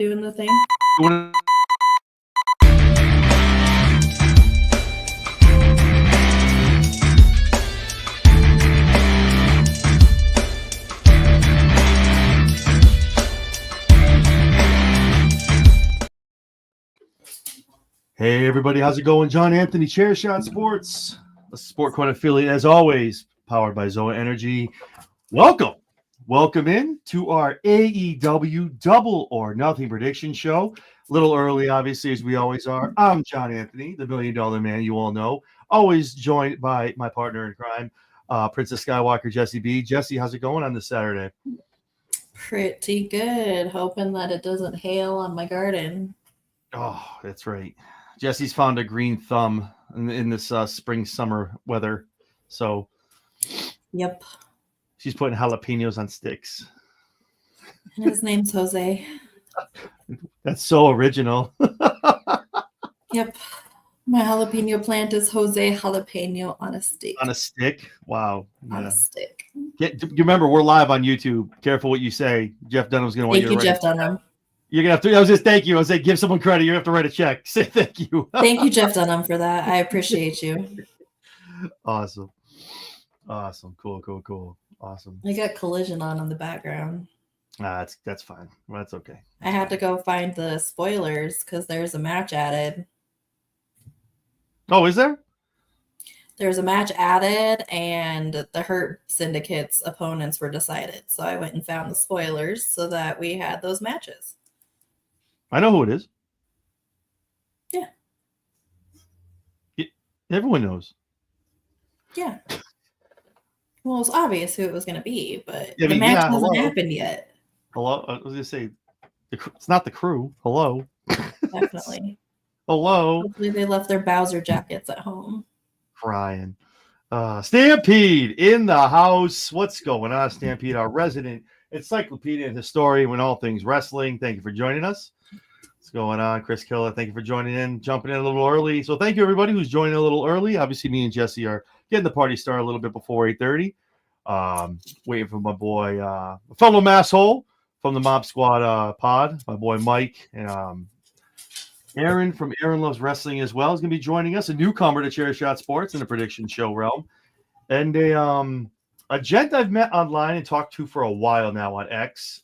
Doing the thing. Hey everybody, how's it going? John Anthony, Chairshot Sports, a Sport Court affiliate as always, powered by Zoa Energy. Welcome in to our AEW Double or Nothing prediction show. A little early, obviously, as we always are. I'm John Anthony, the $1 Million Man, you all know. Always joined by my partner in crime, Princess Skywalker, Jesse B. Jesse, how's it going on this Saturday? Pretty good. Hoping that it doesn't hail on my garden. Oh, that's right. Jesse's found a green thumb in this spring, summer weather. So, yep. She's putting jalapenos on sticks. And his name's Jose. That's so original. Yep. My jalapeno plant is Jose Jalapeno on a stick. On a stick? Wow. Yeah. On a stick. You remember, we're live on YouTube. Careful what you say. Jeff Dunham's going to want you to write. Thank you, Jeff Dunham. You're going to have to, I was just thank you. I was saying, give someone credit. You have to write a check. Say thank you. Thank you, Jeff Dunham, for that. I appreciate you. Awesome. Cool. Awesome. I got Collision on in the background. That's fine. That's okay. I had to go find the spoilers because there's a match added. Oh, is there? There's a match added, and the Hurt Syndicate's opponents were decided. So I went and found the spoilers so that we had those matches. I know who it is. Yeah. Everyone knows. Yeah. Well, it's obvious who it was going to be, but the match hasn't happened yet. Hello? I was going to say, it's not the crew. Hello? Definitely. Hello? Hopefully they left their Bowser jackets at home. Crying. Stampede in the house. What's going on, Stampede? Our resident encyclopedia and historian in all things wrestling. Thank you for joining us. What's going on? Chris Killer, thank you for joining in, jumping in a little early. So thank you, everybody who's joining a little early. Obviously, me and Jesse are getting the party started a little bit before 8:30. Waiting for my boy, fellow masshole from the Mob Squad pod, my boy Mike, and Aaron from Aaron Loves Wrestling as well is going to be joining us, a newcomer to Chairshot Sports in the prediction show realm. And a gent I've met online and talked to for a while now on X,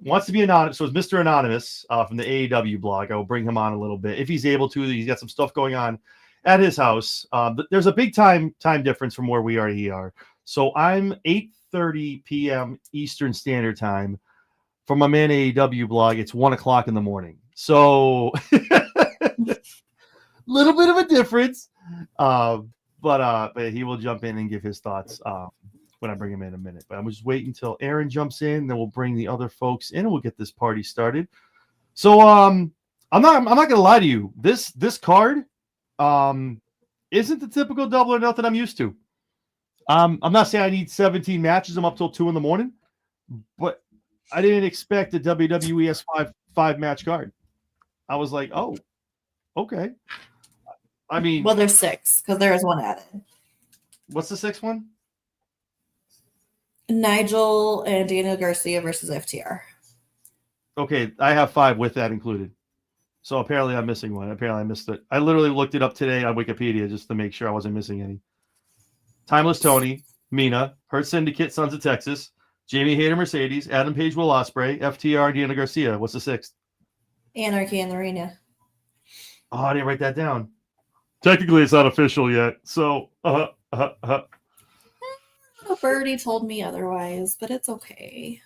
wants to be anonymous. So it's Mr. Anonymous from the AEW blog. I will bring him on a little bit if he's able to. He's got some stuff going on at his house. But there's a big time difference from where we already are. So I'm 8:30 p.m. Eastern Standard Time. For my man AEW blog, it's 1:00 in the morning. So little bit of a difference. But he will jump in and give his thoughts when I bring him in a minute. But I'm just waiting until Aaron jumps in, then we'll bring the other folks in and we'll get this party started. So I'm not gonna lie to you. This card isn't the typical Double or Nothing I'm used to. I'm not saying I need 17 matches. I'm up till 2 a.m, but I didn't expect a WWE S five match card. I was like, oh, okay. I mean, well, there's 6 because there is one added. What's the 6th one? Nigel and Daniel Garcia versus FTR. Okay, I have 5 with that included. So apparently I'm missing one. Apparently I missed it. I literally looked it up today on Wikipedia just to make sure I wasn't missing any. Timeless Tony, Mina, Hurt Syndicate, Sons of Texas, Jamie Hayter, Mercedes, Adam Page, Will Ospreay, FTR, Daniel Garcia. What's the 6th? Anarchy in the Arena. Oh, I didn't write that down. Technically, it's not official yet. So, Birdie told me otherwise, but it's okay.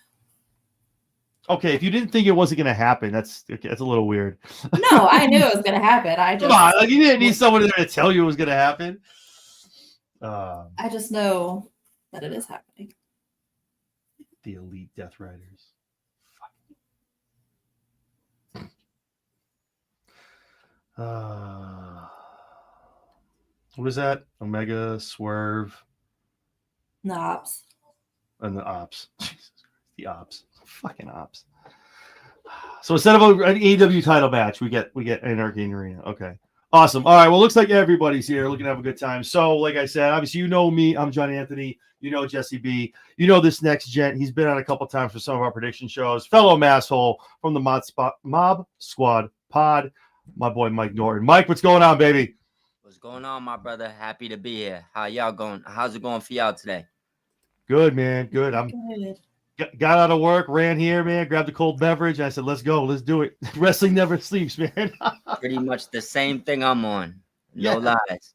Okay, if you didn't think it wasn't going to happen, that's a little weird. No, I knew it was going to happen. Come on, like you didn't need someone there to tell you it was going to happen. I just know that it is happening. The Elite Death Riders. What is that? Omega, Swerve. The Ops. And the Ops. Jesus Christ. The Ops. Fucking Ops. So instead of an AEW title match, we get Anarchy in the Arena. Okay. Awesome. All right. Well, looks like everybody's here looking to have a good time. So, like I said, obviously, you know me. I'm John Anthony. You know Jesse B. You know this next gent. He's been on a couple times for some of our prediction shows. Fellow masshole from the Mob Squad Pod, my boy Mike Norton. Mike, what's going on, baby? What's going on, my brother? Happy to be here. How y'all going? How's it going for y'all today? Good, man. Good. I'm got out of work, ran here, man, grabbed a cold beverage. I said, let's go. Let's do it. Wrestling never sleeps, man. Pretty much the same thing I'm on. No lies.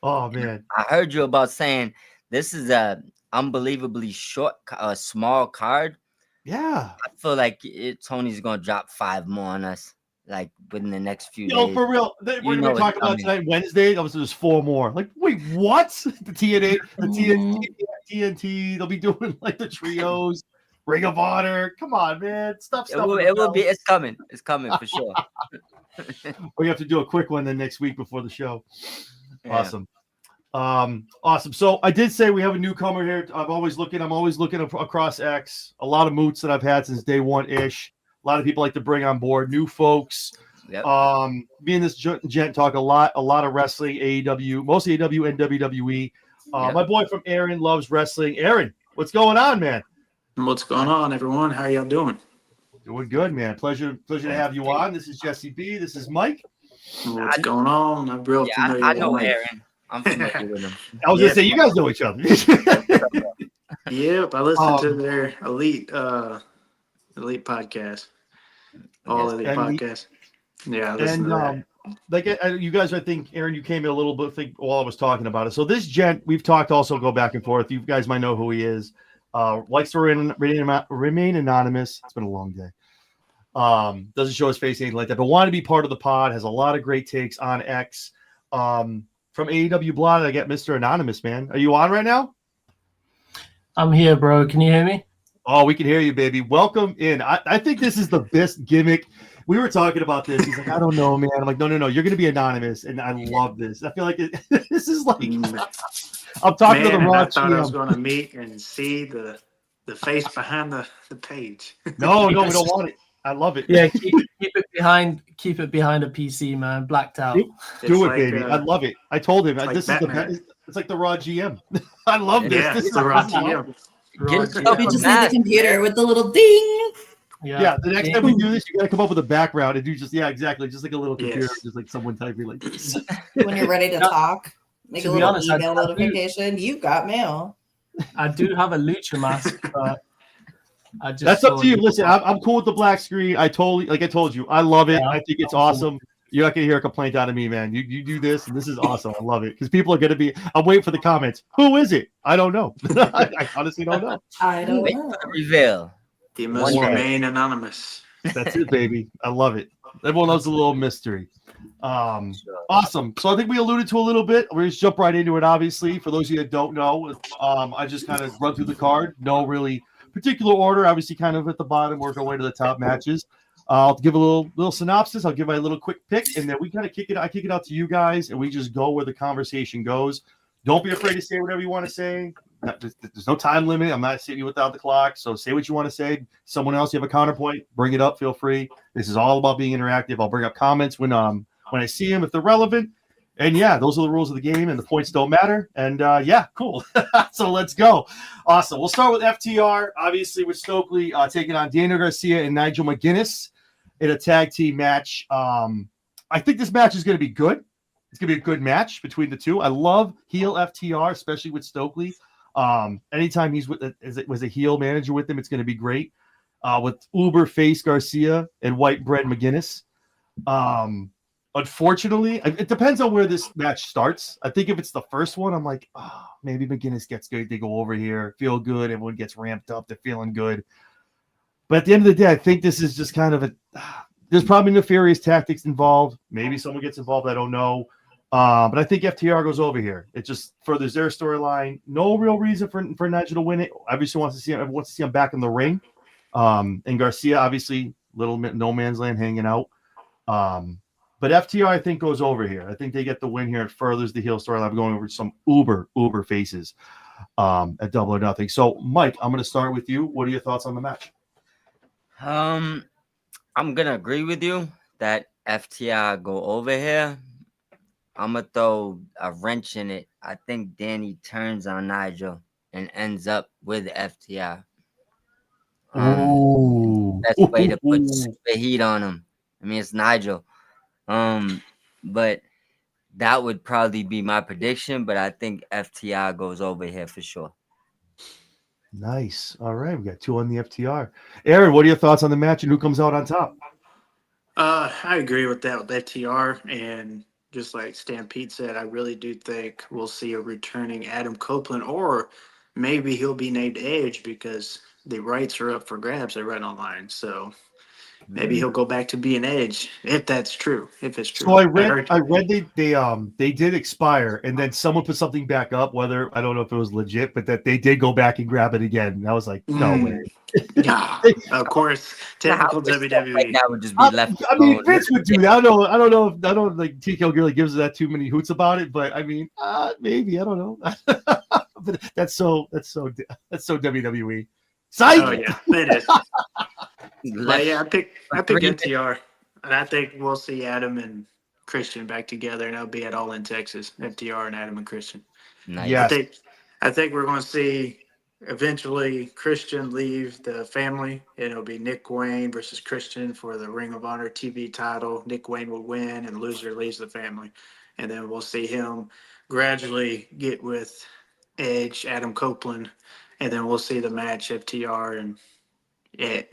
Oh, man. I heard you about saying this is a unbelievably short, small card. Yeah. I feel like Tony's going to drop 5 more on us, like within the next few Yo, days. for real. We're going to talk about tonight, Wednesday. Obviously, there's 4 more. Like, wait, what? The TNA, the TNT. They'll be doing like the trios, Ring of Honor. Come on, man. Stuff. It will be. It's coming. It's coming for sure. We have to do a quick one then next week before the show. Yeah. Awesome. So I did say we have a newcomer here. I'm always looking across X. A lot of moots that I've had since day one-ish. A lot of people like to bring on board new folks. Yep. Me and this gent talk a lot of wrestling, AEW, mostly AEW and WWE. Yep. My boy from Aaron loves wrestling. Aaron, what's going on, man? What's going on, everyone? How y'all doing? Doing good, man. Pleasure to have you on. This is Jesse B. This is Mike. What's going on? I'm real familiar I know with Mike. Aaron. I'm familiar with him. I was gonna say you guys know each other. Yep, I listen to their elite podcast. All elite podcasts. Yeah, I listen to that. Like you guys, I think Aaron, you came in a little bit while I was talking about it. So this gent, we've talked also go back and forth. You guys might know who he is. Likes to remain anonymous. It's been a long day. Doesn't show his face, anything like that, but want to be part of the pod. Has a lot of great takes on X. From AEW Blog, I get Mr. Anonymous, man. Are you on right now? I'm here, bro. Can you hear me? Oh, we can hear you, baby. Welcome in. I think this is the best gimmick. We were talking about this. He's like, I don't know, man. I'm like, no. You're going to be anonymous, and I love this. I feel like this is like I'm talking to the Raw. I thought I was going to meet and see the face behind the page. No, we don't want it. I love it. Yeah, keep it behind a PC, man. Blacked out. Do it, baby. I love it. I told him like this Batman. is it's like the Raw GM. I love this. Yeah, This it's is the Raw GM. We just need the computer with the little ding. Yeah, the next time we do this, you got to come up with a background and do exactly, just like a little computer, just like someone typing like this. When you're ready to talk, make a little email I notification. You got mail. I do have a lucha mask, but that's up to you. Listen, I'm cool with the black screen. I told you, I love it. I think it's awesome. You're not gonna hear a complaint out of me, man. You do this, and this is awesome. I love it because people are gonna be. I'm waiting for the comments. Who is it? I don't know. I honestly don't know. I don't know. Reveal. He must remain anonymous. That's it, baby. I love it. Everyone loves a little mystery. Awesome. So I think we alluded to a little bit. We're just jump right into it. Obviously, for those of you that don't know, I just kind of run through the card. No really particular order. Obviously, kind of at the bottom, work our way to the top matches. I'll give a little synopsis. I'll give my little quick pick, and then we kind of kick it. I kick it out to you guys, and we just go where the conversation goes. Don't be afraid to say whatever you want to say. There's no time limit. I'm not sitting you without the clock. So say what you want to say. Someone else, you have a counterpoint, bring it up. Feel free. This is all about being interactive. I'll bring up comments when I see them if they're relevant. And yeah, those are the rules of the game, and the points don't matter. And yeah, cool. So let's go. Awesome. We'll start with FTR, obviously with Stokely taking on Daniel Garcia and Nigel McGuinness in a tag team match. I think this match is going to be good. It's going to be a good match between the two. I love heel FTR, especially with Stokely. Anytime he's was a heel manager with him, it's going to be great. With Uber face Garcia and white bread McGuinness. Unfortunately, it depends on where this match starts. I think if it's the first one, I'm like, maybe McGuinness gets good. They go over here, feel good. Everyone gets ramped up. They're feeling good. But at the end of the day, I think this is just kind of there's probably nefarious tactics involved. Maybe someone gets involved. I don't know. But I think FTR goes over here. It just furthers their storyline. No real reason for Nigel to win it. Obviously everyone wants to see him back in the ring. And Garcia, obviously, little no man's land hanging out. But FTR, I think, goes over here. I think they get the win here. It furthers the heel storyline. I'm going over some uber faces at Double or Nothing. So, Mike, I'm going to start with you. What are your thoughts on the match? I'm gonna agree with you that FTR go over here. I'm gonna throw a wrench in it. I think Danny turns on Nigel and ends up with FTR. Ooh. Best way to put super heat on him. I mean, it's Nigel. But that would probably be my prediction. But I think FTR goes over here for sure. Nice. All right, we got 2 on the FTR. Aaron, what are your thoughts on the match and who comes out on top? I agree with that with FTR, and just like Stampede said, I really do think we'll see a returning Adam Copeland, or maybe he'll be named Edge because the rights are up for grabs. I read online, so maybe he'll go back to being Edge if that's true. If it's true, So I read they did expire, and then someone put something back up. Whether I don't know if it was legit, but that they did go back and grab it again. And I was like, no way. Yeah, of course, typical WWE. Right now would just be left. I mean, Vince would do that. I don't like TKO really gives that too many hoots about it, but I mean, maybe I don't know. But that's so WWE. Psych! Oh yeah, it is. But yeah, I pick FTR, and I think we'll see Adam and Christian back together, and it'll be at All in Texas. FTR and Adam and Christian. Nice. Yes. I think we're going to see eventually Christian leave the family, and it'll be Nick Wayne versus Christian for the Ring of Honor TV title. Nick Wayne will win, and loser leaves the family, and then we'll see him gradually get with Edge, Adam Copeland, and then we'll see the match FTR and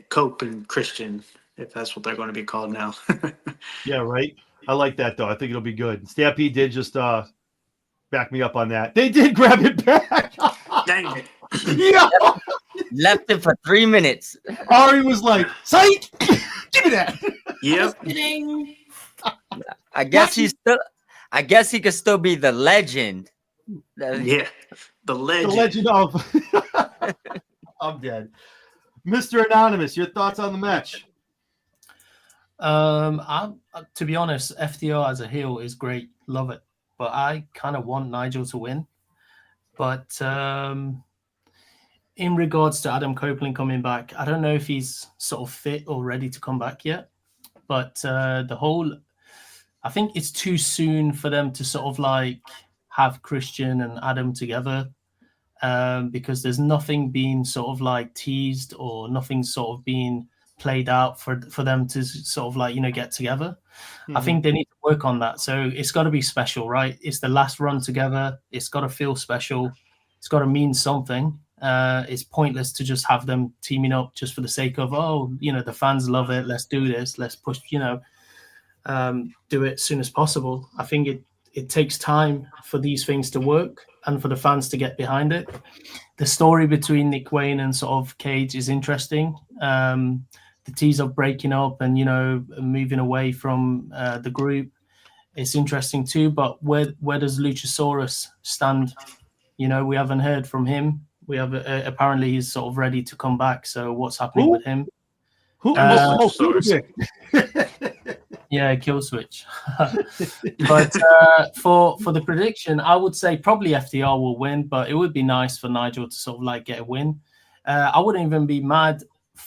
Cope and Christian, if that's what they're going to be called now. Yeah, right. I like that though. I think it'll be good. Stampede did just back me up on that. They did grab it back. Dang it. Yeah. Left it for 3 minutes. Ari was like, "Psych, give me that." Yep. Kidding. I guess he could still be the legend. Yeah. The The legend. legend of I'm dead. Mr. Anonymous, your thoughts on the match? To be honest, FTR as a heel is great, love it. But I kind of want Nigel to win. But in regards to Adam Copeland coming back, I don't know if he's sort of fit or ready to come back yet. But I think it's too soon for them to sort of like have Christian and Adam together. Because there's nothing being sort of like teased or nothing sort of being played out for them to sort of like, get together. I think they need to work on that. So it's got to be special, right? It's the last run together. It's got to feel special. It's got to mean something. It's pointless to just have them teaming up just for the sake of, the fans love it. Let's do this. Let's push, do it as soon as possible. I think it takes time for these things to work and for the fans to get behind it. The story between Nick Wayne and sort of Cage is interesting. The tease of breaking up and, moving away from the group is interesting too. But where does Luchasaurus stand? We haven't heard from him. We have apparently he's sort of ready to come back. So what's happening with him? Yeah, kill switch. But for the prediction, I would say probably FTR will win, but it would be nice for Nigel to sort of like get a win. I wouldn't even be mad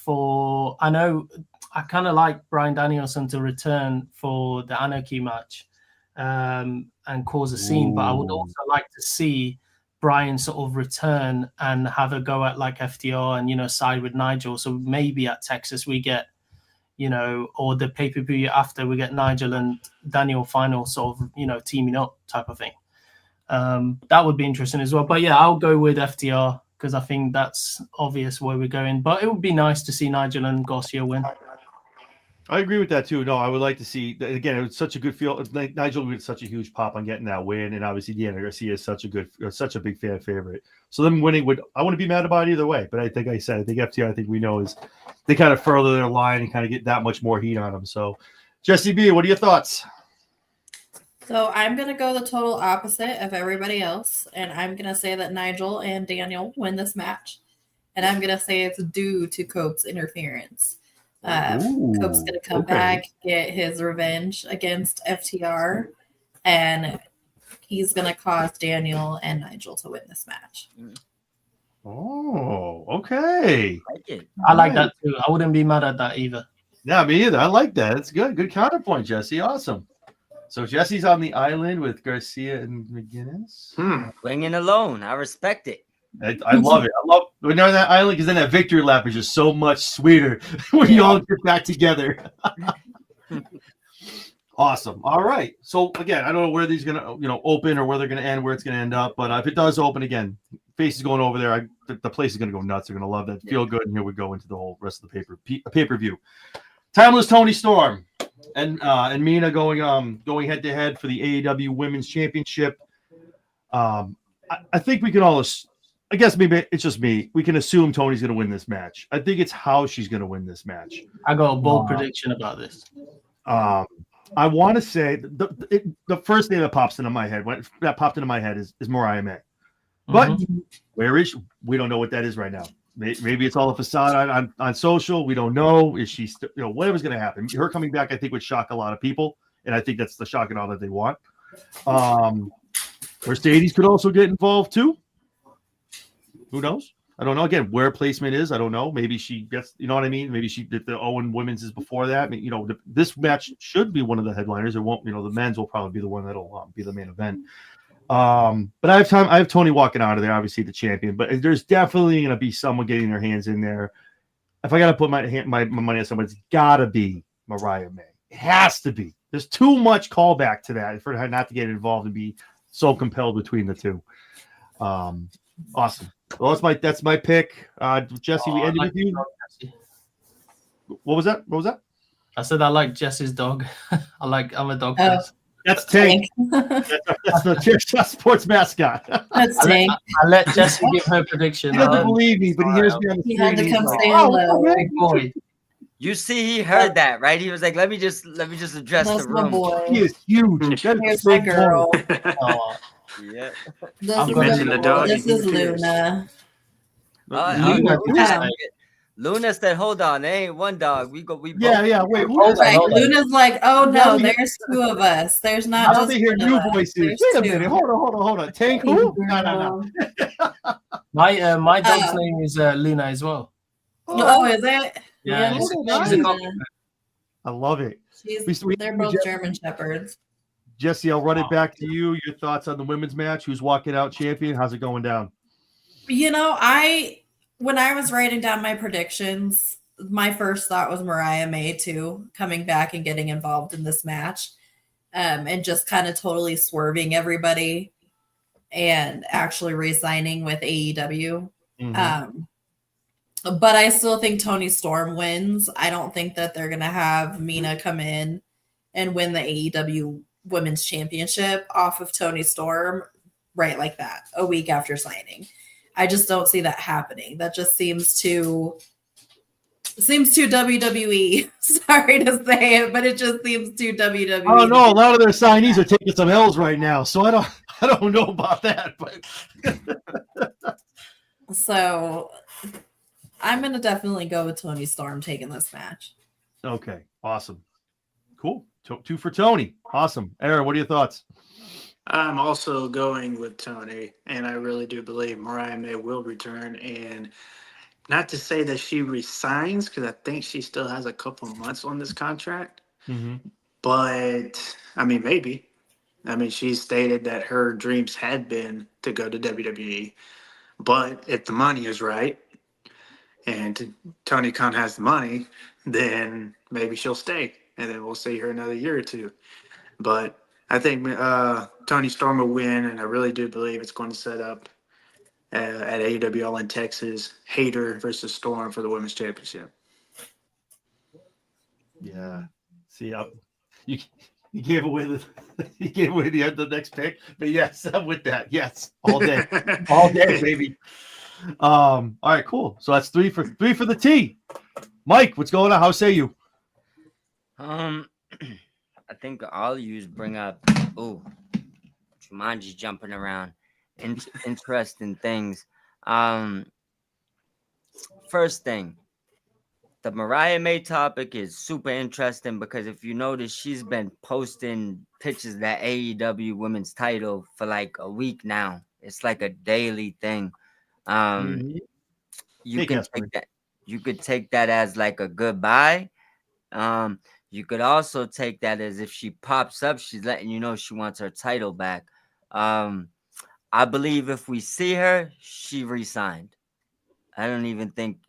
I know I kind of like Bryan Danielson to return for the Anarchy match and cause a scene, but I would also like to see Bryan sort of return and have a go at like FTR and, side with Nigel. So maybe at Texas we get, or the pay-per-view after we get Nigel and Daniel final sort of, teaming up type of thing. That would be interesting as well. But yeah, I'll go with FTR because I think that's obvious where we're going. But it would be nice to see Nigel and Garcia win. I agree with that too. No, I would like to see, again, it was such a good feel. Nigel with such a huge pop on getting that win. And obviously Deanna Garcia is such a big fan favorite. So them winning I wouldn't be mad about it either way. But I think FTR, I think we know is they kind of further their line and kind of get that much more heat on them. So Jesse B, what are your thoughts? So I'm going to go the total opposite of everybody else. And I'm going to say that Nigel and Daniel win this match. And I'm going to say it's due to Cope's interference. Cope's going to come back, get his revenge against FTR, and he's going to cause Daniel and Nigel to win this match. Oh, okay. I like that too. I wouldn't be mad at that either. Yeah, me either. I like that. It's good. Good counterpoint, Jesse. Awesome. So Jesse's on the island with Garcia and McGinnis. Swinging alone. I respect it. I love it. I love when they're on that island because then that victory lap is just so much sweeter when you all get back together. Awesome. All right. So again, I don't know where these gonna open or where they're gonna end, where it's gonna end up. But if it does open again, Face is going over there. The place is gonna go nuts. They're gonna love that. Feel good, and here we go into the whole rest of the pay-per-view. Timeless Tony Storm and Mina going head to head for the AEW Women's Championship. I think we can all. I guess maybe it's just me. We can assume Tony's going to win this match. I think it's how she's going to win this match. I got a bold prediction about this. I want to say the first name that popped into my head is Mariah May. But where is she? We don't know what that is right now. Maybe it's all a facade on social. We don't know. Is she whatever's going to happen? Her coming back, I think, would shock a lot of people, and I think that's the shock and all that they want. Mercedes could also get involved too. Who knows? I don't know. Again, where placement is, I don't know. Maybe she gets, you know what I mean? Maybe the Owen Women's is before that. I mean, this match should be one of the headliners. It won't, the men's will probably be the one that'll be the main event. But I have Tony walking out of there, obviously the champion, but there's definitely going to be someone getting their hands in there. If I got to put my money on someone, it's got to be Mariah May. It has to be. There's too much callback to that for her not to get involved and be so compelled between the two. Awesome. Well, that's my pick. Jesse, we ended with you. What was that? I said I like Jesse's dog. I'm a dog person. That's Tank. That's the sports mascot. That's Tank. I let Jesse give her prediction. He doesn't believe me, but he hears me on the He screen. had to come say hello. Big boy. You see, he heard that, right? He was like, "Let me just address That's the my room." boy. He is huge. Here's my girl. Oh, Yeah. This is Luna. Luna said, "Hold on, there ain't one dog. We both." Yeah. Wait. Right. Luna's like, oh no, there's two of us. There's not Now just they hear one new of us. voices. There's Wait a two. minute. Hold on. Tank who? No. my dog's name is Luna as well. Oh, is it? Yeah, she's she's a Luna. I love it. They're both German Shepherds. Jesse, I'll run it back to you. Your thoughts on the women's match? Who's walking out champion? How's it going down? When I was writing down my predictions, my first thought was Mariah May too, coming back and getting involved in this match, and just kind of totally swerving everybody and actually re-signing with AEW. But I still think Tony Storm wins. I don't think that they're going to have Mina come in and win the AEW Women's Championship off of Tony Storm right like that a week after signing. I just don't see that happening. That just seems too WWE. Sorry to say it, but it just seems too WWE. I don't know. A lot of their signees are taking some L's right now, so I don't know about that. But so I'm gonna definitely go with Tony Storm taking this match. Okay, awesome, cool. Two for Tony. Awesome. Aaron, what are your thoughts? I'm also going with Tony, and I really do believe Mariah May will return. And not to say that she resigns, because I think she still has a couple months on this contract. But, I mean, maybe. I mean, she stated that her dreams had been to go to WWE. But if the money is right, and Tony Khan has the money, then maybe she'll stay. And then we'll see her another year or two. But I think Tony Storm will win, and I really do believe it's going to set up at AEW All in Texas, Hayter versus Storm for the Women's Championship. Yeah. See, you gave away the next pick, but yes, I'm with that. Yes, all day, baby. All right, cool. So that's three for the T. Mike, what's going on? How say you? I think all of you bring up Jumanji's jumping around. Interesting things. First thing, the Mariah May topic is super interesting because if you notice, she's been posting pictures of that AEW women's title for like a week now. It's like a daily thing. You could take that as like a goodbye. You could also take that as if she pops up, she's letting you know she wants her title back. I believe if we see her, she resigned. I don't even think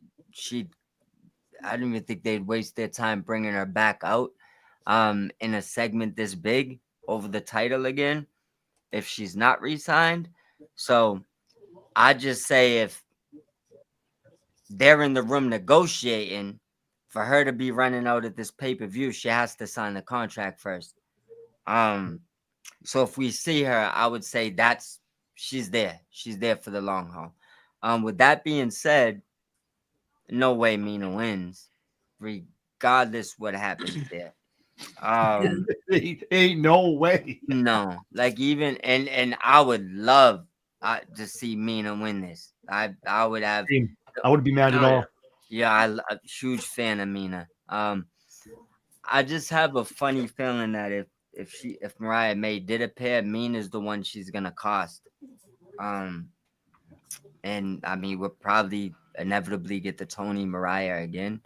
they'd waste their time bringing her back out in a segment this big over the title again if she's not re-signed. So I just say if they're in the room negotiating, for her to be running out at this pay-per-view, she has to sign the contract first. So if we see her, I would say she's there. She's there for the long haul. With that being said, no way Mina wins, regardless what happens there. Ain't no way. No, like even and I would love to see Mina win this. I would have. I wouldn't be mad at all. Yeah, I'm a huge fan of Mina. I just have a funny feeling that if Mariah May did appear, Mina's the one she's gonna cost. And I mean, we'll probably inevitably get the Tony Mariah again.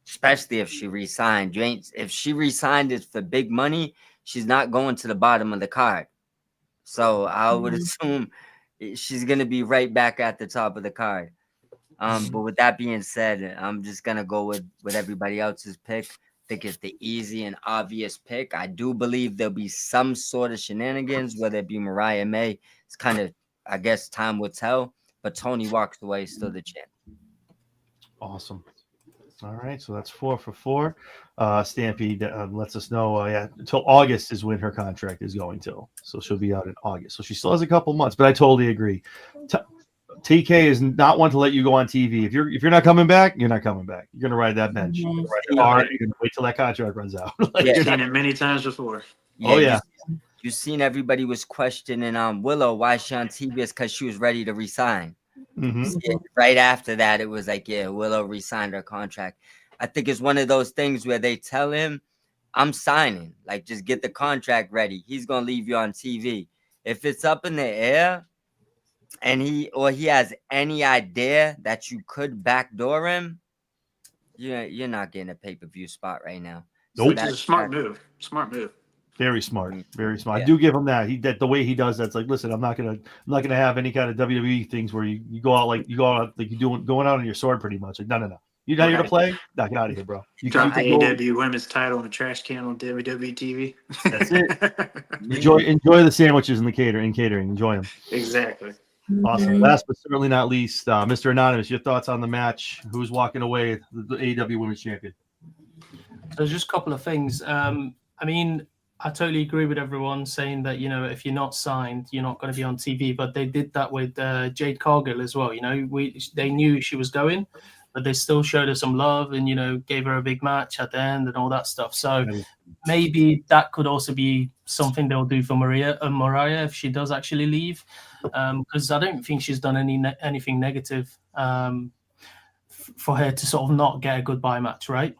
Especially if she re-signed. If she re-signed it for big money, she's not going to the bottom of the card. So I would assume she's gonna be right back at the top of the card. But with that being said, I'm just gonna go with everybody else's pick. I think it's the easy and obvious pick. I do believe there'll be some sort of shenanigans, whether it be Mariah May. It's kind of, I guess, time will tell. But Tony walks away still the champ. Awesome. All right, so that's 4 for 4. Stampede lets us know, until August is when her contract is going till. So she'll be out in August. So she still has a couple months, but I totally agree. TK is not one to let you go on TV. If you're not coming back, you're not coming back. You're gonna ride that bench. You're gonna ride the car. You're gonna wait till that contract runs out. I've seen it many times before. Yeah, you seen everybody was questioning Willow why she on TV is because she was ready to resign. Yeah, right after that, it was like, yeah, Willow re-signed her contract. I think it's one of those things where they tell him, I'm signing. Like, just get the contract ready. He's going to leave you on TV. If it's up in the air and he has any idea that you could backdoor him, you're not getting a pay-per-view spot right now. Nope. Which is a smart move. Smart move. Very smart. Very smart. Yeah. I do give him that. The way he does that's like, listen, I'm not gonna have any kind of WWE things where you go out like you're going out on your sword pretty much. Like, no. You're not here to play? Nah, get out of here, bro. You drop the AEW women's title in a trash can on WWE TV. That's it. enjoy the sandwiches and the catering. Enjoy them. Exactly. Awesome. Last but certainly not least, Mr. Anonymous, your thoughts on the match? Who's walking away with the AEW Women's Champion? So just a couple of things. I mean, I totally agree with everyone saying that, if you're not signed, you're not going to be on TV. But they did that with Jade Cargill as well. They knew she was going, but they still showed her some love and, gave her a big match at the end and all that stuff. So maybe that could also be something they'll do for Mariah if she does actually leave. Because I don't think she's done anything negative for her to sort of not get a goodbye match, right?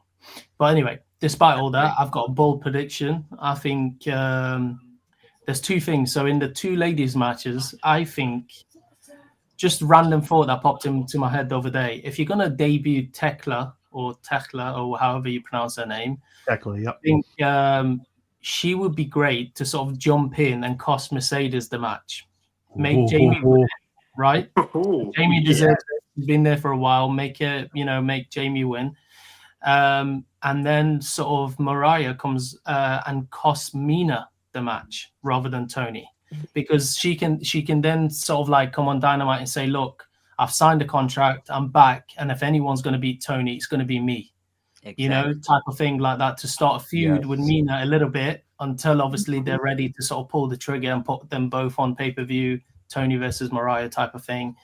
But anyway, despite all that, I've got a bold prediction. I think there's two things. So in the two ladies matches, I think just random thought that popped into my head the other day. If you're going to debut Tekla or however you pronounce her name, Tekla, yep. I think she would be great to sort of jump in and cost Mercedes the match. Make Jamie win, right? Jamie deserves it. She's been there for a while. Make Jamie win. And then sort of Mariah comes and costs Mina the match rather than Tony, because she can then sort of like come on Dynamite and say, look, I've signed a contract, I'm back, and if anyone's going to beat Tony, it's going to be me. Exactly. Type of thing like that, to start a feud with Mina a little bit until obviously they're ready to sort of pull the trigger and put them both on pay-per-view, Tony versus Mariah type of thing.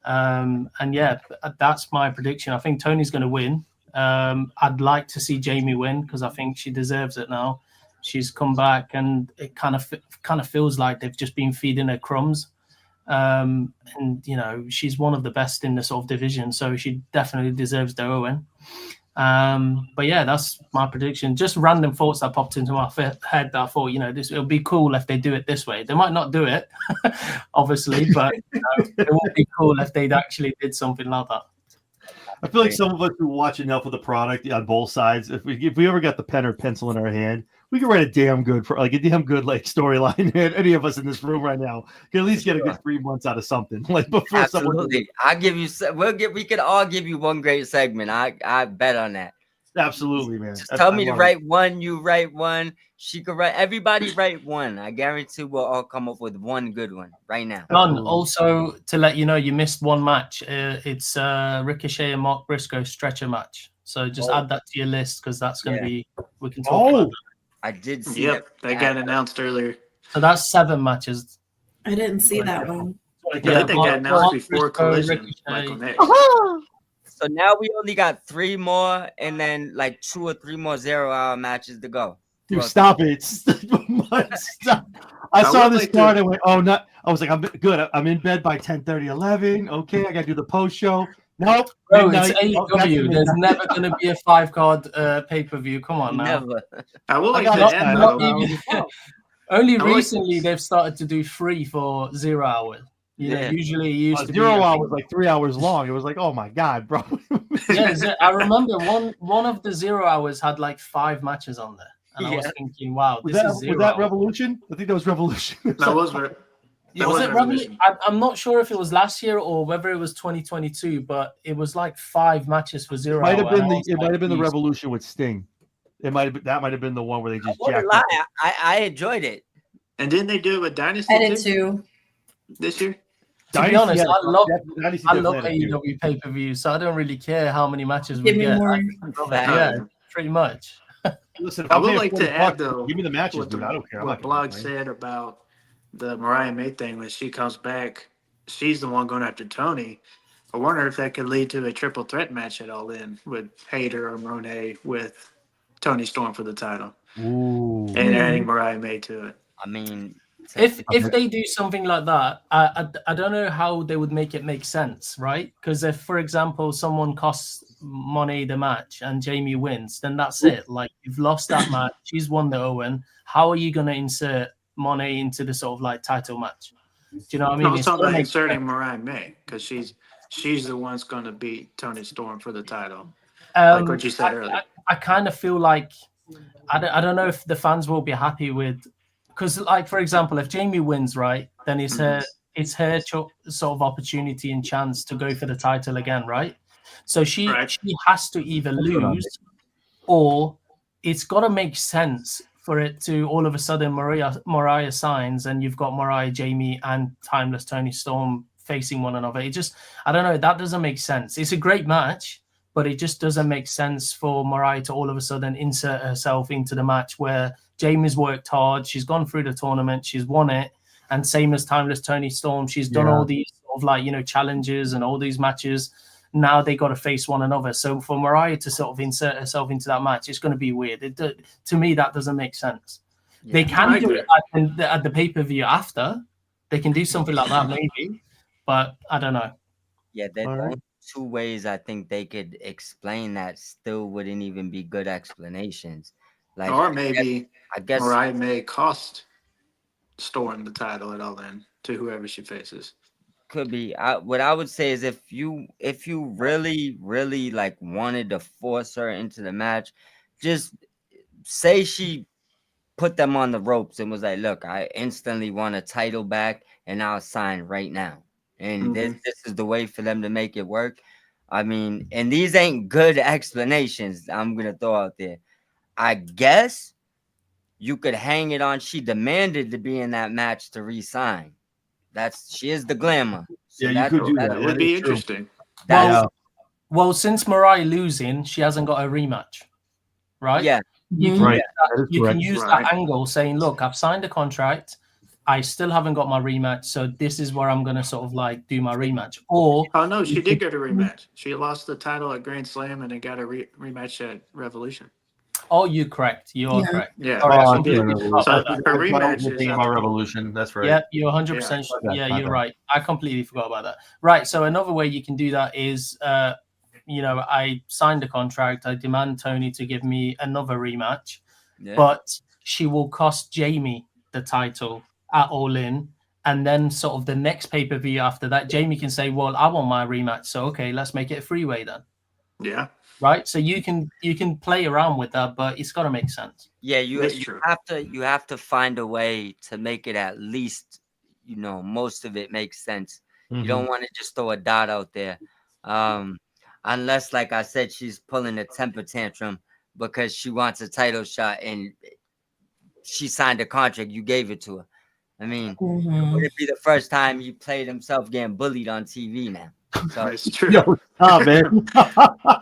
And yeah, that's my prediction. I think Tony's going to win. I'd like to see Jamie win because I think she deserves it now. She's come back and it kind of feels like they've just been feeding her crumbs. And she's one of the best in the sort of division, so she definitely deserves the win. But yeah, that's my prediction. Just random thoughts that popped into my head that I thought, it would be cool if they do it this way. They might not do it, obviously, but it would be cool if they actually did something like that. I feel like some of us who watch enough of the product on both sides, if we ever got the pen or pencil in our hand, we could write a damn good storyline. And any of us in this room right now can at least get a good 3 months out of something. Like before someone. Absolutely. I'll give you. We could all give you one great segment. I bet on that. Absolutely, man. Just tell me to write one. You write one. She could write. Everybody write one. I guarantee we'll all come up with one good one right now. John, also to let you know, you missed one match. It's Ricochet and Mark Briscoe stretcher match. So just add that to your list because that's going to be. We can talk about that. I did see. Yep, that got announced earlier. So that's 7 matches. I didn't see that one. I think they got announced before Collision. Michael Nix. So now we only got 3 more, and then like 2 or 3 more 0-hour matches to go. Dude, stop it! Stop. I saw this start and went, "Oh, no!" I was like, "I'm good. I'm in bed by 10:30, 11. Okay, I got to do the post show." Nope. Bro, it's AEW. There's never going to be a 5-card pay-per-view. Come on now. Never. I would like to add though. Only recently they've started to do 3 for 0 hours. You know, usually it used to 0 hours like 3 hours long. It was like, oh my god, bro. I remember one of the 0 hours had like 5 matches on there, and I was thinking, wow, this is 0 Was that Revolution? I think that was Revolution. That was it Revolution? I'm not sure if it was last year or whether it was 2022, but it was like 5 matches for 0 hours. It might have been the Revolution with Sting. That might have been the one where they just jacked up. I enjoyed it. And didn't they do it with Dynasty? I did too. This year? To be honest, I love AEW pay-per-view, so I don't really care how many matches we get. Yeah, pretty much. Listen, I would like to add though, give me the matches, dude. I don't care. What Blog said about the Mariah May thing when she comes back, she's the one going after Tony. I wonder if that could lead to a triple threat match at All In with Hayter or Monet with Tony Storm for the title. Ooh. And adding Mariah May to it. I mean, if they do something like that, I don't know how they would make it make sense, right? Because if, for example, someone costs Monet the match and Jamie wins, then that's it. Like, you've lost that match. She's won the Owen. How are you going to insert Monet into the sort of like title match? Do you know what I mean? No, it's not about inserting Mariah May because she's the one that's going to beat Tony Storm for the title. Like what you said earlier. I kind of feel like I don't know if the fans will be happy with. Because, like, for example, if Jamie wins, right, then it's her sort of opportunity and chance to go for the title again, right? So she has to either lose or it's got to make sense for it to all of a sudden Mariah signs and you've got Mariah, Jamie, and Timeless Tony Storm facing one another. It just, I don't know, that doesn't make sense. It's a great match, but it just doesn't make sense for Mariah to all of a sudden insert herself into the match where Jamie's worked hard. She's gone through the tournament. She's won it. And same as Timeless Tony Storm, she's done all these sort of like, you know, challenges and all these matches. Now they got to face one another. So for Mariah to sort of insert herself into that match, it's going to be weird. To me, that doesn't make sense. Yeah, they can do it at the pay-per-view after. They can do something like that maybe. But I don't know. Yeah, there's 2 ways I think they could explain that still wouldn't even be good explanations. Like, or maybe I guess Mariah may cost Storm the title at All In to whoever she faces. Could be. What I would say is if you really, really like wanted to force her into the match, just say she put them on the ropes and was like, look, I instantly want a title back and I'll sign right now. And this is the way for them to make it work. I mean, and these ain't good explanations I'm going to throw out there. I guess you could hang it on. She demanded to be in that match to re-sign. She is the glamour. So you could do that. That would be interesting. Well, since Mariah losing, she hasn't got a rematch, right? Yeah. You can use that angle saying, look, I've signed a contract. I still haven't got my rematch. So this is where I'm going to sort of like do my rematch. Or no, she did get a rematch. She lost the title at Grand Slam and then got a rematch at Revolution. Oh, you're correct. You're correct. Yeah. So her rematch is about Revolution. That's right. Yeah, you're 100%. Yeah, you're right. I completely forgot about that. Right. So another way you can do that is, I signed a contract. I demand Tony to give me another rematch, but she will cost Jamie the title at All In. And then sort of the next pay-per-view after that, Jamie can say, well, I want my rematch. So, okay, let's make it a 3-way then. Yeah, right? So you can play around with that, but it's got to make sense. Yeah, that's you true. have to find a way to make it at least, most of it makes sense. You Mhm. don't want to just throw a dot out there. Unless, like I said, she's pulling a temper tantrum because she wants a title shot and she signed a contract, you gave it to her. I mean, would it be the first time you played himself getting bullied on TV now? So That's true. Yo, stop, man.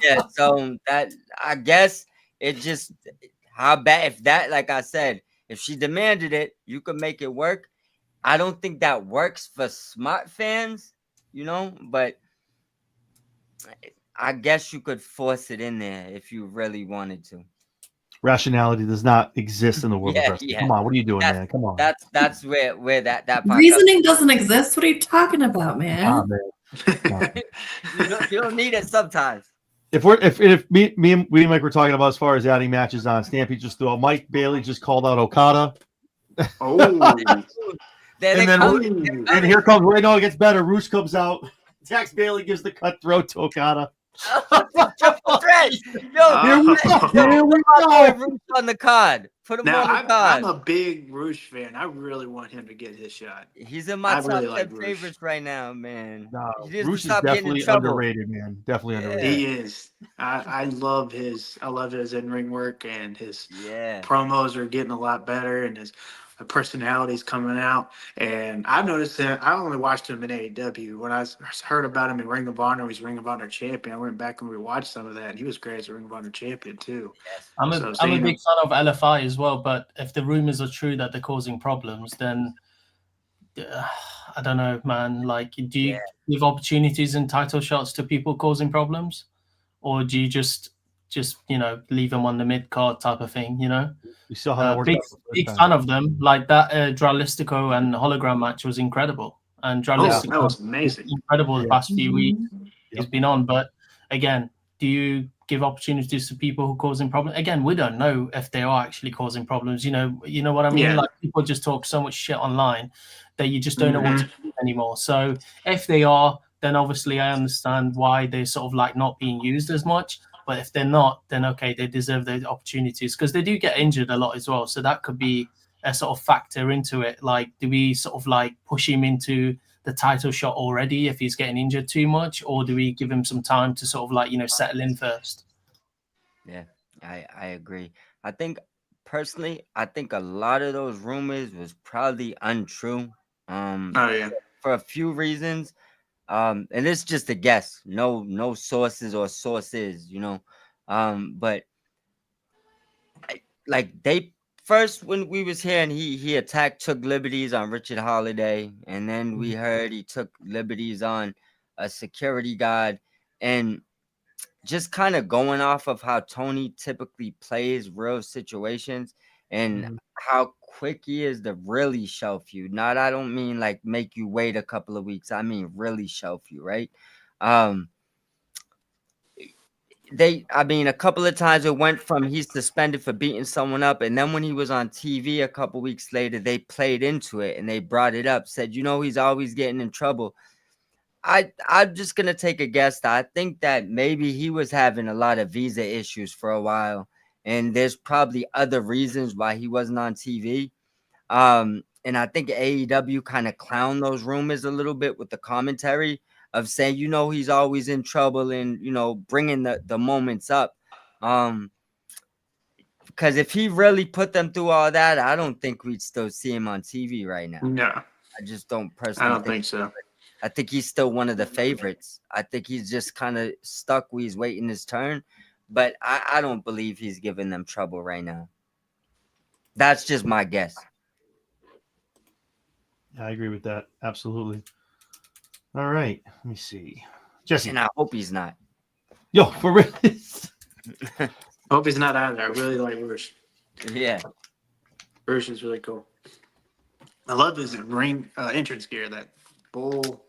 yeah, so that I guess it just how bad if that, like I said, if she demanded it, you could make it work. I don't think that works for smart fans, but I guess you could force it in there if you really wanted to. Rationality does not exist in the world of Yeah, wrestling. yeah. Come on, what are you doing, That's man? Come on. that's where that part Reasoning doesn't exist. What are you talking about, man? Ah, man. you don't need it sometimes. If me and Mike were talking about as far as adding matches on, Stampede just threw out. Mike Bailey just called out Okada. Oh, And then and here comes right now it gets better. Roosh comes out. Dax Bailey gives the cutthroat to Okada. Triple threat. Yo, Here we go. Here we go. Roosh on the card. Put him now on the I'm card. a big Roosh fan. I really want him to get his shot. He's in my I top really 10 like Roosh. favorites right now, man. No, He needs to Roosh is stop getting in definitely trouble. underrated, man. Definitely underrated. He is. I love his in ring work, and his Yeah. promos are getting a lot better, and his personality's coming out. And I've noticed that I only watched him in AEW. When I heard about him in Ring of Honor, he's Ring of Honor champion. I went back and rewatched some of that, and he was great as a Ring of Honor champion too. I'm a big fan of LFI as well, but if the rumors are true that they're causing problems, then I don't know, man. Like, do you give opportunities and title shots to people causing problems, or do you just leave them on the mid card type of thing? We saw how that worked. Big fan of them. Like that Dralistico and Hologram match was incredible, and Dralistico that was amazing, incredible the past few weeks he's been on. But again, do you give opportunities to people who are causing problems? Again, we don't know if they are actually causing problems. You know what I mean? Yeah. Like, people just talk so much shit online that you just don't know what to do anymore. So if they are, then obviously I understand why they're sort of like not being used as much. But if they're not, then okay, they deserve those opportunities, because they do get injured a lot as well. So that could be a sort of factor into it. Like, do we sort of like push him into the title shot already if he's getting injured too much, or do we give him some time to sort of like, settle in first? Yeah, I agree. I think personally, a lot of those rumors was probably untrue. For a few reasons. And it's just a guess. No sources or sources, but like they first, when we was here and he took liberties on Richard Holiday, and then we heard he took liberties on a security guard, and just kind of going off of how Tony typically plays real situations and how quick he is to really shelf you. Not, I don't mean like make you wait a couple of weeks. I mean really shelf you, right? A couple of times it went from he's suspended for beating someone up, and then when he was on TV a couple weeks later, they played into it and they brought it up, said, he's always getting in trouble. I'm just gonna take a guess that I think that maybe he was having a lot of visa issues for a while, and there's probably other reasons why he wasn't on TV. And I think AEW kind of clowned those rumors a little bit with the commentary of saying, he's always in trouble, and bringing the moments up. Because if he really put them through all that, I don't think we'd still see him on TV right now. No, I just don't personally. I don't think so. I think he's still one of the favorites. I think he's just kind of stuck where he's waiting his turn. But I don't believe he's giving them trouble right now. That's just my guess. I agree with that. Absolutely. All right. Let me see. Jesse. And I hope he's not. Yo, for real. Hope he's not either. I really like Roosh. Yeah. Roosh is really cool. I love his ring entrance gear. That bull.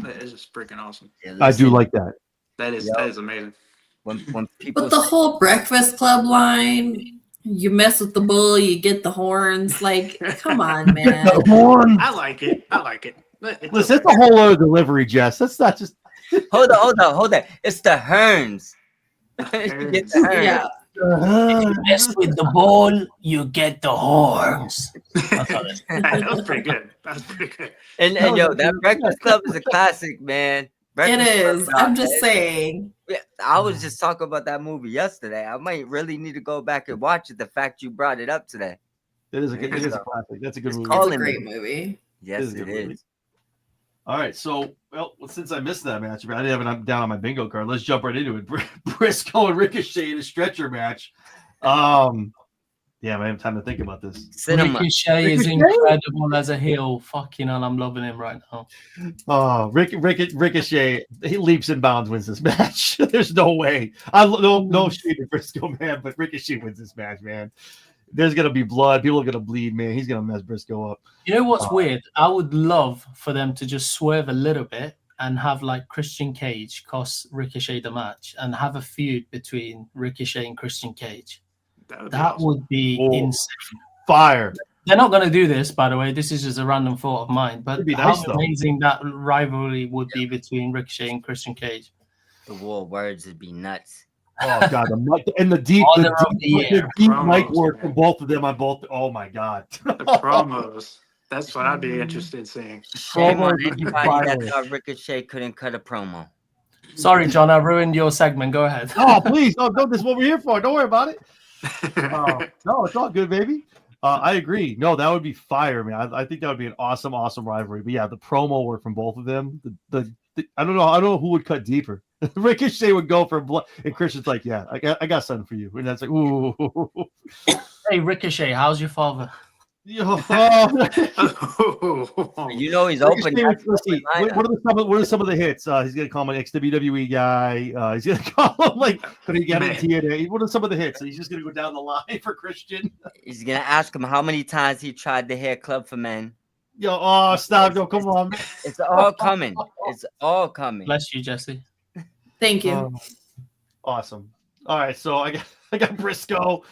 That is just freaking awesome. Yeah, I do like that. That is amazing. When people But the whole Breakfast Club line, you mess with the bull, you get the horns. Like, come on, man. The horn. I like it. Listen, it's a whole other delivery, Jess. That's not just. hold on. It's the Hearns. You get the horns. Yeah. If you mess with the ball, you get the horns. That's how it is. That was pretty good. That was pretty good. And yo, that Breakfast Club is a classic, man. It Breakfast Club, is. I'm just it- saying. Yeah, I was just talking about that movie yesterday. I might really need to go back and watch it. The fact you brought it up today. It is a There good, you it is a go. classic. That's a good It's movie. It's Calling a me. great movie. Yes, a it good movie. is. All right, so since I missed that match, I didn't have it down on my bingo card. Let's jump right into it. Briscoe and Ricochet in a stretcher match. Yeah, I have time to think about this. Cinema. Ricochet is Ricochet? incredible as a heel. Fucking hell, I'm loving him right now. Oh, Ricochet, he leaps and bounds wins this match. There's no way. No shade to Briscoe, man, but Ricochet wins this match, man. There's gonna be blood. People are gonna bleed, man. He's gonna mess Briscoe up. You know what's weird? I would love for them to just swerve a little bit and have like Christian Cage cost Ricochet the match and have a feud between Ricochet and Christian Cage. That would be Oh. insane. Fire. They're not going to do this, by the way. This is just a random thought of mine. But It'd be how nice, though. amazing that rivalry would be between Ricochet and Christian Cage. The war words would be nuts. Oh god, the deep Order of the year. mic Promos, work man. from both of them on both. Oh my god. The promos. That's what I'd be interested in seeing. Shame on Promo would be anybody fire. that thought Ricochet couldn't cut a promo. Sorry, John, I ruined your segment. Go ahead. Oh please, no, this is what we're here for. Don't worry about it. No, it's all good, baby. I agree. No, that would be fire, man. I think that would be an awesome rivalry. But yeah, the promo work from both of them. I don't know who would cut deeper. Ricochet would go for blood, and Christian's like, "Yeah, I got something for you," and that's like, "Ooh." Hey, Ricochet, how's your father? Yo, You know he's open. Ricochet, let's see. What are some of the hits? He's gonna call him an ex-WWE guy. He's gonna call him like, could he get in TNA? What are some of the hits? He's just gonna go down the line for Christian. He's gonna ask him how many times he tried the hair club for men. Yo, oh stop, yo, come on. It's all coming. It's all coming. Bless you, Jesse. Thank you. Awesome. All right, so I got Briscoe.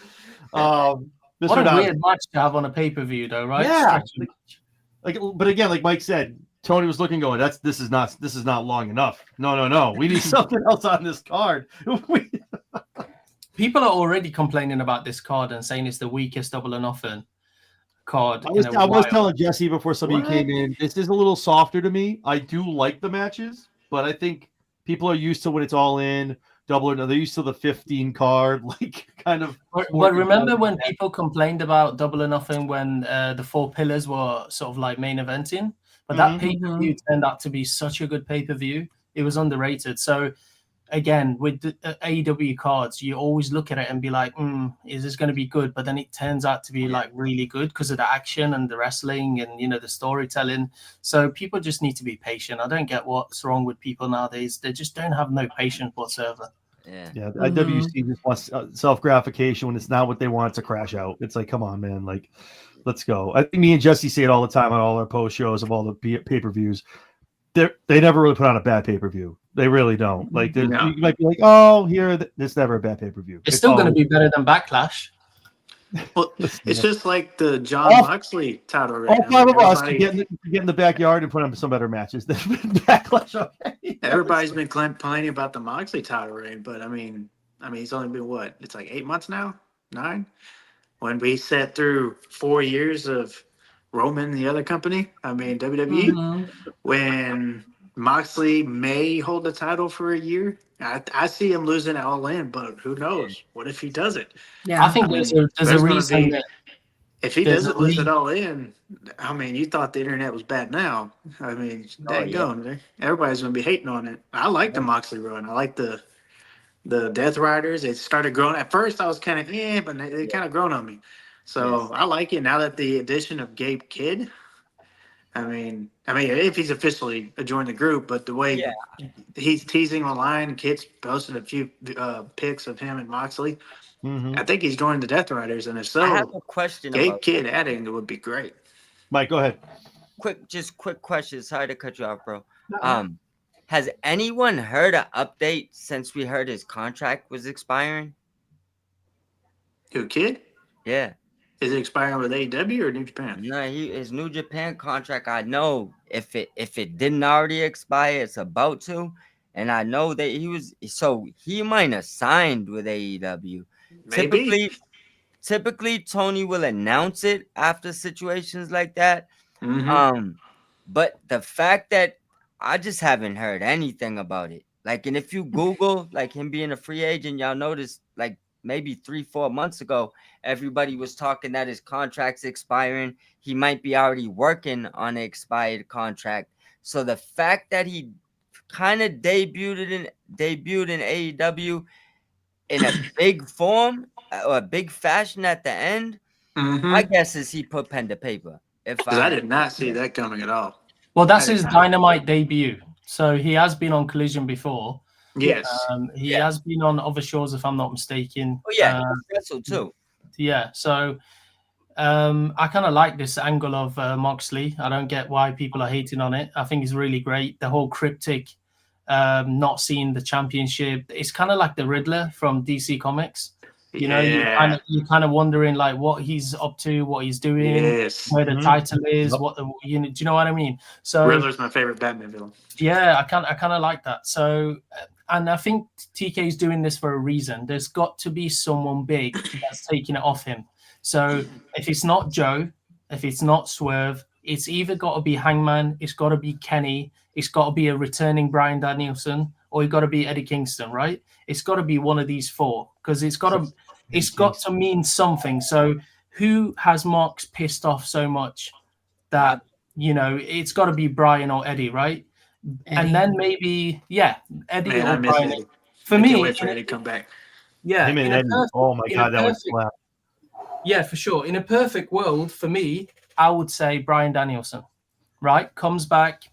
What a weird match to have on a pay-per-view, though, right? Yeah. Stretching. But again, like Mike said, Tony was looking, going, this is not long enough. No. We need something else on this card. People are already complaining about this card and saying it's the weakest Double or Nothing card. I was telling Jesse before some of you came in, this is a little softer to me. I do like the matches, but I think people are used to when it's all in. Double or no, they're used to the 15 card, like kind of. But remember when people complained about Double or Nothing when the 4 pillars were sort of like main eventing? But that pay-per-view turned out to be such a good pay-per-view. It was underrated. So again, with the AEW cards, you always look at it and be like, is this going to be good? But then it turns out to be like really good because of the action and the wrestling and, the storytelling. So people just need to be patient. I don't get what's wrong with people nowadays. They just don't have no patience whatsoever. Yeah. IWC just wants self-gratification. When it's not what they want, it's a crash out. It's like, come on, man. Like, let's go. I think me and Jesse say it all the time on all our post shows of all the pay-per-views. They never really put on a bad pay-per-view. They really don't. Like, you might be like, oh, there's never a bad pay-per-view. It's still going to be better than Backlash. Well, it's just like the John Moxley title right all now. five of us can get in the backyard and put on some better matches than Backlash. Okay? Everybody's been complaining about the Moxley title reign, but I mean, he's only been what? It's like 8 months now, 9. When we sat through 4 years of Roman, the other company. I mean, WWE. When Moxley may hold the title for a year, I see him losing it all in, but who knows? What if he does it? Yeah. I think there's a reason that if he there's doesn't lose it all in, I mean, you thought the internet was bad now. I mean, everybody's going to be hating on it. I like the Moxley run. I like the Death Riders. They started growing. At first, I was kind of but they kind of grown on me. So I like it now that the addition of Gabe Kidd. I mean, if he's officially joined the group, but the way he's teasing online, Kidd's posted a few pics of him and Moxley. I think he's joined the Death Riders, and if so, I have a question. Gabe Kidd adding it would be great. Mike, go ahead. Quick question. Sorry to cut you off, bro. Has anyone heard an update since we heard his contract was expiring? Who, Kidd? Yeah. Is it expiring with AEW or New Japan? No, his New Japan contract. I know if it didn't already expire, it's about to. and I know that he might have signed with AEW. Maybe. Typically Tony will announce it after situations like that. Mm-hmm. But the fact that I just haven't heard anything about it. Like, and if you Google like him being a free agent, y'all notice like maybe 3-4 months ago, everybody was talking that his contract's expiring. He might be already working on an expired contract. So the fact that he kind of debuted in AEW in a big form or a big fashion at the end, my Mm-hmm. guess is he put pen to paper. Because I did not see that coming at all. Well, I that's did his not. Dynamite debut. So he has been on Collision before. Yes. He has been on other shows, if I'm not mistaken. Oh yeah, he wrestled too. Yeah. So I kind of like this angle of Moxley. I don't get why people are hating on it. I think it's really great. The whole cryptic, not seeing the championship. It's kind of like the Riddler from DC Comics. You know, Yeah. you're kind of wondering like what he's up to, what he's doing, Yes. where the Mhm. title is, Yep. what the do you know what I mean? So Riddler's my favorite Batman villain. yeah, I kind of like that. So, and I think TK is doing this for a reason. There's got to be someone big that's taking it off him. So if it's not Joe, if it's not Swerve, it's either got to be Hangman, it's got to be Kenny, it's got to be a returning Bryan Danielson, or it's got to be Eddie Kingston, right? It's got to be one of these four because it's got to mean something. So who has Marks pissed off so much that it's got to be Bryan or Eddie, right? Eddie. And then maybe Eddie Man, or I miss Bryan. Eddie. For I me, can't wait for Eddie to come back. yeah, Him and in a Eddie. Oh my in a God, that would perfect- slap. Yeah, for sure. In a perfect world, for me, I would say Bryan Danielson, right? Comes back,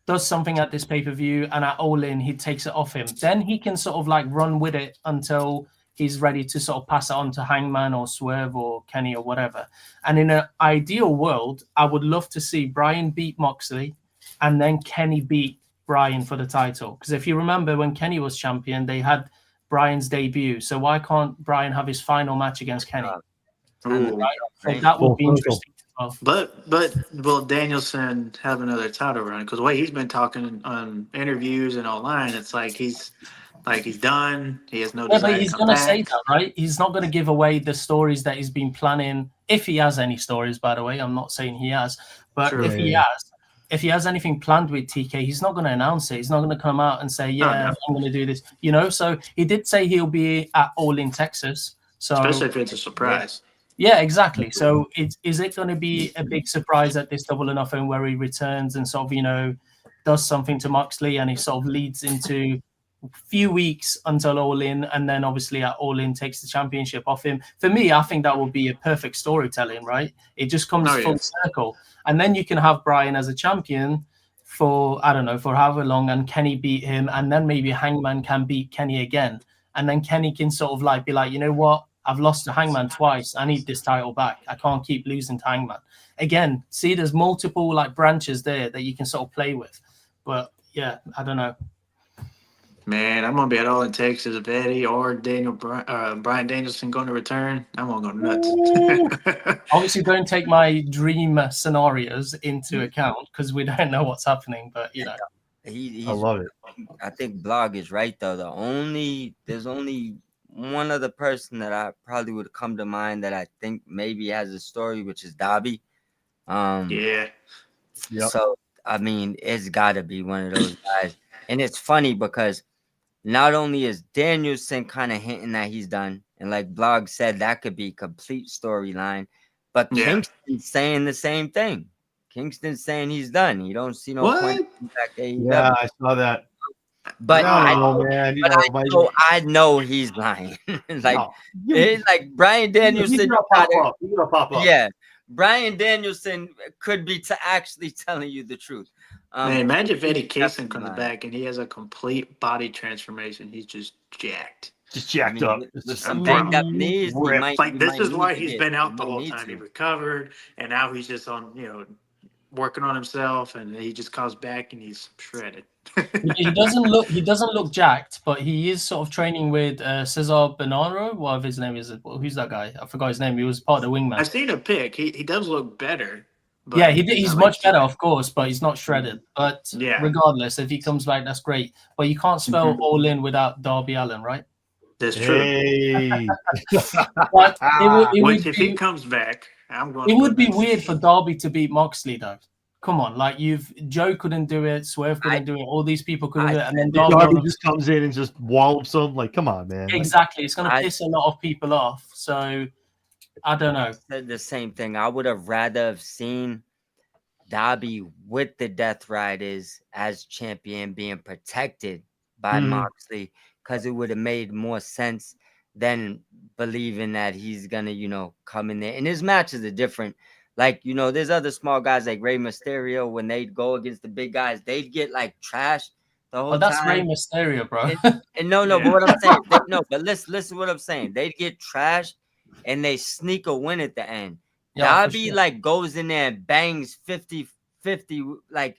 does something at this pay-per-view, and at All In, he takes it off him. Then he can sort of like run with it until he's ready to sort of pass it on to Hangman or Swerve or Kenny or whatever. And in an ideal world, I would love to see Bryan beat Moxley and then Kenny beat Bryan for the title. Because if you remember when Kenny was champion, they had Bryan's debut. So why can't Bryan have his final match against Kenny? Ooh. So that would be Full circle. interesting as well. But will Danielson have another title run? Because the way he's been talking on interviews and online, it's like he's done. He has no Yeah, desire but to he's come going to say back. that, right? He's not going to give away the stories that he's been planning. If he has any stories, by the way, I'm not saying he has, but True. if he has anything planned with TK, he's not going to announce it. He's not going to come out and say, "Yeah, no. I'm going to do this." So he did say he'll be at All in Texas. So Especially if it's a surprise. yeah, exactly. So is it going to be a big surprise at this Double or Nothing where he returns and sort of does something to Moxley and he sort of leads into few weeks until All In, and then obviously at All In takes the championship off him. For me, I think that would be a perfect storytelling, right? It just comes full circle, and then you can have Bryan as a champion for however long, and Kenny beat him, and then maybe Hangman can beat Kenny again, and then Kenny can sort of like be like, you know what? I've lost to Hangman twice. I need this title back. I can't keep losing to Hangman. Again, see, there's multiple like branches there that you can sort of play with, but yeah, I don't know. Man, I'm gonna be at All in Texas if Eddie or Bryan Danielson going to return. I'm gonna go nuts. Obviously, don't take my dream scenarios into account because we don't know what's happening. But He's I love it. I think Blog is right though. There's only one other person that I probably would come to mind that I think maybe has a story, which is Dobby. Yeah. Yep. So I mean, it's got to be one of those guys, and it's funny because not only is Danielson kind of hinting that he's done, and like Blog said, that could be complete storyline, but Kingston's saying the same thing. Kingston's saying he's done. He don't see no point in back AEW. Yeah, I saw that. But I don't know, man. I know he's lying. Like Bryan Danielson. He's gonna pop up. Yeah, Bryan Danielson could be actually telling you the truth. Man, imagine if Eddie Kingston comes back and he has a complete body transformation. He's just jacked. Just jacked up. With some banged up knees. This is why he's been out the whole time. He recovered, and now he's just on, working on himself, and he just comes back and he's shredded. He doesn't look jacked, but he is sort of training with Cesar Bonaro, whatever his name is. Who's that guy? I forgot his name. He was part of the Wingman. I've seen a pic. He does look better. But Yeah, he's he's not much like- better, of course, but he's not shredded. But Yeah. regardless, if he comes back, that's great. But you can't spell all in without Darby Allin, right? That's true. Hey. But it Which, would if he be comes back, I'm going. it to would put be that- weird for Darby to beat Moxley, though. Come on, like Joe couldn't do it, Swerve couldn't do it, all these people couldn't do it, and then Darby Darby just comes in and just wallops them. Like, come on, man. Like, exactly. It's going to I- piss a lot of people off. So I don't know. Said the same thing. I would have rather have seen Darby with the Death Riders as champion being protected by Moxley, because it would have made more sense than believing that he's gonna, come in there. And his matches are different. Like, there's other small guys like Rey Mysterio. When they'd go against the big guys, they'd get like trashed the whole But that's time. Rey Mysterio, bro. And no, Yeah. but what I'm saying, but listen what I'm saying. They'd get trashed and they sneak a win at the end. Yeah, for Darby sure. like goes in there and bangs 50-50, like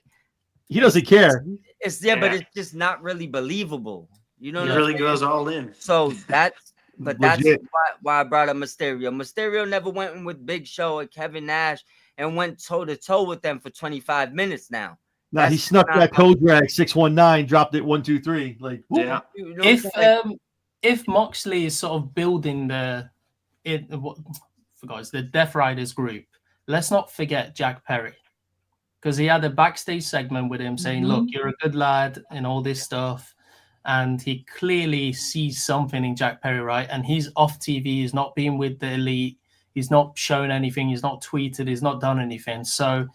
he doesn't care. it's but Yeah. it's just not really believable. You know He what I'm really saying? goes all in. So that's Legit. why I brought up Mysterio. Mysterio never went in with Big Show or Kevin Nash and went toe to toe with them for 25 minutes now. Now he That's snuck not that how- code drag 619, dropped it 1, 2, 3. Like, whoop. Yeah. You know what I'm If saying? if Moxley is sort of building the Death Riders group, let's not forget Jack Perry, because he had a backstage segment with him saying, "Look, you're a good lad," and all this stuff, and he clearly sees something in Jack Perry, right? And he's off TV, he's not been with the Elite, he's not shown anything, he's not tweeted, he's not done anything. So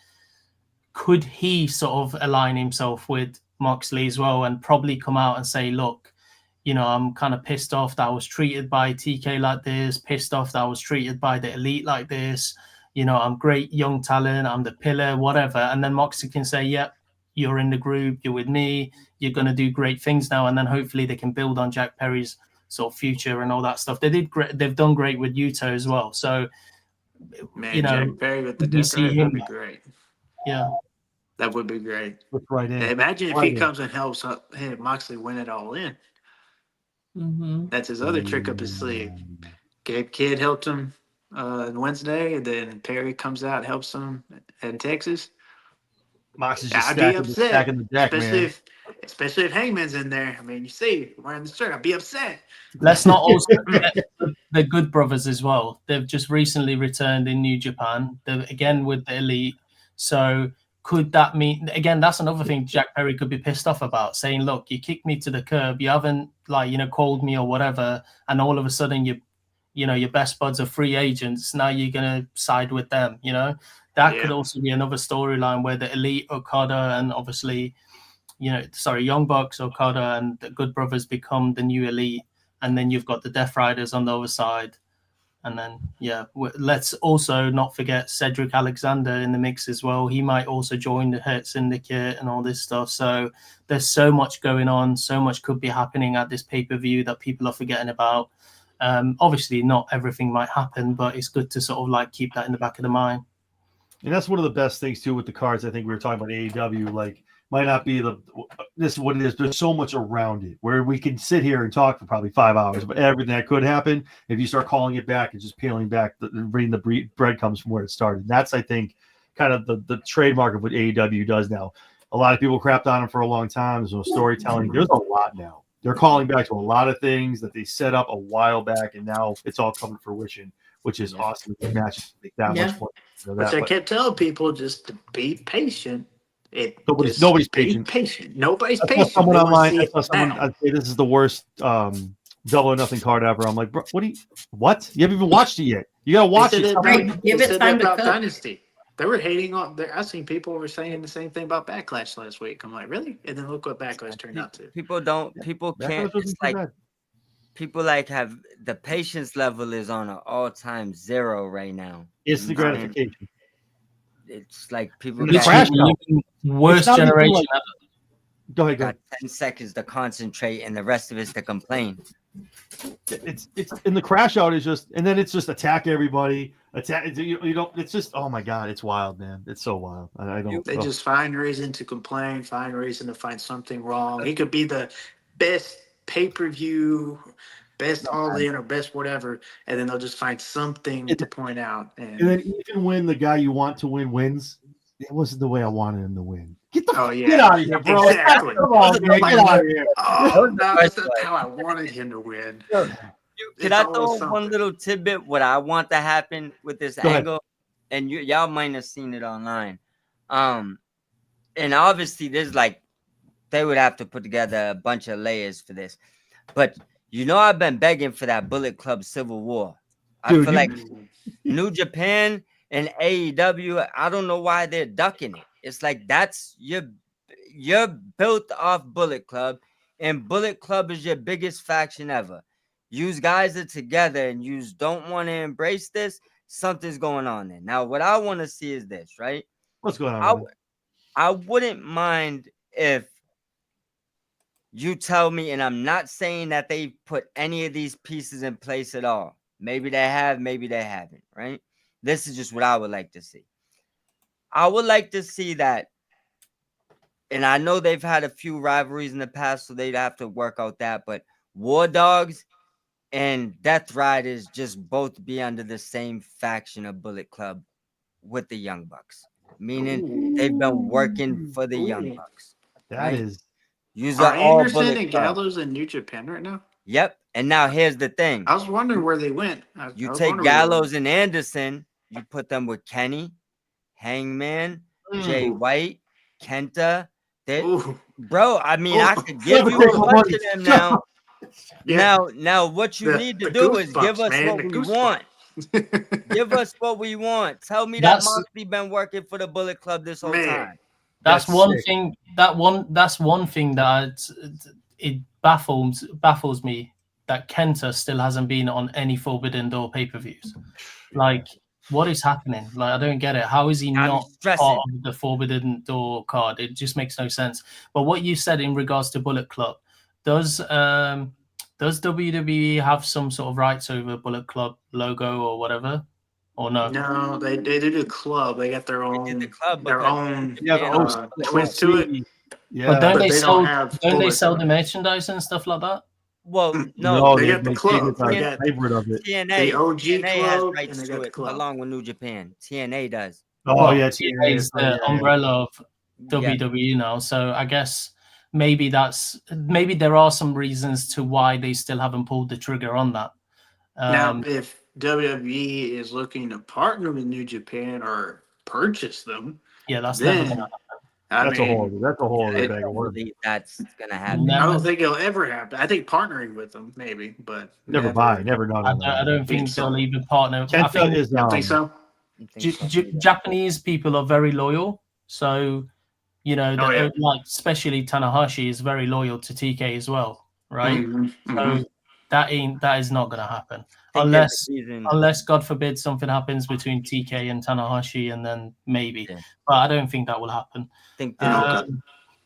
could he sort of align himself with Moxley as well and probably come out and say, look, I'm kind of pissed off that I was treated by TK like this, pissed off that I was treated by the Elite like this. I'm great young talent, I'm the pillar, whatever. And then Moxley can say, yep, you're in the group, you're with me, you're going to do great things now. And then hopefully they can build on Jack Perry's sort of future and all that stuff. They've done great with Yuto as well. So, Man, Jack Perry with the we Death see Riders him. would be great. Yeah. That would be great. Look right in. Imagine if Right he in. comes and helps Moxley win it all in. Mm-hmm. That's his other trick up his sleeve. Gabe Kidd helped him on Wednesday, and then Perry comes out and helps him in Texas. Mox is just I'd be stacking upset, the deck, man. especially if Hangman's in there. I mean, you see, wearing the shirt, I'd be upset. Let's not also forget the Good Brothers as well. They've just recently returned in New Japan. They're again with the Elite. So could that mean, again, that's another thing Jack Perry could be pissed off about, saying, look, you kicked me to the curb. You haven't called me or whatever. And all of a sudden your best buds are free agents. Now you're going to side with them, That could also be another storyline where the Elite, Okada, and obviously, Young Bucks, Okada, and the Good Brothers become the new Elite. And then you've got the Death Riders on the other side. And then, let's also not forget Cedric Alexander in the mix as well. He might also join the Hurt Syndicate and all this stuff. So there's so much going on. So much could be happening at this pay-per-view that people are forgetting about. Obviously, not everything might happen, but it's good to sort of keep that in the back of the mind. And that's one of the best things too with the cards. I think we were talking about AEW. Might not be this is what it is. There's so much around it where we can sit here and talk for probably 5 hours, but everything that could happen if you start calling it back and just peeling back, reading the breadcrumbs from where it started. And that's, I think, kind of the trademark of what AEW does now. A lot of people crapped on them for a long time. There's no storytelling. There's a lot now. They're calling back to a lot of things that they set up a while back, and now it's all coming to fruition, which is awesome. The matches make that much more. Which I kept telling people just to be patient. Nobody's patient. Nobody's I saw patient. someone They wanna online. see I it saw someone. now. I'd say this is the worst Double or Nothing card ever. I'm like, bro, what? You haven't even watched it yet. You gotta watch it. Give it time to cook. Dynasty. They were hating on. I seen people were saying the same thing about Backlash last week. I'm like, really? And then look what Backlash turned out to. People can't. It's like people have the patience level is on an all-time 0 right now. It's the gratification. It's like people The crash out. Worst generation ever. Go ahead. got 10 seconds to concentrate and the rest of it's to complain. It's and the crash out is just, and then it's just attack everybody. You don't. It's just, oh my god, it's wild, man. It's so wild. I don't. They just find reason to complain, find reason to find something wrong. He could be the best pay-per-view, best all-in, or best whatever, and then they'll just find something to point out. And then even when the guy you want to win wins, it wasn't the way I wanted him to win. Get the Oh, yeah. get out of here, bro. Exactly. Come on, man. Get out of here. Oh, no, that's how I wanted him to win. Could It's I always throw something. one little tidbit what I want to happen with this Go ahead. angle? And y'all might have seen it online. And obviously there's like they would have to put together a bunch of layers for this. But I've been begging for that Bullet Club Civil War. I Dude, feel like New Japan and AEW, I don't know why they're ducking it. It's like that's you're built off Bullet Club, and Bullet Club is your biggest faction ever. You guys are together and you don't want to embrace this. Something's going on there. Now, what I want to see is this, right? What's going on? I wouldn't mind if you tell me, and I'm not saying that they put any of these pieces in place at all. Maybe they have, maybe they haven't, right? This is just what I would like to see. I would like to see that, and I know they've had a few rivalries in the past, so they'd have to work out that, but War Dogs and Death Riders just both be under the same faction of Bullet Club with the Young Bucks. Meaning they've been working for the Young Bucks. That is. Are Anderson and Gallows in New Japan right now? Yep. And now here's the thing. I was wondering where they went. You take Gallows and Anderson, you put them with Kenny, Hangman, Jay White, Kenta. Bro, I mean, I could give you a bunch of them now. Yeah. Now, what you need to do is give us what we want. Give us what we want. Tell me that Moxley been working for the Bullet Club this whole time. That's one thing. That's one thing that it baffles me that Kenta still hasn't been on any Forbidden Door pay-per-views. Like, what is happening? Like, I don't get it. How is he not part of the Forbidden Door card? It just makes no sense. But what you said in regards to Bullet Club, does WWE have some sort of rights over Bullet Club logo or whatever? Or no? No, they did a club. They got their own twist to it. Yeah, but don't they sell the merchandise and stuff like that? Well, no, they got the club. They got favorite of it. TNA, the OG TNA club, has rights and they to got the it club. along with New Japan. TNA does. Oh yeah, TNA is the umbrella of WWE now. So I guess maybe there are some reasons to why they still haven't pulled the trigger on that. Now, if WWE is looking to partner with New Japan or purchase them, that's never going to happen. That's a whole other bag of work. That's gonna happen. I don't think it'll ever happen. I think partnering with them, maybe, but never done. I don't think they'll even partner. I think so. Japanese people are very loyal, so like especially Tanahashi is very loyal to TK as well, right? So that is not going to happen unless God forbid something happens between TK and Tanahashi, and then maybe. But I don't think that will happen.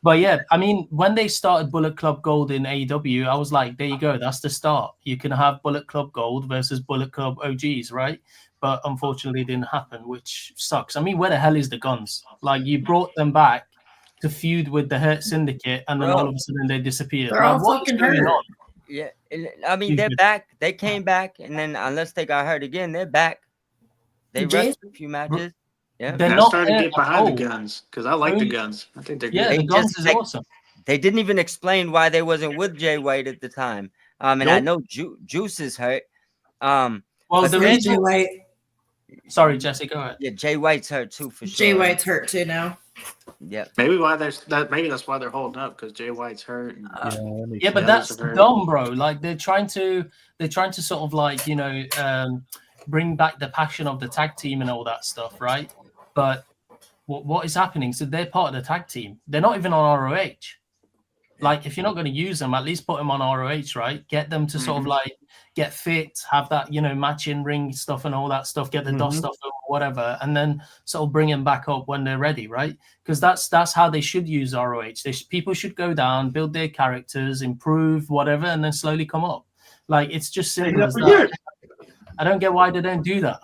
But yeah, I mean, when they started Bullet Club Gold in AEW, I was like, there you go, that's the start. You can have Bullet Club Gold versus Bullet Club OGs, right? But unfortunately, it didn't happen, which sucks. I mean, where the hell is the Guns? Like, you brought them back to feud with the Hurt Syndicate, and then all of a sudden they disappeared. They're all fucking hurt. Yeah, I mean, they're back. They came back, and then unless they got hurt again, they're back. They wrestled a few matches. Yeah, they're not starting to get behind the Guns because I like the Guns. I think they're good. The Guns is awesome. They didn't even explain why they wasn't with Jay White at the time. And I know Juice is hurt. Well, the reason Jay White. Sorry, Jesse, go ahead. Yeah, Jay White's hurt too for sure. Jay White's hurt too now. Yeah, maybe that's why they're holding up because Jay White's hurt. But that's dumb, bro. Like they're trying to sort of like bring back the passion of the tag team and all that stuff, right? But what is happening? So they're part of the tag team. They're not even on ROH. Like if you're not going to use them, at least put them on ROH, right? Get them to sort of like get fit, have that matching ring stuff and all that stuff, get the dust off them or whatever, and then sort of bring them back up when they're ready, right? Because that's how they should use ROH. People should go down, build their characters, improve whatever, and then slowly come up. Like it's just simple as that. I don't get why they don't do that.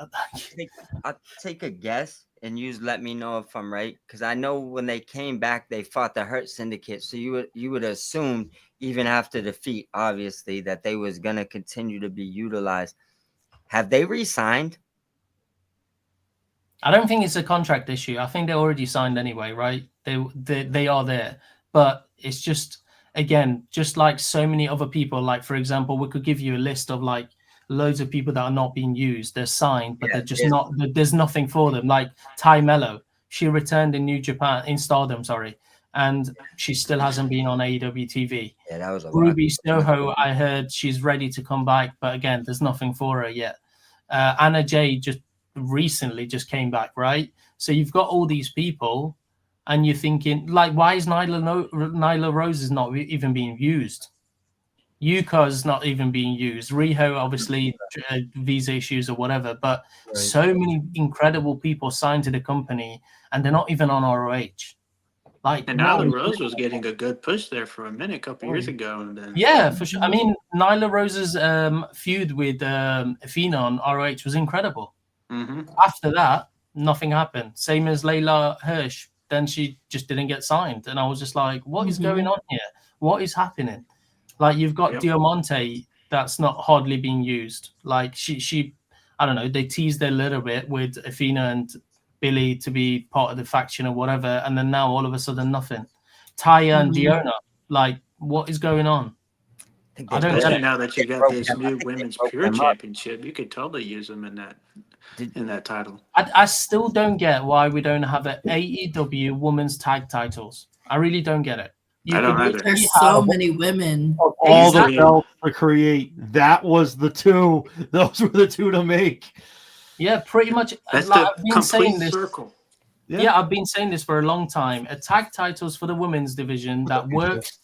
I'll take a guess, and you let me know if I'm right, because I know when they came back, they fought the Hurt Syndicate. So you would assume, even after defeat, obviously, that they was gonna continue to be utilized. Have they re-signed? I don't think it's a contract issue. I think they already signed anyway, right? They are there, but it's just, again, just like so many other people. Like, for example, we could give you a list of like loads of people that are not being used. They're signed, but they're just not. There's nothing for them. Like Ty Mello, she returned in New Japan in Stardom, sorry, and she still hasn't been on AEW TV. Yeah, that was a lot. Ruby Soho, I heard she's ready to come back, but again, there's nothing for her yet. Anna Jay just recently just came back, right? So you've got all these people, and you're thinking, like, why is Nyla Rose is not even being used? Yuka's not even being used. Riho, obviously, visa issues or whatever, but so many incredible people signed to the company, and they're not even on ROH. Like, And Nyla Rose was getting a good push there for a minute, a couple years ago. And then... Yeah, for sure. I mean, Nyla Rose's feud with Athena on ROH was incredible. Mm-hmm. After that, nothing happened. Same as Layla Hirsch. Then she just didn't get signed. And I was just like, what is going on here? What is happening? Like, you've got Diamante that's not hardly being used. Like, she I don't know, they teased a little bit with Athena and Billy to be part of the faction or whatever. And then now all of a sudden, nothing. Taya and Diona, like, what is going on? I don't know. Now that you got this new women's pure championship, you could totally use them in that title. I still don't get why we don't have an AEW women's tag titles. I really don't get it. I don't either. There's so many women. All the belts to create. That was the two. Those were the two to make. Yeah, pretty much. That's like, the complete circle. Yeah, I've been saying this for a long time. A tag titles for the women's division that works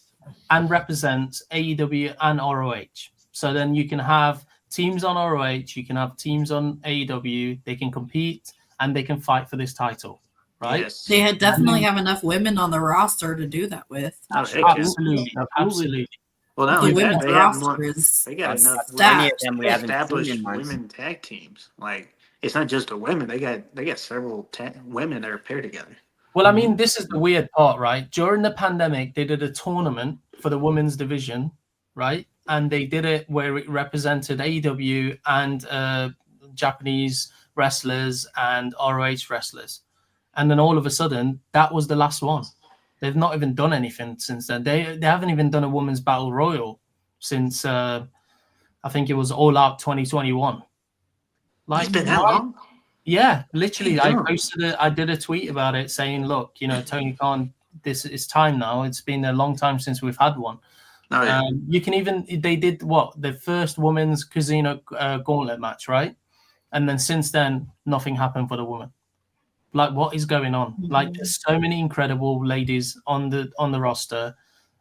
and represents AEW and ROH. So then you can have teams on ROH, you can have teams on AEW. They can compete and they can fight for this title. Right? Yes. They had definitely have enough women on the roster to do that with. Absolutely. Well, not the only women's that, they roster is they got enough established women tag teams. Like, it's not just the women; they got several women that are paired together. Well, I mean, this is the weird part, right? During the pandemic, they did a tournament for the women's division, right? And they did it where it represented AEW and Japanese wrestlers and ROH wrestlers. And then all of a sudden, that was the last one. They've not even done anything since then. They haven't even done a women's battle royal since I think it was All Out 2021. Like, it's been that long? Yeah, literally. I did a tweet about it saying, look, Tony Khan, this is time now. It's been a long time since we've had one. Oh, yeah. You can even, they did the first women's casino gauntlet match, right? And then since then, nothing happened for the women. Like, what is going on? Like, there's so many incredible ladies on the roster,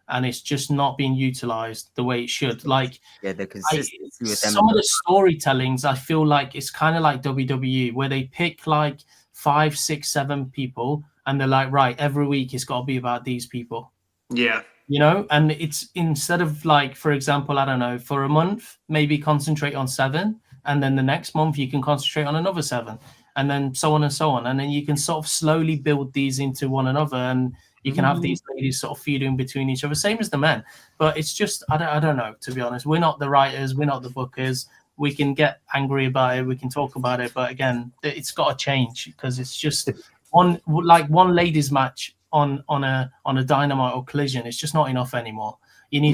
and it's just not being utilized the way it should. Like, the consistency with them. Some of the storytellings, I feel like it's kind of like WWE, where they pick like 5, 6, 7 people, and they're like, right, every week it's got to be about these people. Yeah. And it's instead of like, for example, I don't know, for a month, maybe concentrate on 7, and then the next month you can concentrate on another 7. And then so on and so on. And then you can sort of slowly build these into one another. And you can have these ladies sort of feeding between each other, same as the men. But it's just, I don't know, to be honest. We're not the writers. We're not the bookers. We can get angry about it. We can talk about it. But again, it's got to change because it's just one ladies match on a Dynamite or Collision. It's just not enough anymore. You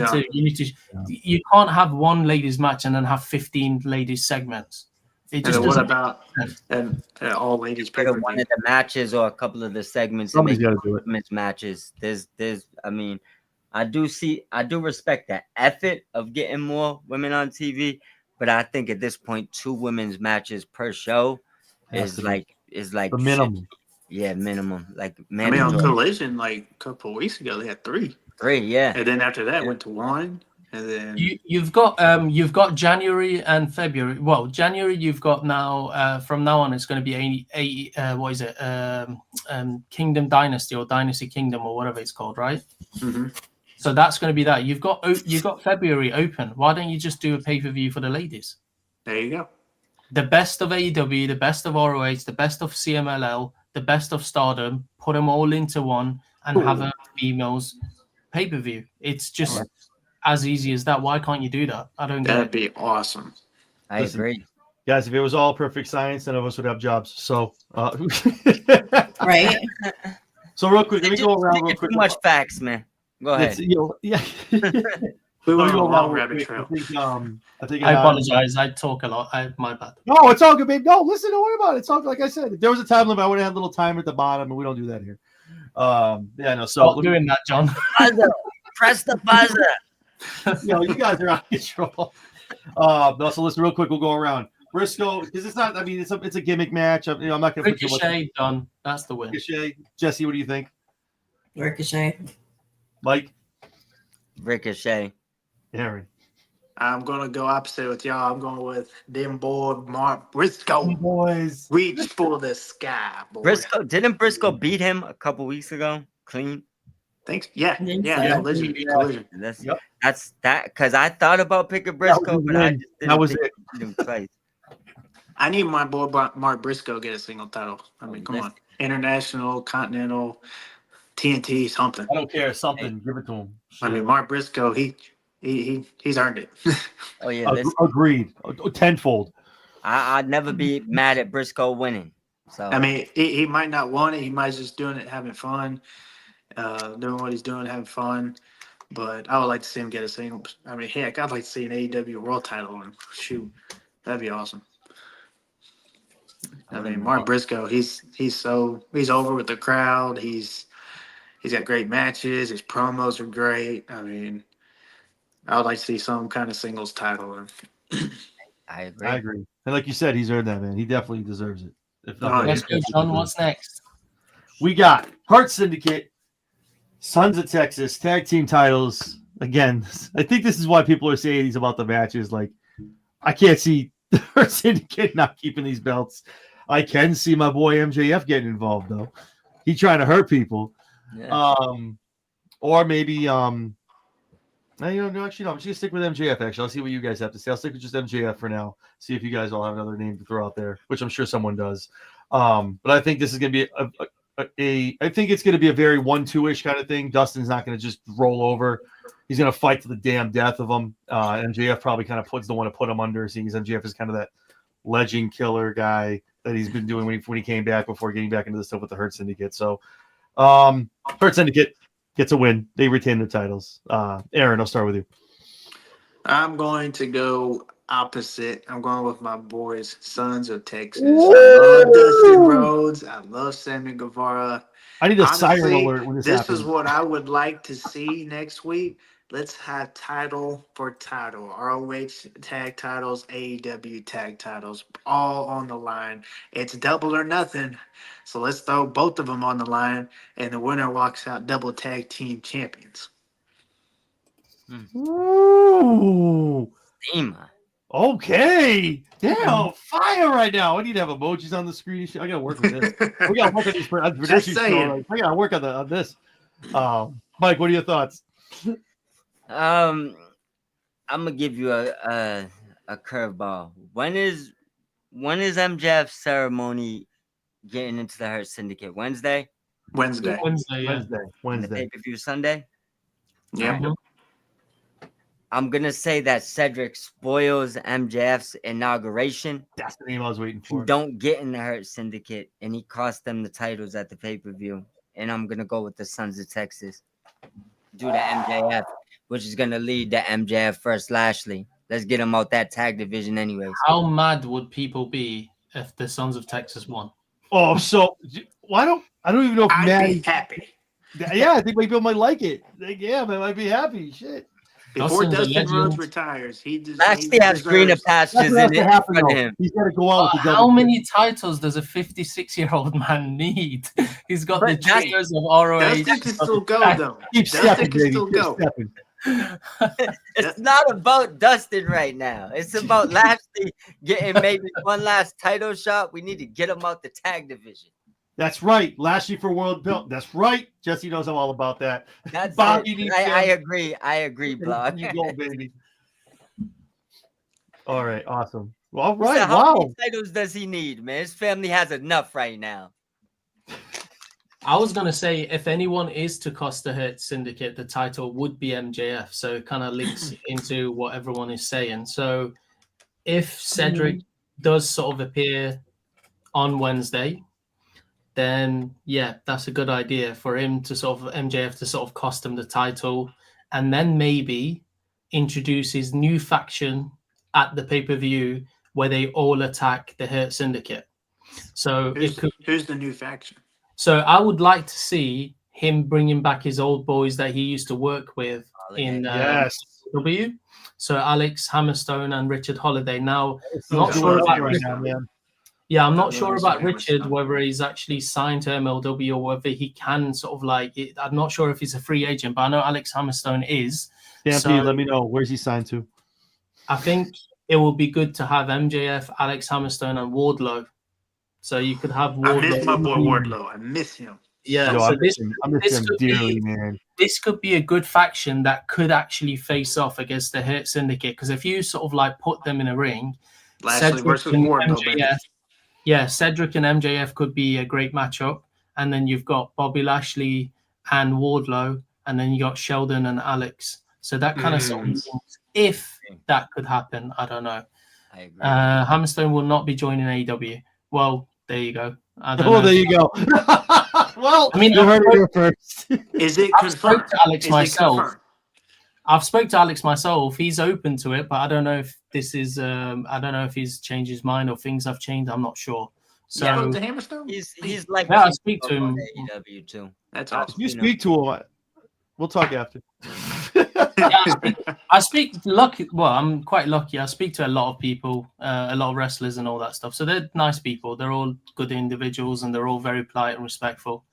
can't have one ladies match and then have 15 ladies segments. And what about all ladies? One of the matches or a couple of the segments. Somebody's got to do it. Women's matches. I mean, I do respect the effort of getting more women on TV, but I think at this point, 2 women's matches per show is like the minimum. Yeah, minimum. Like, I mean, on Collision, like a couple of weeks ago, they had 3. 3, yeah. And then after that, went to 1. And then you've got January and February. Well, January you've got now. From now on, it's going to be Kingdom Dynasty or Dynasty Kingdom or whatever it's called, right? Mm-hmm. So that's going to be that. You've got February open. Why don't you just do a pay-per-view for the ladies? There you go. The best of AEW, the best of ROH, the best of CMLL, the best of Stardom. Put them all into one and have a females pay-per-view. It's just. As easy as that. Why can't you do that? I don't get it. That'd be awesome. I agree. Guys, if it was all perfect science, none of us would have jobs. So, Right? So real quick, let me Just go around real speaking quick. too much facts, man. Go ahead. Yeah. We Let me went on go a around long real rabbit quick. trail. I think I apologize. I talk a lot. My bad. No, it's all good, babe. No, listen, don't worry about it. It's all like I said. If there was a time limit, I would have had a little timer at the bottom, and we don't do that here. Yeah, no. So Stop doing that, John. Buzzer. Press the buzzer. you guys are out of control. No, so listen, real quick, we'll go around Briscoe because it's not. I mean, it's a gimmick match. I'm not going to put too much. Ricochet done. That's the win. Ricochet, Jesse, what do you think? Ricochet. Mike, Ricochet. Aaron, I'm gonna go opposite with y'all. I'm going with them boy Mark Briscoe. boys. Reach for the sky, boy. Didn't Briscoe beat him a couple weeks ago? Clean. Thanks. Yeah. Think Yeah. so. Collision. Yep. That's that because I thought about picking Briscoe, but I just didn't That was think it. he beat him twice. I need my boy Mark Briscoe get a single title. I mean, come on. International, Continental, TNT, something. I don't care. Something. Give it to him. I mean, Mark Briscoe, he's earned it. Oh yeah, listen, Agreed. Tenfold. I'd never be mad at Briscoe winning. So I mean, he might not want it. He might just doing it, having fun, doing what he's doing, having fun. But I would like to see him get a single. I mean, heck, I'd like to see an AEW World Title. And shoot, that'd be awesome. I mean, Mark Briscoe, he's over with the crowd. He's got great matches. His promos are great. I mean, I would like to see some kind of singles title. I agree. I agree. And like you said, he's earned that, man. He definitely deserves it. If Oh, nothing yeah. Let's go, John. What's next? We got Heart Syndicate, Sons of Texas, tag team titles. Again, I think this is why people are saying these about the matches. Like, I can't see the Heart Syndicate not keeping these belts. I can see my boy MJF getting involved, though. He's trying to hurt people. Yeah. Or maybe no, actually, no. I'm just gonna stick with MJF. Actually, I'll see what you guys have to say. I'll stick with just MJF for now. See if you guys all have another name to throw out there, which I'm sure someone does. But I think this is gonna be I think it's gonna be a very 1-2-ish kind of thing. Dustin's not gonna just roll over. He's gonna fight to the damn death of him. MJF probably kind of puts the one to put him under, seeing as MJF is kind of that legend killer guy that he's been doing when he came back before getting back into the stuff with the Hurt Syndicate. So, Hurt Syndicate gets a win. They retain their titles. Aaron, I'll start with you. I'm going to go opposite. I'm going with my boys, Sons of Texas. I love Dustin Rhodes. I love Sammy Guevara. I need a Honestly, siren alert when this happens. is what I would like to see next week. Let's have title for title. ROH tag titles, AEW tag titles, all on the line. It's double or nothing. So let's throw both of them on the line, and the winner walks out double tag team champions. Ooh. Steamer. Okay. Damn, fire right now. I need to have emojis on the screen. I gotta work with this. We gotta work on these predictions. saying. I gotta work on this. Mike, what are your thoughts? I'm gonna give you a curveball. When is MJF's ceremony getting into the Hurt Syndicate? Wednesday? Wednesday. Yeah. The Wednesday. pay-per-view Sunday? Yeah. Mhm. I'm gonna say that Cedric spoils MJF's inauguration. That's the name I was waiting for. Don't get in the Hurt Syndicate, and he cost them the titles at the pay-per-view. And I'm gonna go with the Sons of Texas due to MJF, which is gonna lead to MJF versus Lashley. Let's get him out that tag division anyways. How mad would people be if the Sons of Texas won? Oh, so I don't even know if I'd Maddie. be happy. Yeah, I think people might like it. Like, yeah, they might be happy. Shit. Before Dustin's a Dustin Rhodes legend. retires, Lashley has greener That's pastures what has in to it happen, for though. him. He's got to go out with the How double. many titles does a 56-year-old man need? He's got But the that's- triggers of ROH. Dustin can still go, though. Keep Dustin stepping, can baby. still Keep go. stepping. It's not about Dustin right now. It's about Lashley getting maybe one last title shot. We need to get him out the tag division. That's right. Lashley for world belt. That's right. Jesse knows I'm all about that. That's Bobby it. needs I him. agree. I agree, Blog. You go, baby. All right. Awesome. Well, all So right. how Wow. many titles does he need, man? His family has enough right now. I was going to say, if anyone is to cost the Hurt Syndicate, the title would be MJF. So it kind of links into what everyone is saying. So if Cedric does sort of appear on Wednesday, then yeah, that's a good idea for him to sort of MJF to sort of cost him the title, and then maybe introduce his new faction at the pay-per-view where they all attack the Hurt Syndicate. So Who's the new faction? So I would like to see him bringing back his old boys that he used to work with in Yes. W. So Alex Hammerstone and Richard Holiday. Now, I'm Not not sure about right now, man. Yeah, I'm not Yeah, sure he's about a Richard, Hammerstone. whether he's actually signed to MLW or whether he can sort of like it. I'm not sure if he's a free agent, but I know Alex Hammerstone is. Stampede, So let me know. Where's he signed to? I think it will be good to have MJF, Alex Hammerstone, and Wardlow. So you could have I miss Wardlow. my boy Wardlow. I miss him. Yeah, Yo, so I miss him could dearly, be man. this could be a good faction that could actually face off against the Hurt Syndicate. Because if you sort of like put them in a ring, Lashley Cedric versus and Wardlow, baby. MJF, yeah, Cedric and MJF could be a great matchup. And then you've got Bobby Lashley and Wardlow, and then you got Sheldon and Alex. So that kind of sort of, if that could happen, I don't know. I agree. Hammerstone will not be joining AEW. Well, there you go. I don't Oh, know. there you go. Well, I mean, you heard it here first. Is it I've spoke confirmed? to Alex Is it myself. confirmed? I've spoke to Alex myself. He's open to it, but I don't know if this is. I don't know if he's changed his mind or things have changed. I'm not sure. So Yeah, the Hammerstone? He's like yeah, I speak to him. AEW too. That's If awesome. you speak to him, we'll talk after. I speak lucky. Well, I'm quite lucky. I speak to a lot of people, a lot of wrestlers, and all that stuff. So they're nice people. They're all good individuals, and they're all very polite and respectful.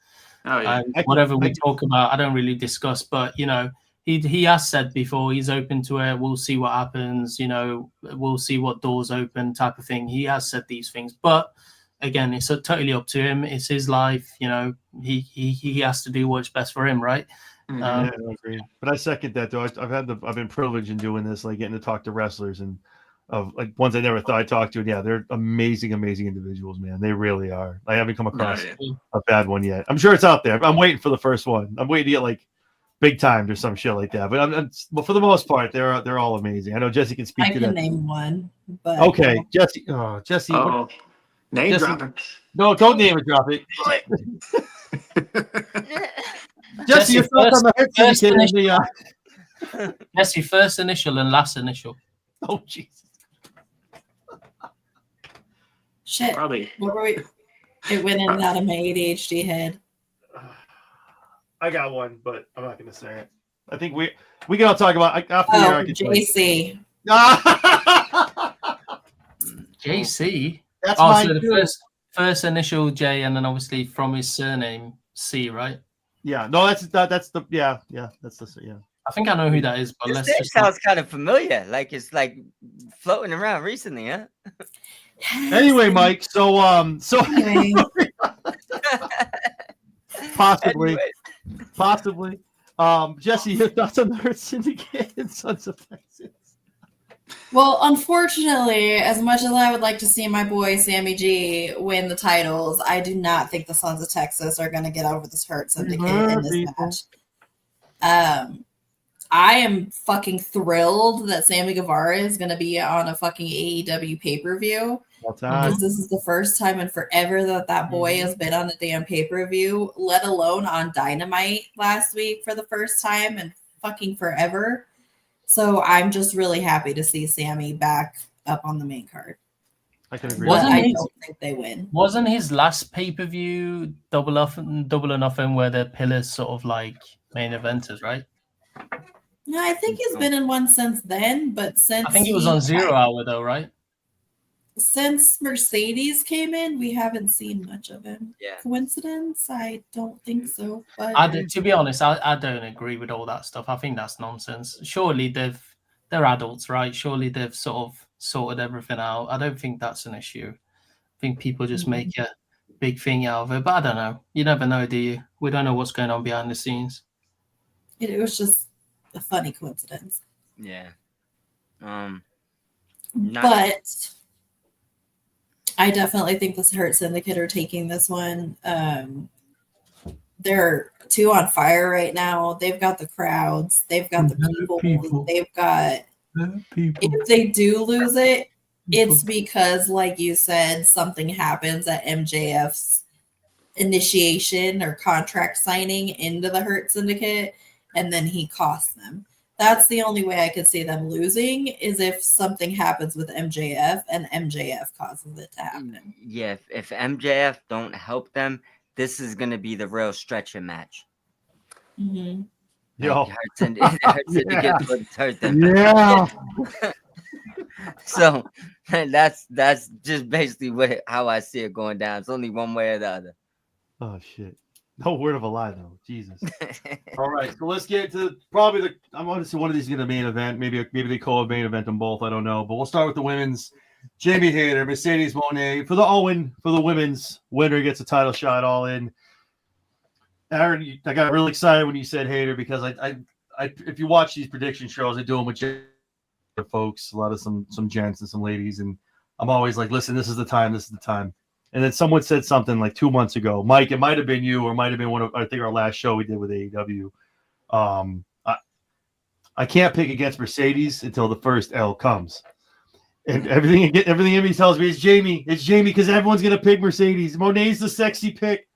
Oh, yeah. And whatever we talk about, I don't really discuss. But you know, he has said before he's open to it. We'll see what happens. You know, we'll see what doors open, type of thing. He has said these things, but again, it's totally up to him. It's his life. You know, he has to do what's best for him, right? Yeah, I agree. But I second that though. I've been privileged in doing this, like getting to talk to wrestlers and of like ones I never thought I'd talk to. And yeah, they're amazing individuals, man. They really are. I haven't come across a bad one yet. I'm sure it's out there. I'm waiting for the first one. I'm waiting to get like big timed or some shit like that. But for the most part, they're all amazing. I know Jesse can speak I to can that. name one, but Okay, Jesse. Oh, Jesse. Uh-oh. Name Jesse- dropping. No, don't name it. Drop it. Jesse, your thoughts on the Hurt Syndicate and the, Jesse, first initial and last initial. Oh, Jesus. shit. Probably. What were we? It went in and out of my ADHD head. I got one, but I'm not going to say it. I think we can all talk about after the year. I can tell you. JC. JC. That's Oh, mine so the too. first initial J, and then obviously from his surname C, right? Yeah, no, that's the yeah. I think I know who that is, but This let's name just sounds kind of familiar. Like it's like floating around recently, huh? Anyway, Mike. So Anyway, possibly, Anyway. possibly. Jesse, your thoughts on the Hurt Syndicate and Sons of Texas? well, unfortunately, as much as I would like to see my boy Sammy G win the titles, I do not think the Sons of Texas are going to get over this Hurt Syndicate in this match. I am fucking thrilled that Sammy Guevara is going to be on a fucking AEW pay-per-view. All time. Because this is the first time in forever that boy has been on a damn pay-per-view, let alone on Dynamite last week for the first time in fucking forever. So I'm just really happy to see Sammy back up on the main card. I can agree. But Wasn't I he- don't think they win. Wasn't his last pay-per-view double or nothing where the pillars sort of like main eventers, right? No, I think he's been in one since then, but since I think he was on 0 Hour though, right? Since Mercedes came in, we haven't seen much of him. Yeah. Coincidence? I don't think so. But To be honest, I don't agree with all that stuff. I think that's nonsense. Surely they're adults, right? Surely they've sort of sorted everything out. I don't think that's an issue. I think people just make a big thing out of it. But I don't know. You never know, do you? We don't know what's going on behind the scenes. it was just a funny coincidence. Yeah. But I definitely think this Hurt Syndicate are taking this one. They're too on fire right now. They've got the crowds. They've got the people. People. They've got. People. If they do lose it, it's because, like you said, something happens at MJF's initiation or contract signing into the Hurt Syndicate, and then he costs them. That's the only way I could see them losing, is if something happens with MJF and MJF causes it to happen. Yeah, if MJF don't help them, this is gonna be the real stretcher match. Mm-hmm. Yo. Like, Hurt Syndicate would hurt them. Yeah. So that's just basically how I see it going down. It's only one way or the other. Oh shit. No word of a lie though. Jesus. All right, so let's get to probably I'm going to say one of these is going to main event. Maybe they co-main event them both. I don't know, but we'll start with the women's. Jamie Hayter, Mercedes Moné for the women's winner gets a title shot. All in. Aaron, I got really excited when you said Hayter because I if you watch these prediction shows, I do them with folks, a lot of some gents and some ladies, and I'm always like, listen, this is the time. And then someone said something like 2 months ago, Mike, it might have been you or might have been I think our last show we did with AEW. I can't pick against Mercedes until the first L comes. And everything in me tells me it's Jamie because everyone's going to pick Mercedes. Moné's the sexy pick.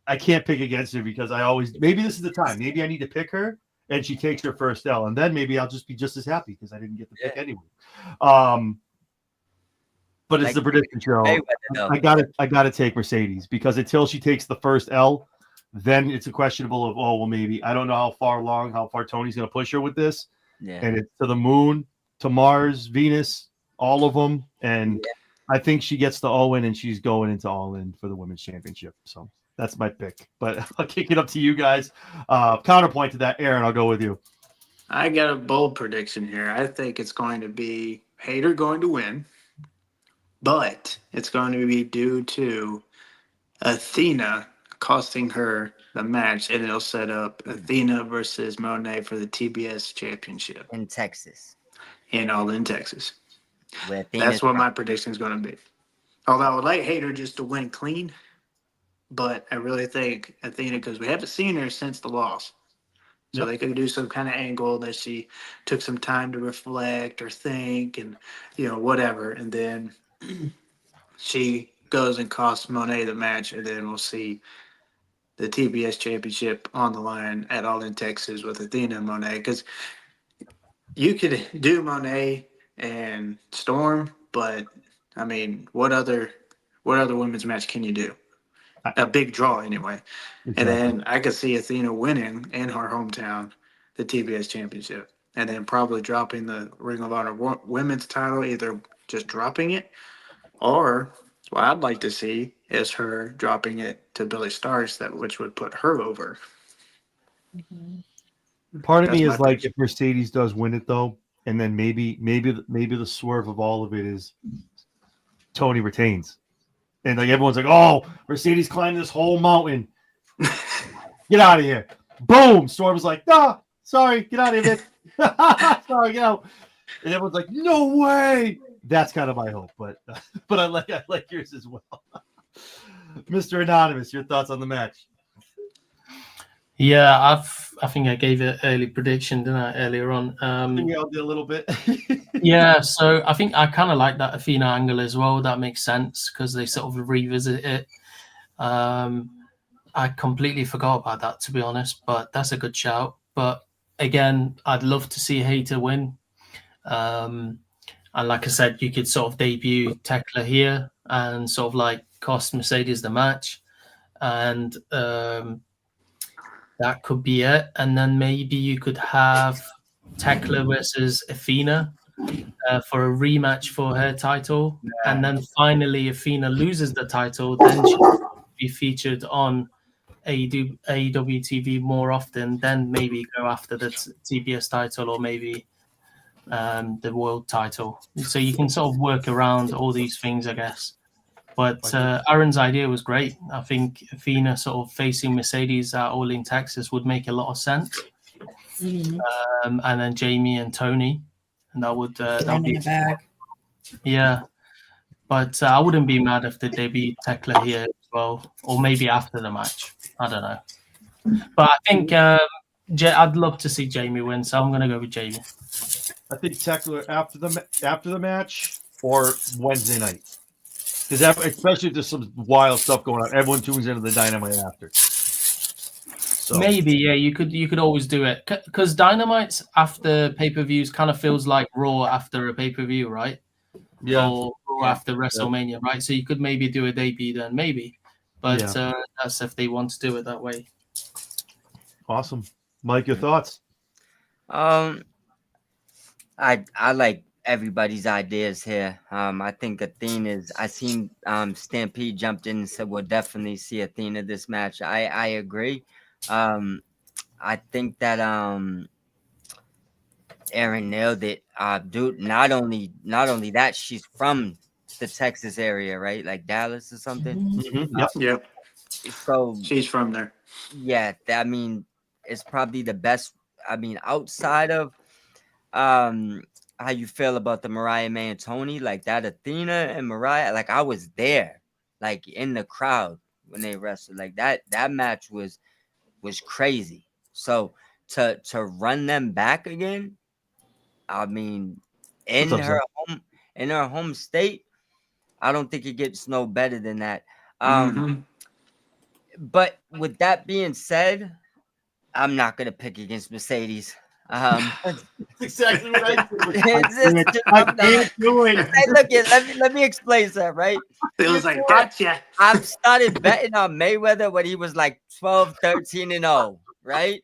I can't pick against her because maybe this is the time. Maybe I need to pick her and she takes her first L. And then maybe I'll just be just as happy because I didn't get the pick anyway. But it's the prediction show. I gotta take Mercedes because until she takes the first L, then it's a questionable of maybe I don't know how far Tony's gonna push her with this. Yeah. And it's to the moon, to Mars, Venus, all of them. And I think she gets the All-In and she's going into All-In for the women's championship. So that's my pick. But I'll kick it up to you guys. Counterpoint to that, Aaron, I'll go with you. I got a bold prediction here. I think it's going to be Hayter going to win. But it's going to be due to Athena costing her the match, and it'll set up Athena versus Moné for the TBS championship. In Texas. In Texas. That's what my prediction is going to be. Although I would like Hayter just to win clean, but I really think Athena, because we haven't seen her since the loss. So they could do some kind of angle that she took some time to reflect or think and, whatever. And then she goes and costs Moné the match, and then we'll see the TBS championship on the line at All in Texas with Athena and Moné. Because you could do Moné and Storm, but I mean, what other women's match can you do? A big draw anyway. Exactly. And then I could see Athena winning in her hometown the TBS championship, and then probably dropping the Ring of Honor women's title, either just dropping it, or what I'd like to see is her dropping it to Billie Starkz, which would put her over. Part of me is like, if Mercedes does win it though, and then maybe the swerve of all of it is Tony retains. And like everyone's like, oh, Mercedes climbed this whole mountain. Get out of here. Boom. Storm's like, no, sorry, get out of here. Sorry, get out. And everyone's like, no way. That's kind of my hope, but I like yours as well. Mr. Anonymous, your thoughts on the match? Yeah, I think I gave an early prediction, didn't I, earlier on? I think we all did a little bit. Yeah, so I think I kind of like that Athena angle as well. That makes sense because they sort of revisit it. I completely forgot about that, to be honest, but that's a good shout. But again, I'd love to see Hayter win. And like I said, you could sort of debut Tekla here and sort of like cost Mercedes the match. And that could be it. And then maybe you could have Tekla versus Athena for a rematch for her title. Yeah. And then finally Athena loses the title. Then she will be featured on AEW TV more often. Then maybe go after the TBS title or maybe the world title. So you can sort of work around all these things, I guess. But Aaron's idea was great. I think Athena sort of facing Mercedes at All in Texas would make a lot of sense. Mm-hmm. And then Jamie and Tony, and that would be back. Yeah, but I wouldn't be mad if they debut Tekla here as well, or maybe after the match. I don't know. But I think I'd love to see Jamie win, so I'm going to go with Jamie. I think Tekla after the match. or Wednesday night. Because especially if there's some wild stuff going on, everyone tunes into the Dynamite after. So Maybe, yeah, you could always do it because Dynamite's after pay-per-views kind of feels like Raw after a pay-per-view, right? yeah, Or Raw after WrestleMania, right? So you could maybe do a debut then, maybe, but that's if they want to do it that way. Awesome, Mike. Your thoughts? I like everybody's ideas here. I think Athena's. I seen Stampede jumped in and said we'll definitely see Athena this match. I agree. I think that Aaron nailed it. Dude, not only that, she's from the Texas area, right? Like Dallas or something. Mm-hmm. Yep. Yep. So She's from there. yeah, I mean, it's probably the best. I mean, outside of how you feel about the Mariah May and Tony, like that Athena and Mariah, like I was there, like in the crowd when they wrestled. Like that match was crazy. So to run them back again, I mean, in her home state, I don't think it gets no better than that. But with that being said, I'm not gonna pick against Mercedes. That's exactly what I did. Can't do it. Hey, look, let me explain that, right? It was like, gotcha. I've started betting on Mayweather when he was like 12, 13 and 0, right?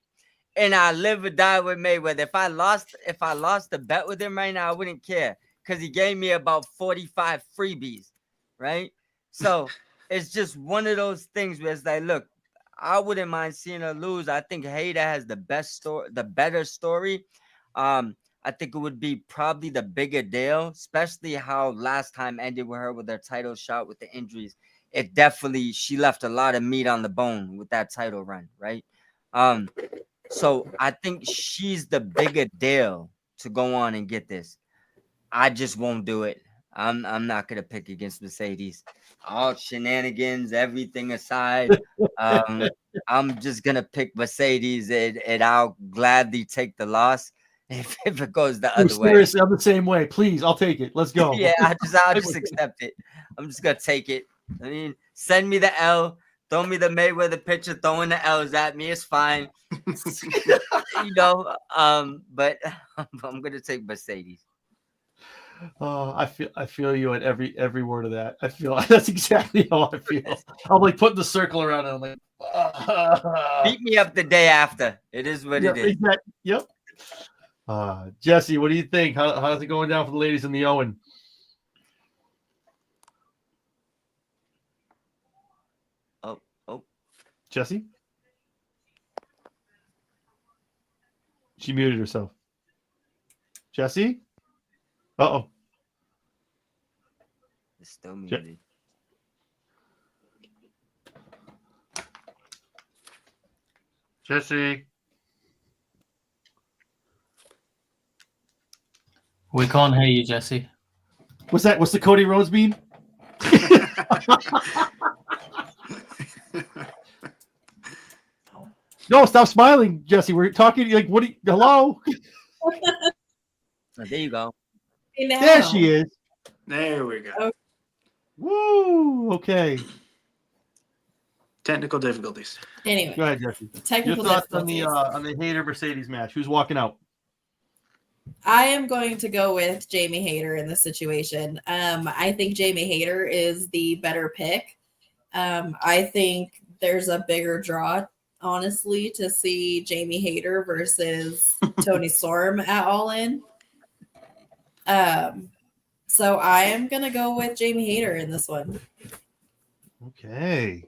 And I live or die with Mayweather. If I lost the bet with him right now, I wouldn't care because he gave me about 45 freebies, right? So it's just one of those things where it's like, look, I wouldn't mind seeing her lose. I think Hayter has the better story. I think it would be probably the bigger deal, especially how last time ended with her with her title shot with the injuries. It definitely, she left a lot of meat on the bone with that title run, right? So I think she's the bigger deal to go on and get this. I just won't do it. I'm not gonna pick against Mercedes. All shenanigans, everything aside, I'm just gonna pick Mercedes, and I'll gladly take the loss if it goes the other way. Seriously, I'm the same way. Please, I'll take it. Let's go. Yeah, I'll just accept it. I'm just gonna take it. I mean, send me the L. Throw me the Mayweather picture, throwing the L's at me. It's fine. But I'm gonna take Mercedes. I feel you at every word of that. I feel that's exactly how I feel. I'm like putting the circle around and I'm like, beat me up the day after. It is what it is. Exactly. Yep. Jesse, what do you think? How's it going down for the ladies in the Owen? Oh. Jesse? She muted herself. Jesse? Uh-oh. It's still muted. Jesse? We can't hear you, Jesse. What's that? What's the Cody Rhodes meme? No, stop smiling, Jesse. We're talking like, what? Hello? Oh, there you go. There she is. There we go. Okay. Woo! Okay. Technical difficulties. Anyway, Go ahead, Jesse. technical Your thoughts difficulties. on the Hayter Mercedes match? Who's walking out? I am going to go with Jamie Hayter in this situation. I think Jamie Hayter is the better pick. I think there's a bigger draw, honestly, to see Jamie Hayter versus Tony Storm at All In. So I am going to go with Jamie Hayter in this one. Okay.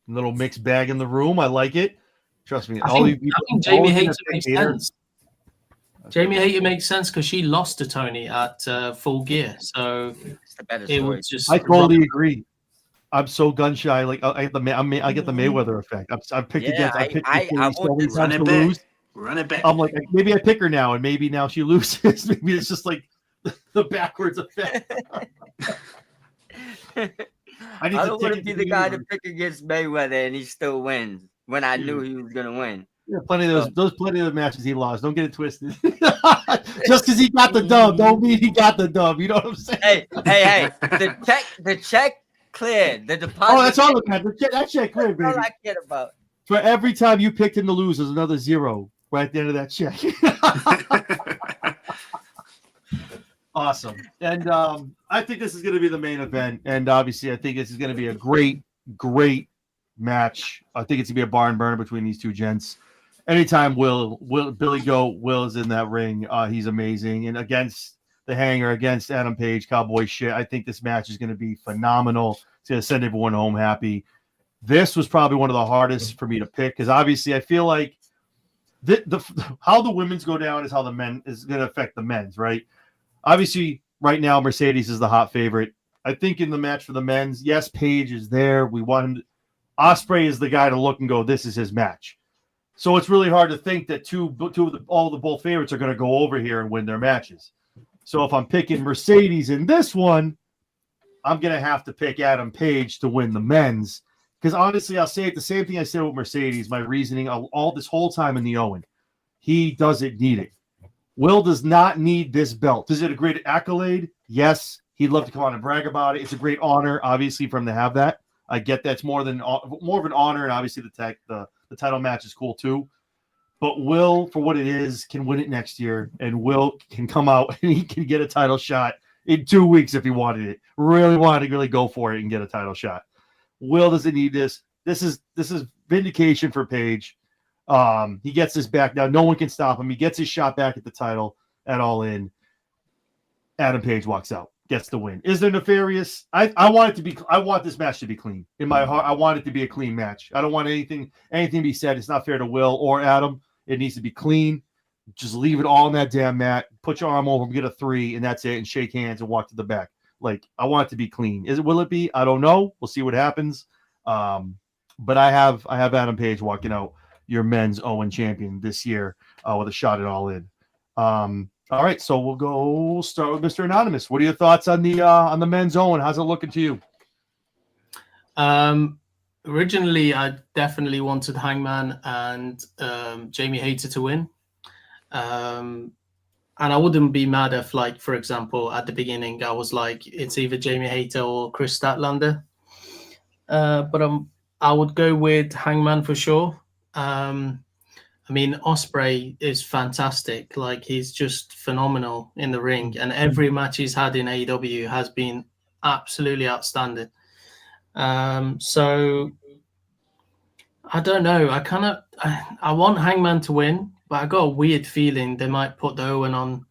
Little mixed bag in the room. I like it. Trust me. I think Jamie Hayter makes sense. Jamie Hayter makes sense because she lost to Tony at Full Gear, so it's the better it story. would just. I totally agree. I'm so gun shy. Like I get the Mayweather effect. I'm picked against. I picked so many times to lose. Run it back. I'm like, maybe I pick her now, and maybe now she loses. Maybe it's just like the backwards effect. I don't want to be the guy to pick against Mayweather and he still wins when I knew he was gonna win. Yeah, plenty of those matches he lost. Don't get it twisted. Just because he got the dub, don't mean he got the dub. You know what I'm saying? Hey. The check cleared. The deposit. Oh, that's all that matters. That check cleared, That's all baby. I care about. For every time you picked him to lose, there's another 0 right at the end of that check. Awesome. And I think this is going to be the main event. And obviously, I think this is going to be a great match. I think it's going to be a barn burner between these two gents. Anytime Billy Goat Will is in that ring, he's amazing. And against the Hanger, against Adam Page, Cowboy shit, I think this match is going to be phenomenal. It's going to send everyone home happy. This was probably one of the hardest for me to pick because obviously I feel like how the women's go down is how the men is going to affect the men's, right? Obviously, right now, Mercedes is the hot favorite. I think in the match for the men's, yes, Page is there. We want him. Ospreay is the guy to look and go, this is his match. So it's really hard to think that all the both favorites are going to go over here and win their matches. So if I'm picking Mercedes in this one, I'm going to have to pick Adam Page to win the men's. Because honestly, I'll say it the same thing I said with Mercedes. My reasoning all this whole time in the Owen, he doesn't need it. Will does not need this belt. Is it a great accolade? Yes. He'd love to come on and brag about it. It's a great honor, obviously, for him to have that. I get that's more of an honor, and obviously the title match is cool too. But Will, for what it is, can win it next year, and Will can come out and he can get a title shot in 2 weeks if he wanted it. Really go for it and get a title shot. Will doesn't need this. This is vindication for Page. He gets this back now. No one can stop him. He gets his shot back at the title at All In. Adam Page walks out, gets the win. Is there nefarious? I want this match to be clean. In my heart, I want it to be a clean match. I don't want anything to be said. It's not fair to Will or Adam. It needs to be clean. Just leave it all on that damn mat. Put your arm over him, get a 3, and that's it. And shake hands and walk to the back. Like, I want it to be clean. Will it be? I don't know. We'll see what happens. But I have Adam Page walking out your men's Owen champion this year with a shot at All In. All right, so we'll start with Mr. Anonymous. What are your thoughts on the men's Owen? How's it looking to you? Originally, I definitely wanted Hangman and Jamie Hayter to win. And I wouldn't be mad if, like, for example, at the beginning, I was like, it's either Jamie Hayter or Chris Statlander. But I would go with Hangman for sure. I mean, Ospreay is fantastic. Like, he's just phenomenal in the ring. And every match he's had in AEW has been absolutely outstanding. So, I don't know. I want Hangman to win, but I got a weird feeling they might put the Owen on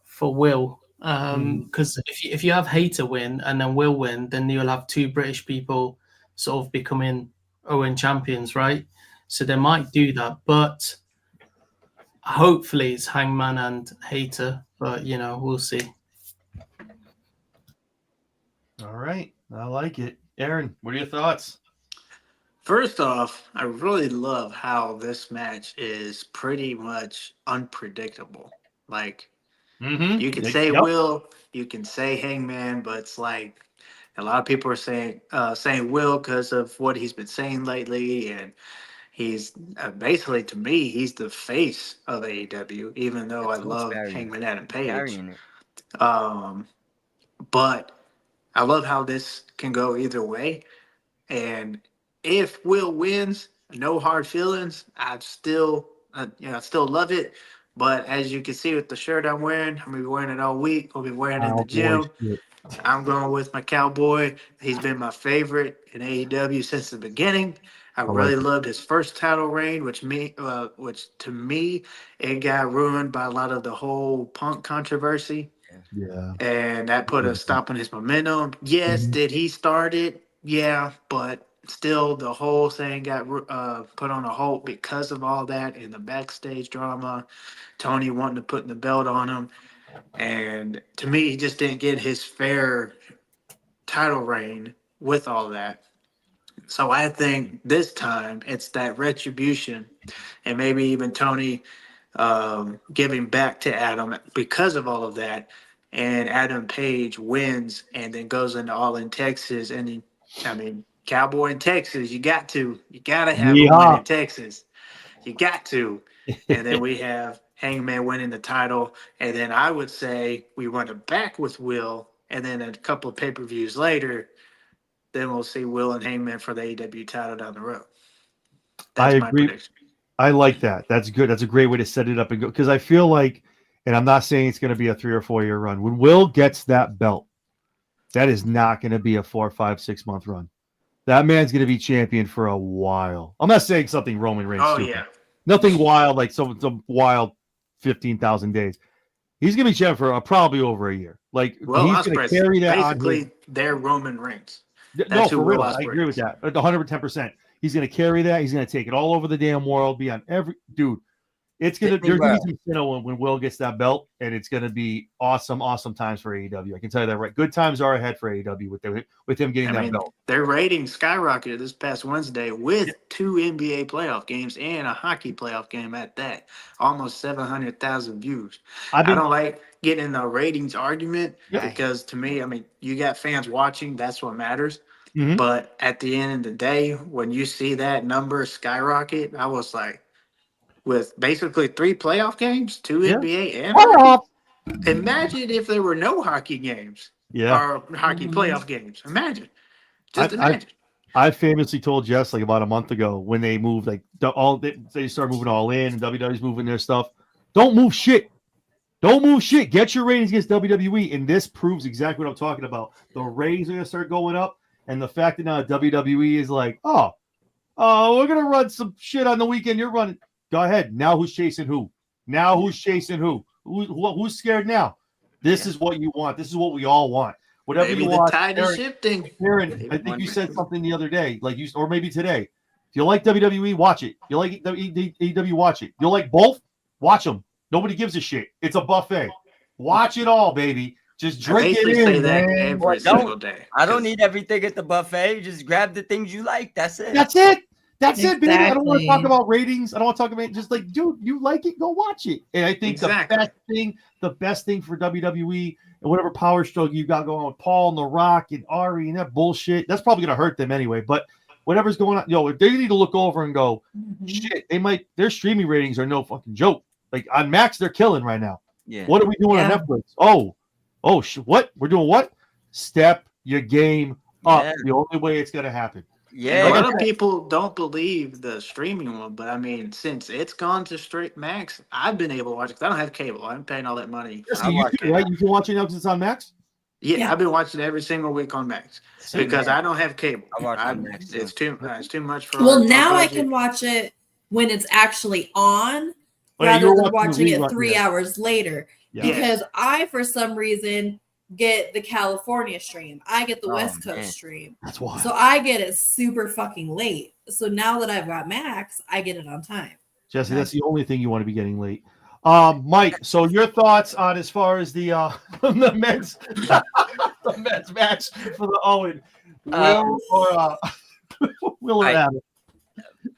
for Will. Because if you have Hayter win and then Will win, then you'll have 2 British people sort of becoming Owen champions, right? So they might do that, but hopefully it's Hangman and Hayter, but we'll see. All right, I like it. Aaron, what are your thoughts? First off, I really love how this match is pretty much unpredictable. Like, you can say Will, you can say Hangman, but it's like a lot of people are saying Will because of what he's been saying lately, and he's basically, to me, he's the face of AEW, even though I love Hangman Adam Page. But I love how this can go either way. And if Will wins, no hard feelings. I still love it. But as you can see with the shirt I'm wearing, I'm gonna be wearing it all week. I'll be wearing it in the gym. I'm going with my Cowboy. He's been my favorite in AEW since the beginning. I really loved his first title reign, which to me, it got ruined by a lot of the whole Punk controversy. Yeah. And that put a stop on his momentum. Yes, did he start it? Yeah, but still the whole thing got put on a hold because of all that and the backstage drama. Tony wanting to put the belt on him. And to me, he just didn't get his fair title reign with all that. So I think this time it's that retribution and maybe even Tony giving back to Adam because of all of that. And Adam Page wins and then goes into All In Texas. And Cowboy in Texas, you got to have a win in Texas. You got to. And then we have Hangman winning the title. And then I would say we run it back with Will. And then a couple of pay-per-views later, then we'll see Will and Hangman for the AEW title down the road. I That's my agree. prediction. I like that. That's good. That's a great way to set it up and go. Because I feel like, and I'm not saying it's going to be a 3 or 4 year run. When Will gets that belt, that is not going to be a 4, 5, 6 month run. That man's going to be champion for a while. I'm not saying something Roman Reigns. Oh, stupid. yeah. Nothing wild like some wild 15,000 days. He's going to be champion for probably over a year. Like Will he's going to Ospreay's carry that basically their Roman Reigns. No, That's for who real. Will I Ospreay agree with is. that. 110%. He's going to carry that. He's going to take it all over the damn world. Be on every dude. It's gonna. There's gonna be some when Will gets that belt, and it's gonna be awesome, awesome times for AEW. I can tell you that right. Good times are ahead for AEW with him getting that belt. Their ratings skyrocketed this past Wednesday with 2 NBA playoff games and a hockey playoff game at that. Almost 700,000 views. I don't like getting in the ratings argument because to me, I mean, you got fans watching. That's what matters. Mm-hmm. But at the end of the day, when you see that number skyrocket, I was like, with basically 3 playoff games, 2 NBA and hockey. Imagine if there were no hockey games or hockey playoff games. Imagine. Just imagine. I famously told Jess like about a month ago when they moved they start moving all in and WWE's moving their stuff. Don't move shit. Don't move shit. Get your ratings against WWE. And this proves exactly what I'm talking about. The ratings are going to start going up. And the fact that now WWE is like, oh, we're going to run some shit on the weekend. You're running. Go ahead. Now who's chasing who? Now who's chasing who? Who's scared now? This is what you want. This is what we all want. Whatever maybe you the want. tide is shifting. Aaron, I think you said something the other day, or maybe today. If you like WWE, watch it. You like AEW, watch it. You like both? Watch them. Nobody gives a shit. It's a buffet. Watch it all, baby. Just drink it in, man. Every single day. I don't need everything at the buffet. Just grab the things you like. That's it. That's it. That's it, baby. I don't want to talk about ratings. I don't want to talk about just like, dude, you like it, go watch it. And I think the best thing for WWE and whatever power struggle you got going on with Paul and The Rock and Ari and that bullshit, that's probably gonna hurt them anyway. But whatever's going on, if they need to look over and go, shit, their streaming ratings are no fucking joke. Like on Max, they're killing right now. Yeah. What are we doing on Netflix? What? We're doing what? Step your game up. The only way it's gonna happen. Yeah, a lot of people don't believe the streaming one, but I mean, since it's gone to straight Max, I've been able to watch it because I don't have cable. I'm paying all that money. You can watch it now because it's on Max? Yeah, I've been watching every single week on Max because I don't have cable. I watch on Max. It's too much for. Well, now I can watch it when it's actually on, rather than watching it 3 hours later. Because I, for some reason, get the California stream. I get the West Coast stream. That's why. So I get it super fucking late. So now that I've got Max, I get it on time. Jesse, that's the only thing you want to be getting late. Mike, so your thoughts on as far as the men's the men's match for the Owen Will or Adam?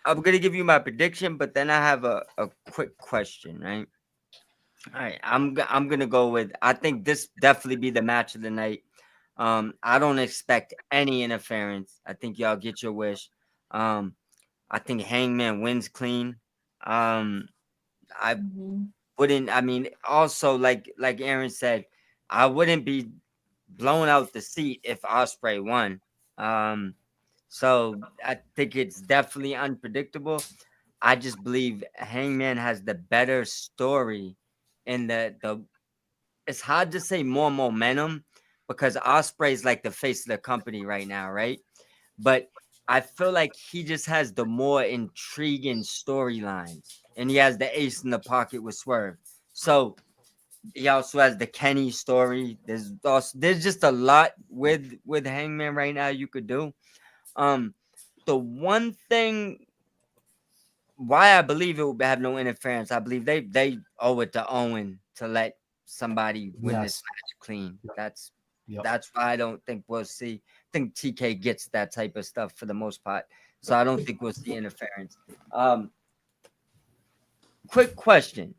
I'm gonna give you my prediction, but then I have a quick question, right? All right, I'm gonna go with. I think this definitely be the match of the night. I don't expect any interference. I think y'all get your wish. I think Hangman wins clean. I wouldn't. I mean, also like Aaron said, I wouldn't be blown out the seat if Ospreay won. So I think it's definitely unpredictable. I just believe Hangman has the better story. And the it's hard to say more momentum because Ospreay's like the face of the company right now, right? But I feel like he just has the more intriguing storyline, and he has the ace in the pocket with Swerve. So he also has the Kenny story. There's just a lot with Hangman right now you could do. The one thing why I believe it will have no interference, I believe they owe it to Owen to let somebody win this match clean. That's why I don't think we'll see. I think TK gets that type of stuff for the most part. So I don't think we'll see interference. Quick question.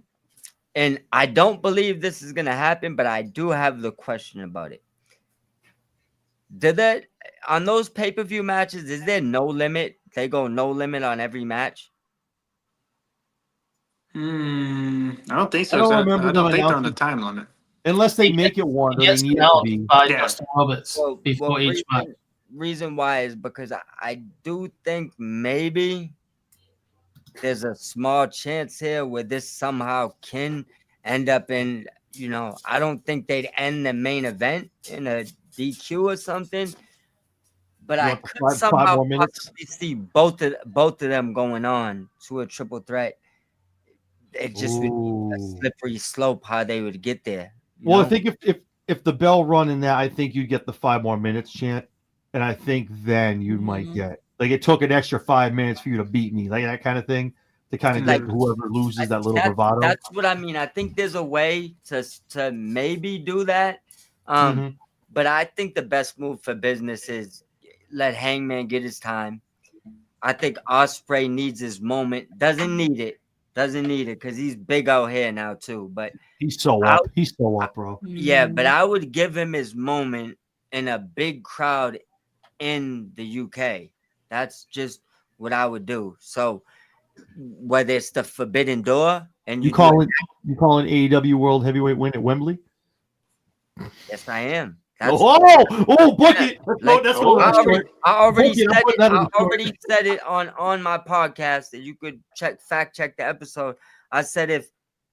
And I don't believe this is gonna happen, but I do have the question about it. On those pay-per-view matches, is there no limit? They go no limit on every match? I don't think so. I don't remember I them don't think they're on the announcing time limit. unless they make it one It or they gets need it to announced be. by Yeah. Justin Roberts before each match. Reason why is because I do think maybe there's a small chance here where this somehow can end up in, I don't think they'd end the main event in a DQ or something, but You I want the could five somehow more minutes? possibly see both of them going on to a triple threat. It just would be a Ooh. slippery slope how they would get there. Well, I think if the bell run in that, I think you'd get the 5 more minutes chant, and I think then you might get like it took an extra 5 minutes for you to beat me, like that kind of thing, to kind of Like, give whoever loses that little that's bravado. what I mean. I think there's a way to maybe do that. Mhm. But I think the best move for business is let Hangman get his time. I think Ospreay needs his moment. Doesn't need it because he's big out here now too. But He's so up. He's so up, bro. yeah, but I would give him his moment in a big crowd in the UK. That's just what I would do. So whether it's the Forbidden Door and You calling AEW World Heavyweight win at Wembley? yes, I am. Book it. That's going I on short. already Book it. I'm putting that in the short. already said it on my podcast, and you could fact check the episode. I said if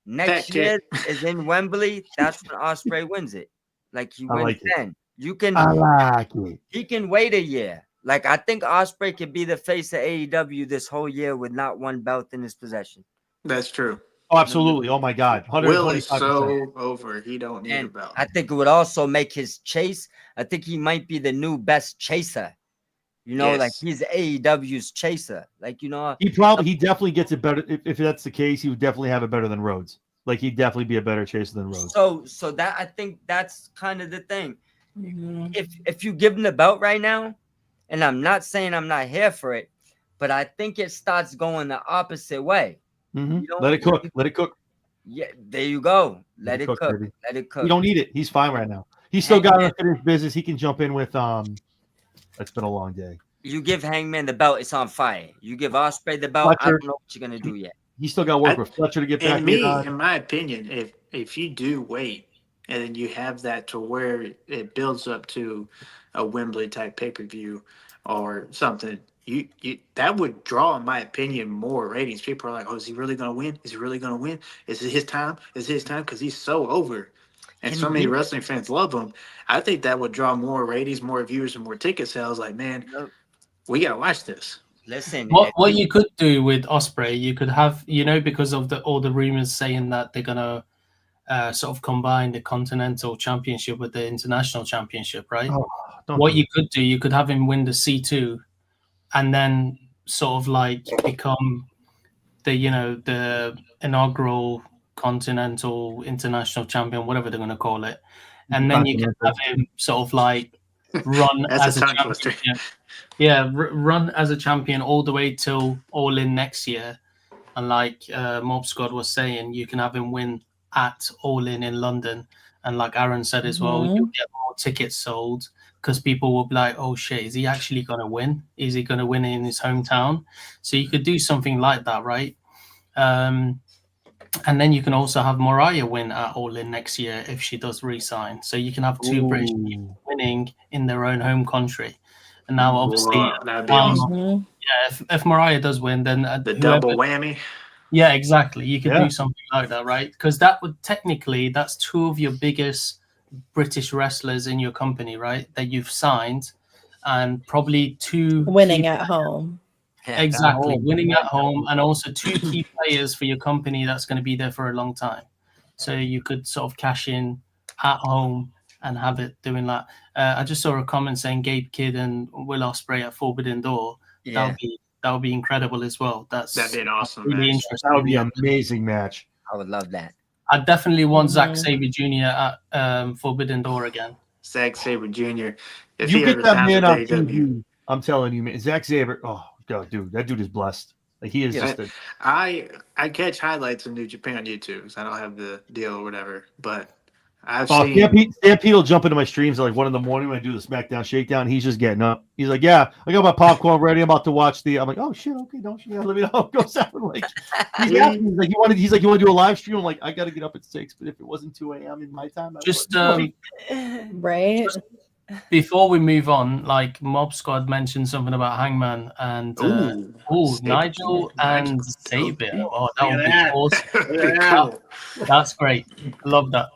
next year is in Wembley, that's when Ospreay wins it. Like he wins like then. You can. I like it. He can wait a year. Like I think Ospreay could be the face of AEW this whole year with not one belt in his possession. That's true. Oh, absolutely. Oh my God. Will is so over. He don't need a belt. I think it would also make his chase. I think he might be the new best chaser. Like he's AEW's chaser. Like, he definitely gets it better. If that's the case, he would definitely have it better than Rhodes. Like he'd definitely be a better chaser than Rhodes. So that I think that's kind of the thing. Mm-hmm. If you give him the belt right now, and I'm not saying I'm not here for it, but I think it starts going the opposite way. Mm-hmm. Let it cook. Let it cook. Yeah, there you go. Let it cook. Baby. Let it cook. You don't need it. He's fine right now. He's still got unfinished business. He can jump in with It's been a long day. You give Hangman the belt, it's on fire. You give Ospreay the belt, Fletcher, I don't know what you're gonna do yet. He's still got work with Fletcher to get back. In my opinion, if you do wait and then you have that to where it builds up to a Wembley type pay-per-view or something, you that would draw, in my opinion, more ratings. People are like, oh, is he really going to win? Is he really going to win? Is it his time? Is it his time? Because he's so over. And so many wrestling fans love him. I think that would draw more ratings, more viewers, and more ticket sales. Like, man, we got to watch this. Listen, what you could do with Ospreay, you could have, because of all the rumors saying that they're going to sort of combine the Continental Championship with the International Championship, right? What you could do, you could have him win the C2 and then sort of like become the inaugural Continental International Champion, whatever they're going to call it. And then you can have him sort of like run as a champion. Yeah, run as a champion all the way till All In next year. And like Mob Squad was saying, you can have him win at All In London. And like Aaron said as well, you'll get more tickets sold because people will be like, oh shit, is he actually going to win? Is he going to win in his hometown? So you could do something like that, right? And then you can also have Mariah win at All In next year if she does resign. So you can have two British people winning in their own home country. And now, obviously, that'd be awesome. If Mariah does win, then the double whammy. Yeah, exactly. You could do something like that, right? Because that would technically, that's two of your biggest British wrestlers in your company, right? That you've signed, and probably two winning at home. Exactly, winning at home, and also two key players for your company that's going to be there for a long time. So you could sort of cash in at home and have it doing that. I just saw a comment saying Gabe Kidd and Will Ospreay at Forbidden Door. Yeah. That would be incredible as well. That'd be an awesome really match. interesting. That would be an amazing match. I would love that. I definitely want Zack Sabre Jr. at Forbidden Door again. Zack Sabre Jr. If you he get that man on AEW. TV, I'm telling you, man, Zack Sabre. Oh God, dude, that dude is blessed. Like he is just. I catch highlights in New Japan on YouTube. So I don't have the deal or whatever, but I've seen. Stampede will jump into my streams at like 1 a.m. when I do the SmackDown Shakedown. He's just getting up. He's like, "Yeah, I got my popcorn ready. I'm about to watch the." I'm like, "Oh shit, okay, don't you? Yeah, let me know." Go seven. Like, he's asking, he's like, "You want to do a live stream?" I'm like, "I got to get up at 6, but if it wasn't 2 a.m. in my time, Just Right. before we move on, like Mob Squad mentioned something about Hangman and Nigel and Xavier. Oh, that would be awesome. That's great. Love that.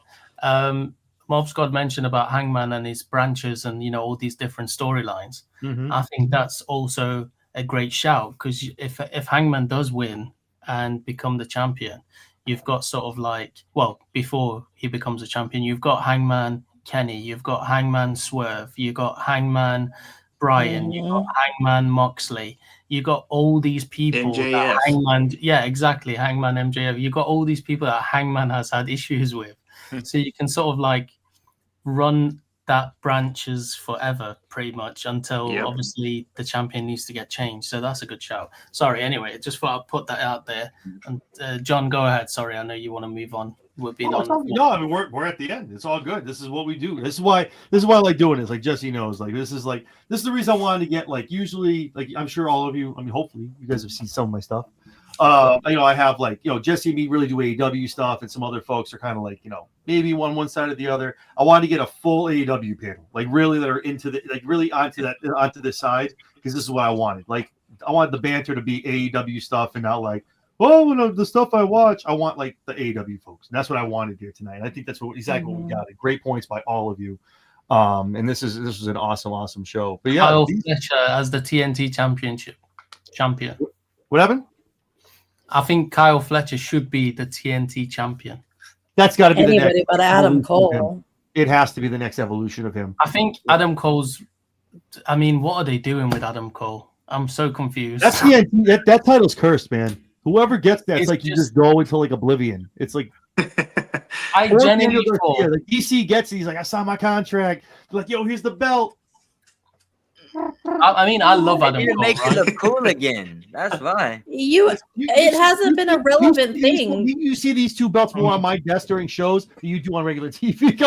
Mob Squad mentioned about Hangman and his branches and all these different storylines. Mm-hmm. I think that's also a great shout because if Hangman does win and become the champion, you've got sort of like, well, before he becomes a champion, you've got Hangman Kenny, you've got Hangman Swerve, you've got Hangman Bryan, you've got Hangman Moxley, you got all these people MJF. that Hangman, yeah, exactly, Hangman MJF. You got all these people that Hangman has had issues with, so you can sort of like run that branches forever, pretty much, until obviously the champion needs to get changed. So that's a good shout. Sorry, anyway, just thought I'd put that out there. And John, go ahead. Sorry, I know you want to move on. We've been on. No, I mean we're at the end. It's all good. This is what we do. This is why I like doing this. Like Jesse knows. Like this is the reason I wanted to get like usually like I'm sure all of you. I mean, hopefully you guys have seen some of my stuff. I have like Jesse and me really do AEW stuff, and some other folks are kind of like maybe one side or the other. I wanted to get a full AEW panel, like really that are into the like really onto this side because this is what I wanted. Like I wanted the banter to be AEW stuff and not like the stuff I watch. I want like the AEW folks, and that's what I wanted here tonight. I think that's exactly what we got. Great points by all of you. And this was an awesome show. But yeah, Kyle Fletcher as the TNT champion. What happened? I think Kyle Fletcher should be the TNT champion. That's got to be anybody the next but Adam Cole. It has to be the next evolution of him. I think Adam Cole's. I mean, what are they doing with Adam Cole? I'm so confused. That's TNT. That title's cursed, man. Whoever gets that, it's like you just go into like oblivion. It's like I genuinely thought like DC gets it. He's like, I signed my contract. They're like, yo, here's the belt. I mean, I love Adam Cole. Make it look cool again. That's why. It hasn't been a relevant thing. You see these two belts more on my desk during shows than you do on regular TV.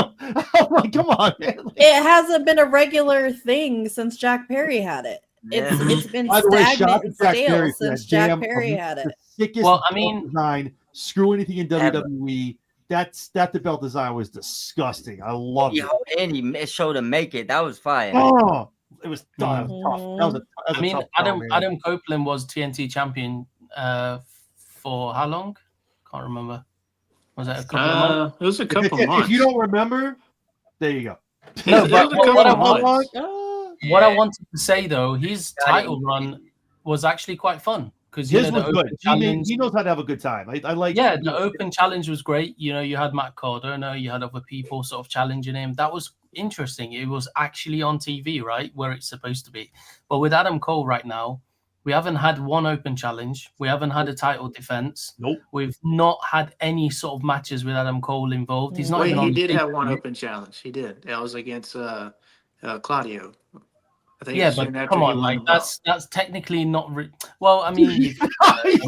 I'm like, come on, man. It hasn't been a regular thing since Jack Perry had it. It's been stagnant and stale since Jack Perry had it. Well, I mean, design, screw anything in WWE. That the belt design was disgusting. I love it. And he showed him make it. That was fire. Oh, it was tough. That was Adam Copeland was TNT champion for how long? Can't remember. Was that a couple of months? It was a couple of months. If you don't remember, there you go. No, but what I wanted to say though, his title run was actually quite fun because his was good. He knows how to have a good time. I like. Yeah, the open challenge was great. You had Matt Cardona, you had other people sort of challenging him. That was interesting. It was actually on TV, right, where it's supposed to be. But with Adam Cole right now, we haven't had one open challenge. We haven't had a title defense. Nope. We've not had any sort of matches with Adam Cole involved. He's not. He did have one open challenge. He did. That was against Claudio. I think but come on, like that's technically not. Well, I mean, I'm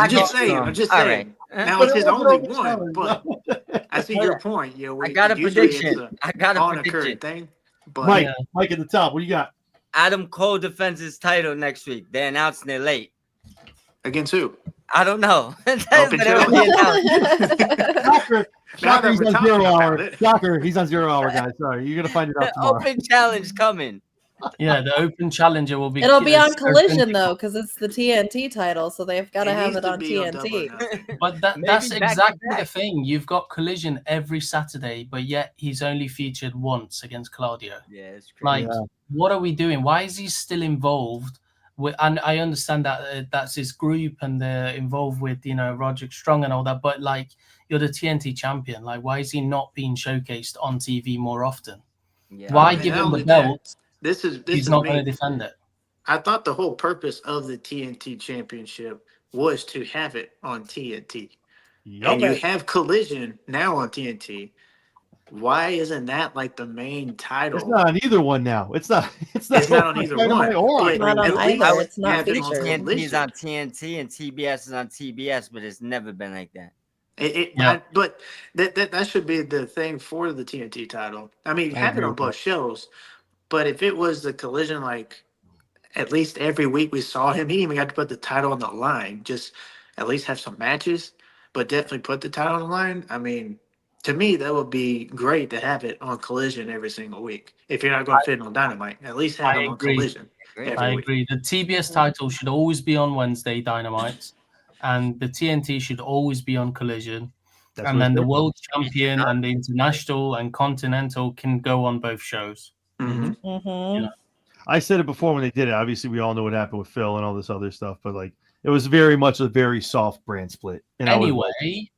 just saying. Right. Now it's his only one, but I see your point. I got a prediction. Thing, but Mike at the top. What do you got? Adam Cole defends his title next week. They're announcing it late. Against who? I don't know. Shocker, he's on 0 hour. Shocker, he's on 0 hour, guys. Sorry, you're gonna find it out tomorrow. Open challenge coming. Yeah, the open challenger will be. It'll be on Collision though, because it's the TNT title, so they've got to have it on TNT. But that's exactly the thing. You've got Collision every Saturday, but yet he's only featured once against Claudio. Yeah, it's crazy. What are we doing? Why is he still involved? And I understand that that's his group and they're involved with Roderick Strong and all that, but like you're the TNT champion. Like, why is he not being showcased on TV more often? Yeah. Why give him the belt? He's not going to defend it. I thought the whole purpose of the TNT championship was to have it on TNT. Yep. And you have Collision now on TNT. Why isn't that like the main title? It's not on either one now. It's not on either one. It's not on either. It's not featured. TNT is on TNT and TBS is on TBS, but it's never been like that. But that should be the thing for the TNT title. I mean, I have it agree on with both shows, but if it was the Collision, like at least every week we saw him, he didn't even got to put the title on the line. Just at least have some matches, but definitely put the title on the line. I mean, to me, that would be great to have it on Collision every single week. If you're not going to fit it on Dynamite, at least have I him on agree. Collision Agree. every I week. agree. The TBS title should always be on Wednesday, Dynamite, and the TNT should always be on Collision. That's And what then the it's World Champion and the International and Continental can go on both shows. Mhm. Mm-hmm. I said it before when they did it. Obviously, we all know what happened with Phil and all this other stuff, but like it was very much a very soft brand split. And Anyway,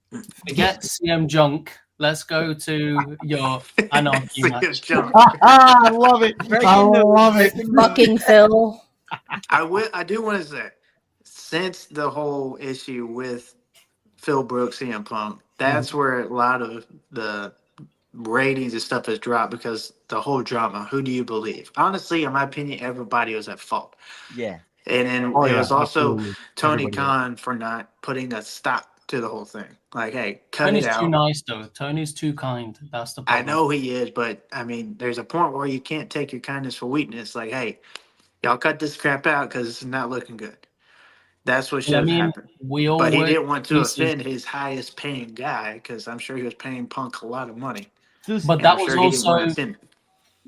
forget CM Junk. Let's go to your Anarchy See a match. jump. I love it. I love it. Fucking Phil. I do want to say, since the whole issue with Phil Brooks, CM Punk, that's where a lot of the ratings and stuff has dropped because the whole drama. Who do you believe? Honestly, in my opinion, everybody was at fault. Yeah. And then Oh, it yeah, was also absolutely. Tony Everybody Khan for not putting a stop to the whole thing. Like, hey, cut Tony's it too out. nice, though. Tony's too kind. That's the I problem. know he is, but I mean, there's a point where you can't take your kindness for weakness. Like, hey, y'all cut this crap out because it's not looking good. That's what should I have mean, happened. we all But he work didn't want to pieces. offend his highest paying guy because I'm sure he was paying Punk a lot of money. Just But And that I'm was sure he didn't want to also, offend him.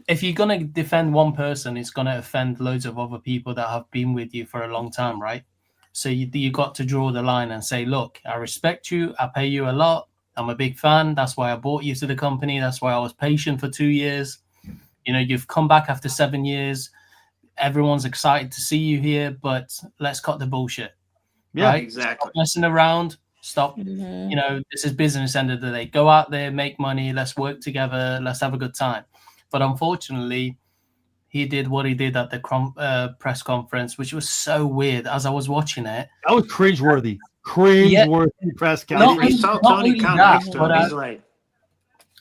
if you're going to defend one person, it's going to offend loads of other people that have been with you for a long time, right? So you got to draw the line and say, look, I respect you. I pay you a lot. I'm a big fan. That's why I brought you to the company. That's why I was patient for 2 years. You know, you've come back after 7 years. Everyone's excited to see you here, but let's cut the bullshit. Yeah. Right? Exactly. Stop messing around. Stop. Mm-hmm. You know, this is business end of the day. Go out there, make money. Let's work together. Let's have a good time. But unfortunately, he did what he did at the press conference, which was so weird. As I was watching it, that was cringeworthy. Cringeworthy press Not conference. He saw not Tony only Khan that, next to but him. He's like,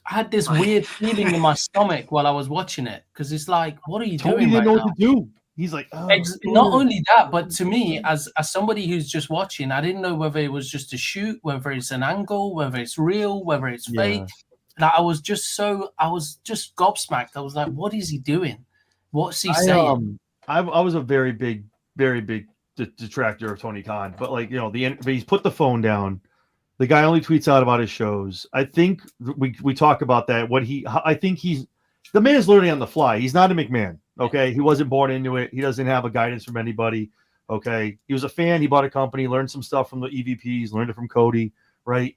I had this weird feeling in my stomach while I was watching it because it's like, what are you Tony doing didn't right know now? what to do. He's like, oh, Not only that, but to me, as somebody who's just watching, I didn't know whether it was just a shoot, whether it's an angle, whether it's real, whether it's fake. Like, I was just gobsmacked. I was like, what is he doing? What's he saying? I was a very big detractor of Tony Khan, but like, you know, but he's put the phone down. The guy only tweets out about his shows. I think we talk about that. I think the man is learning on the fly. He's not a McMahon. Okay. He wasn't born into it. He doesn't have a guidance from anybody. Okay. He was a fan. He bought a company, learned some stuff from the EVPs, learned it from Cody, right?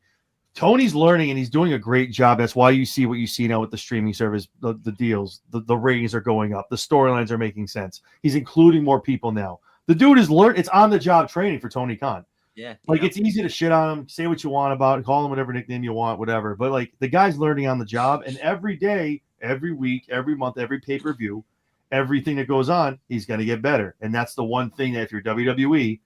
Tony's learning and he's doing a great job. That's why you see what you see now with the streaming service, the deals, the ratings are going up. The storylines are making sense. He's including more people now. The dude is it's on the job training for Tony Khan. Yeah. Like, it's easy to shit on him, say what you want about it, call him whatever nickname you want, whatever. But like, the guy's learning on the job, and every day, every week, every month, every pay-per-view, everything that goes on, he's going to get better. And that's the one thing that if you're WWE,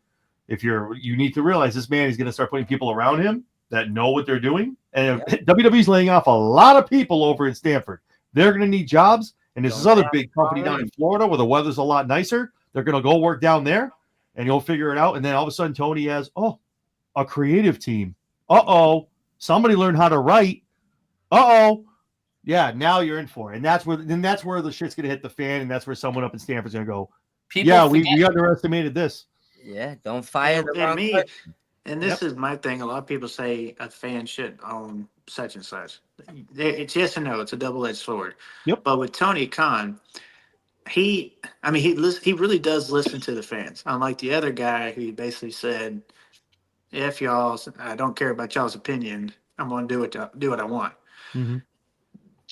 you need to realize this man is going to start putting people around him that know what they're doing. And WWE's laying off a lot of people over in Stanford. They're going to need jobs. And this other big company down in Florida where the weather's a lot nicer. They're going to go work down there and you'll figure it out. And then all of a sudden, Tony has, a creative team. Somebody learned how to write. Yeah, now you're in for it. And that's where the shit's going to hit the fan. And that's where someone up in Stanford's going to go, we underestimated this. Yeah, don't fire the wrong person. And this is my thing. A lot of people say a fan should own such and such. It's yes and no. It's a double-edged sword. Yep. But with Tony Khan, he really does listen to the fans. Unlike the other guy who basically said, "F y'all, I don't care about y'all's opinion. I'm going to do what I want." Mm-hmm.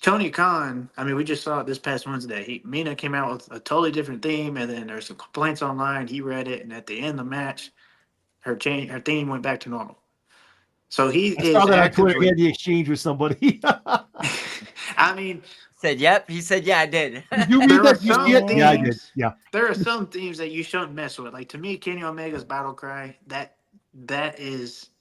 Tony Khan, we just saw it this past Wednesday. Mina came out with a totally different theme, and then there's some complaints online. He read it, and at the end of the match, her theme went back to normal. So he saw that on Twitter. He had the exchange with somebody. Said yep. He said yeah, I did. Did you read that? Yeah, I did. Yeah. There are some themes that you shouldn't mess with. Like, to me, Kenny Omega's battle cry, that is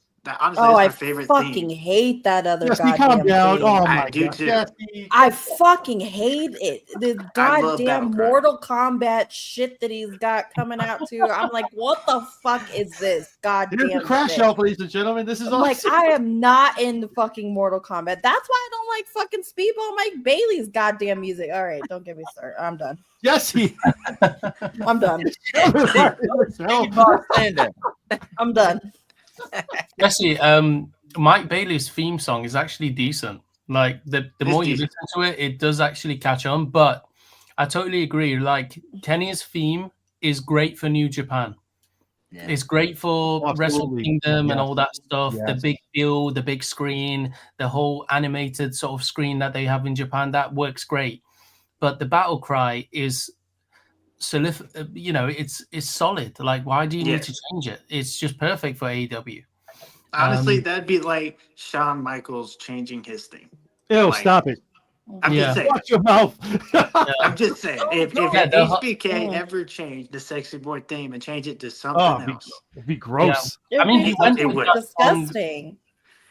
Honestly, Oh, it's I my favorite fucking theme. hate that other Jesse, calm goddamn down. theme. Oh I my do god. too. Jesse. I fucking hate it. The I love goddamn Battlecry. Mortal Kombat shit that he's got coming out too. I'm like, what the fuck is this Here's the goddamn crash shit? out, ladies and gentlemen. This is I'm like, awesome. I am not into fucking Mortal Kombat. That's why I don't like fucking Speedball Mike Bailey's goddamn music. All right, don't get me started. I'm done. Jesse. I'm done. Slander. I'm done. Jesse, Mike Bailey's theme song is actually decent. Like the It's more you decent. listen to it, it does actually catch on. But I totally agree. Like Kenny's theme is great for New Japan. Yeah. It's great for Wrestle Absolutely. Kingdom and Yes. all that stuff. The Yes. big bill, the big screen, the whole animated sort of screen that they have in Japan, that works great. But the battle cry is it's solid. Like, why do you need to Yes. change it? It's just perfect for AEW. Honestly, that'd be like Shawn Michaels changing his theme. Ew, Like, stop it. I'm Yeah. just saying. Watch your mouth. I'm just saying. If Yeah, the hu- HBK Mm. ever changed the Sexy Boy theme and change it to something else, It'd be gross. It'd I mean, be he went fucking with that song. disgusting.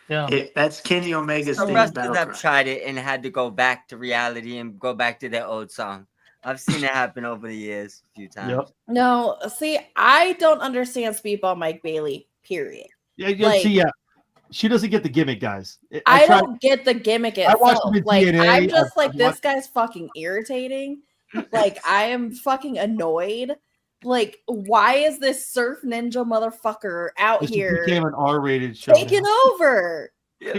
Yeah. that's Kenny Omega's Some theme. wrestlers Battle have Cry. tried it and had to go back to reality and go back to their old song. I've seen it happen over the years a few times. Yep. No, see, I don't understand Speedball Mike Bailey, period. Yeah, Like- see, yeah. She doesn't get the gimmick, guys. I tried- don't get the gimmick I watched itself. him in Like, TNA. I'm just I've like, this watched- guy's fucking irritating. Like, I am fucking annoyed. Like, why is this surf ninja motherfucker out This here became an R-rated show. taking now. over?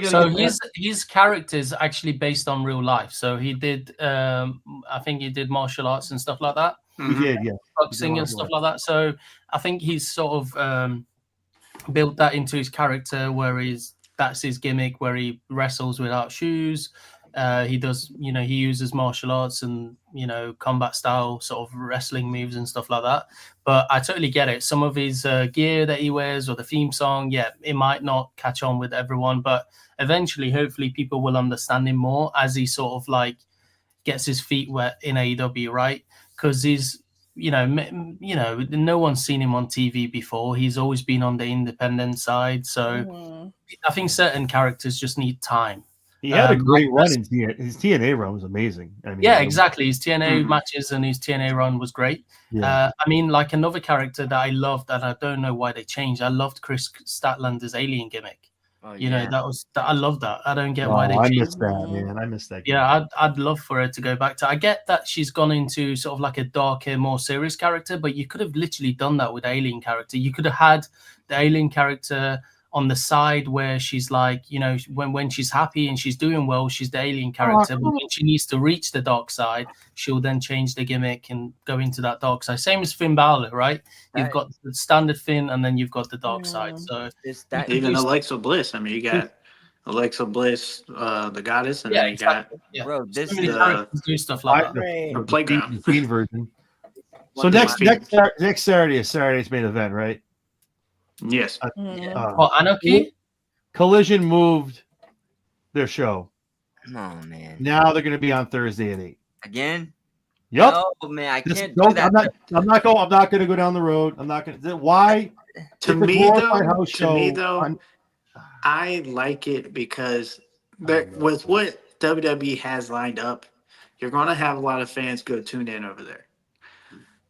So his character is actually based on real life. So he did, I think he did martial arts and stuff like that, He Mhm. did, yeah. boxing and stuff like that. So I think he's sort of built that into his character, where that's his gimmick, where he wrestles without shoes. He does, he uses martial arts and combat style sort of wrestling moves and stuff like that. But I totally get it. Some of his gear that he wears or the theme song, yeah, it might not catch on with everyone, but eventually, hopefully, people will understand him more as he sort of like gets his feet wet in AEW, right? Because he's, no one's seen him on TV before. He's always been on the independent side, so Mhm. I think certain characters just need time. He had a great run that's- in TNA. His TNA run was amazing. I mean, Yeah, exactly. His TNA Mhm. matches and his TNA run was great. Yeah. I mean, like another character that I loved, that I don't know why they changed. I loved Chris Statlander's alien gimmick. Oh, I love that. I don't get why they I changed. missed that, man. I missed that. Yeah, I'd love for her to go back to. I get that she's gone into sort of like a darker, more serious character, but you could have literally done that with the alien character. You could have had the alien character on the side where she's like, when she's happy and she's doing well, she's the alien character. But when she needs to reach the dark side, she'll then change the gimmick and go into that dark side. Same as Finn Balor, right? You've Right. got the standard Finn, and then you've got the dark side. So It's that Even Alexa Bliss. I mean, you got Alexa Bliss, the goddess, and yeah, then you got exactly. Yeah. bro, this So many is characters do stuff like that. Right. the playground. The Fiend version. So One next thing I next Saturday is Saturday's main event, right? Yes. Mhm. Oh, Anarchy? Collision moved their show. oh man. Now they're going to be on Thursday at 8. Again? Yep. Oh man, I Just can't don't- do that. I'm not going to go down the road. I'm not going to. Why? To It's a me, glorified though, house show on- I like it because with what WWE has lined up, you're going to have a lot of fans go tune in over there.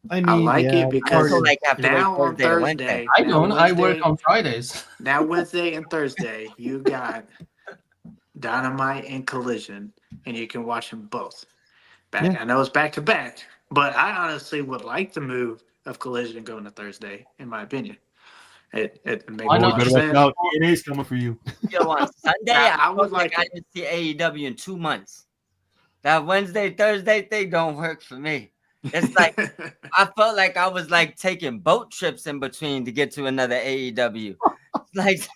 I mean, I like yeah, it because also like have to now wait on Thursday to Wednesday. Thursday, I now don't. I work Wednesday- on Fridays. Now Wednesday and Thursday, you got Dynamite and Collision, and you can watch them both. Yeah. I know it's back to back, but I honestly would like the move of Collision going to Thursday, in my opinion. It makes Why Well, not? you better sense. watch out. TNA's coming for you. Yo, on Sunday, I I, would felt like like I it. didn't see AEW in 2 months. That Wednesday, Thursday thing don't work for me. It's like I felt like I was like taking boat trips in between to get to another AEW. Like,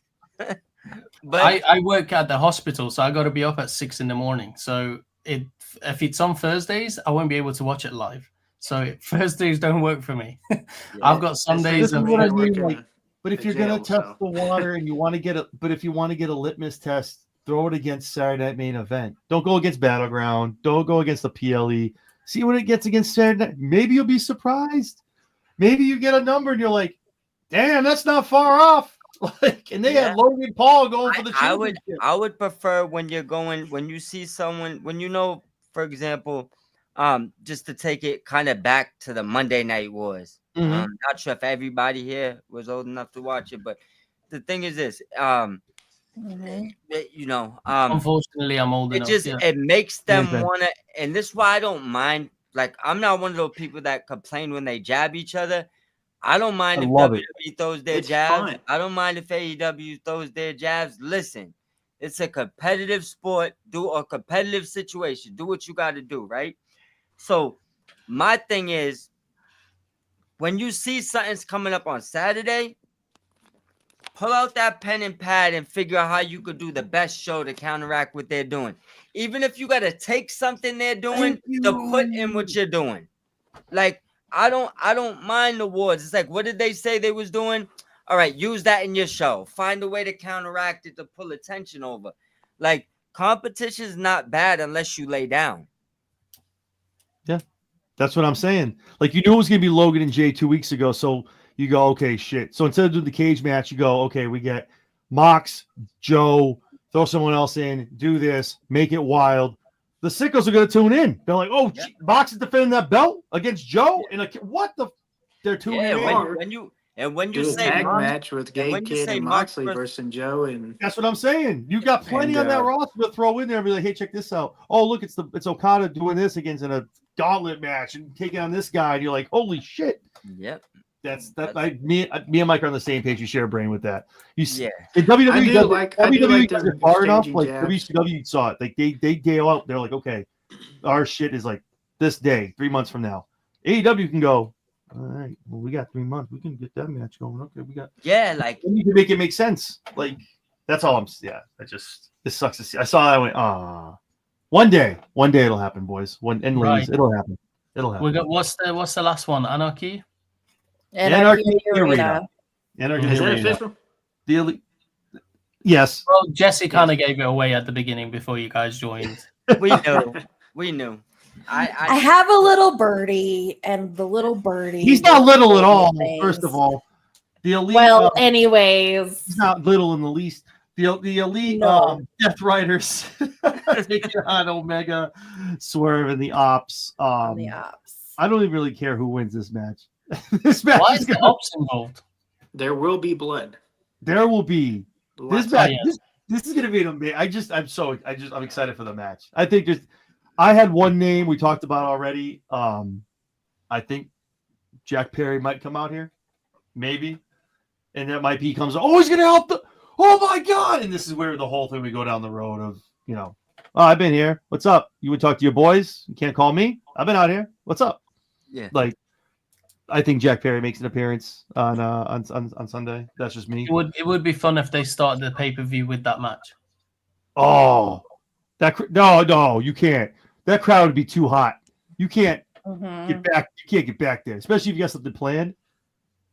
but I work at the hospital, so I got to be up at 6 a.m. So if it's on Thursdays, I won't be able to watch it live. So Thursdays don't work for me. I've got Sundays This is and what I Friday. mean, Working like, but if the you're gonna jail, test so. the water and you want to get a litmus test, throw it against Saturday Night Main Event. Don't go against Battleground. Don't go against the PLE. See what it gets against Saturday Night. Maybe you'll be surprised. Maybe you get a number and you're like, damn, that's not far off. Like, and they Yeah. had Logan Paul going for the championship. I would prefer when you see someone, when you know, for example, just to take it kind of back to the Monday Night Wars. Mhm. Not sure if everybody here was old enough to watch it, but the thing is this, Mhm. Unfortunately, I'm old enough. Yeah. it makes them Same thing. wanna, and this is why I don't mind. Like, I'm not one of those people that complain when they jab each other. I don't mind I if love it. WWE throws their It's jabs. fun. I don't mind if AEW throws their jabs. Listen, it's a competitive sport. Do a competitive situation. Do what you got to do, right? So, my thing is, when you see something's coming up on Saturday, pull out that pen and pad and figure out how you could do the best show to counteract what they're doing. Even if you got to take something they're doing to put in what you're doing. Like, I don't mind the wars. It's like, what did they say they was doing? All right, use that in your show. Find a way to counteract it to pull attention over. Like, competition is not bad unless you lay down. That's what I'm saying. Like, you knew it was going to be Logan and Jay 2 weeks ago. So you go, okay, shit. So instead of doing the cage match, you go, okay, we get Mox, Joe, throw someone else in, do this, make it wild. The sickos are going to tune in. They're like, oh, Yeah. Mox is defending that belt against Joe. And like, what the? They're tuning Yeah, in. when you Do a say tag Mox, match with Gay when you Kid say and Mox Moxley versus- versus Joe and That's what I'm saying. You got plenty on that roster to throw in there and be like, hey, check this out. Oh, look, it's Okada doing this against in a gauntlet match and taking on this guy. And you're like, holy shit. Yep. Me and Mike are on the same page. You share a brain with that. You see, Yeah. in WWE, I do does it- like WWE does them it far enough. exchanging Like jabs. WCW saw it. Like they go out. They're like, okay, our shit is like this day, 3 months from now. AEW can go. All right, well, we got 3 months. We can get that match going. Okay, we got. Yeah, like, We need to make it make sense. Like that's all I'm. Yeah, this sucks to see. I saw that. I went, ah. One day it'll happen, boys. Ladies, Right. it'll happen. It'll happen. We got what's the last one? Anarchy. Anarchy in the Arena. Anarchy is that Arena. official? The elite. Yes. Well, Jesse kind of gave it away at the beginning before you guys joined. we knew. I have a little birdie, and the little birdie. He's not little at all. things. First of all, the elite. Well, anyways, he's not little in the least. The elite No. Death Riders taking on Omega, Swerve, and the Ops. on the ops. I don't even really care who wins this match. This match Why is is the gonna, ops involved? There will be blood. there will be Lots this of- match. yeah. This is gonna be an amazing. I'm excited for the match. I think I had one name we talked about already. I think Jack Perry might come out here, maybe, and that might be he comes. Oh, he's gonna help the. Oh my god! And this is where the whole thing we go down the road of oh, I've been here. What's up? You would talk to your boys. You can't call me. I've been out here. What's up? Yeah. Like, I think Jack Perry makes an appearance on Sunday. That's just me. It would be fun if they started the pay-per-view with that match. Oh, no, you can't. That crowd would be too hot. You can't Mhm. get back. You can't get back there, especially if you got something planned.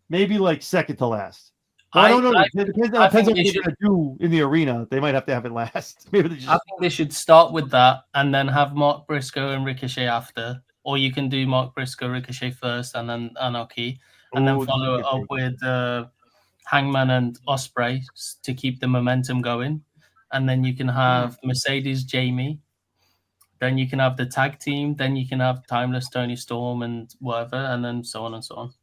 Maybe like second to last. Well, I don't know. It depends on what they're going to do in the arena. They might have to have it last. Maybe they just. I think they should start with that and then have Mark Briscoe and Ricochet after, or you can do Mark Briscoe, Ricochet first, and then Anarchy, and then Ooh, follow it up with Hangman and Ospreay to keep the momentum going, and then you can have Mercedes, Jamie. Then you can have the tag team. Then you can have Timeless, Tony Storm, and whatever, and then so on and so on.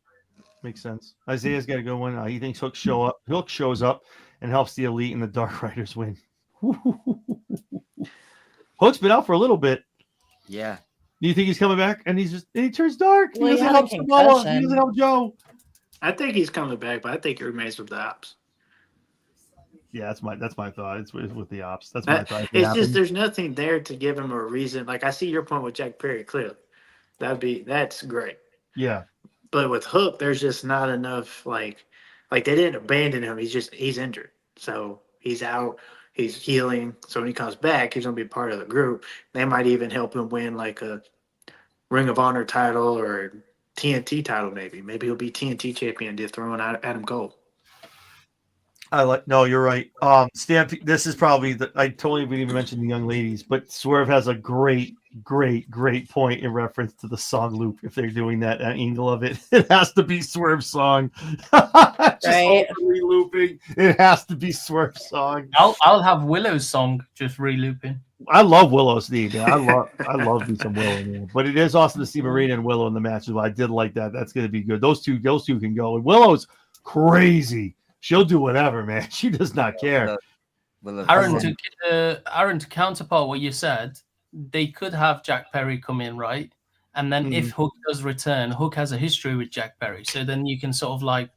Makes sense. Isaiah's got a good one. He thinks Hook shows up and helps the Elite and the Dark Riders win. Hook's been out for a little bit. Yeah. Do you think he's coming back? And he turns dark. Well, He he doesn't had a help Samoa. He concussion. doesn't help Joe. I think he's coming back, but I think he remains with the ops. Yeah, that's my thought. It's with the ops. That's my thought. It's just there's nothing there to give him a reason. Like I see your point with Jack Perry clearly. That's great. Yeah. But with Hook, there's just not enough like they didn't abandon him. He's injured. So he's out, he's healing. So when he comes back, he's gonna be part of the group. They might even help him win like a Ring of Honor title or TNT title, maybe. Maybe he'll be TNT champion to throw out Adam Cole. No, you're right. Stampede. This is probably I totally didn't even mention the young ladies, but Swerve has a great point in reference to the song loop. If they're doing that angle of it, it has to be Swerve's song. Just Right. overly looping. It has to be Swerve's song. I'll have Willow's song just re-looping. I love Willow's theme, man. I love me some Willow, man. But it is awesome to see Marina and Willow in the match as well. I did like that. That's gonna be good. Those two can go. And Willow's crazy. She'll do whatever, man. She does not care. Aaron, to counterpart what you said, they could have Jack Perry come in, right? And then if Hook does return, Hook has a history with Jack Perry. So then you can sort of like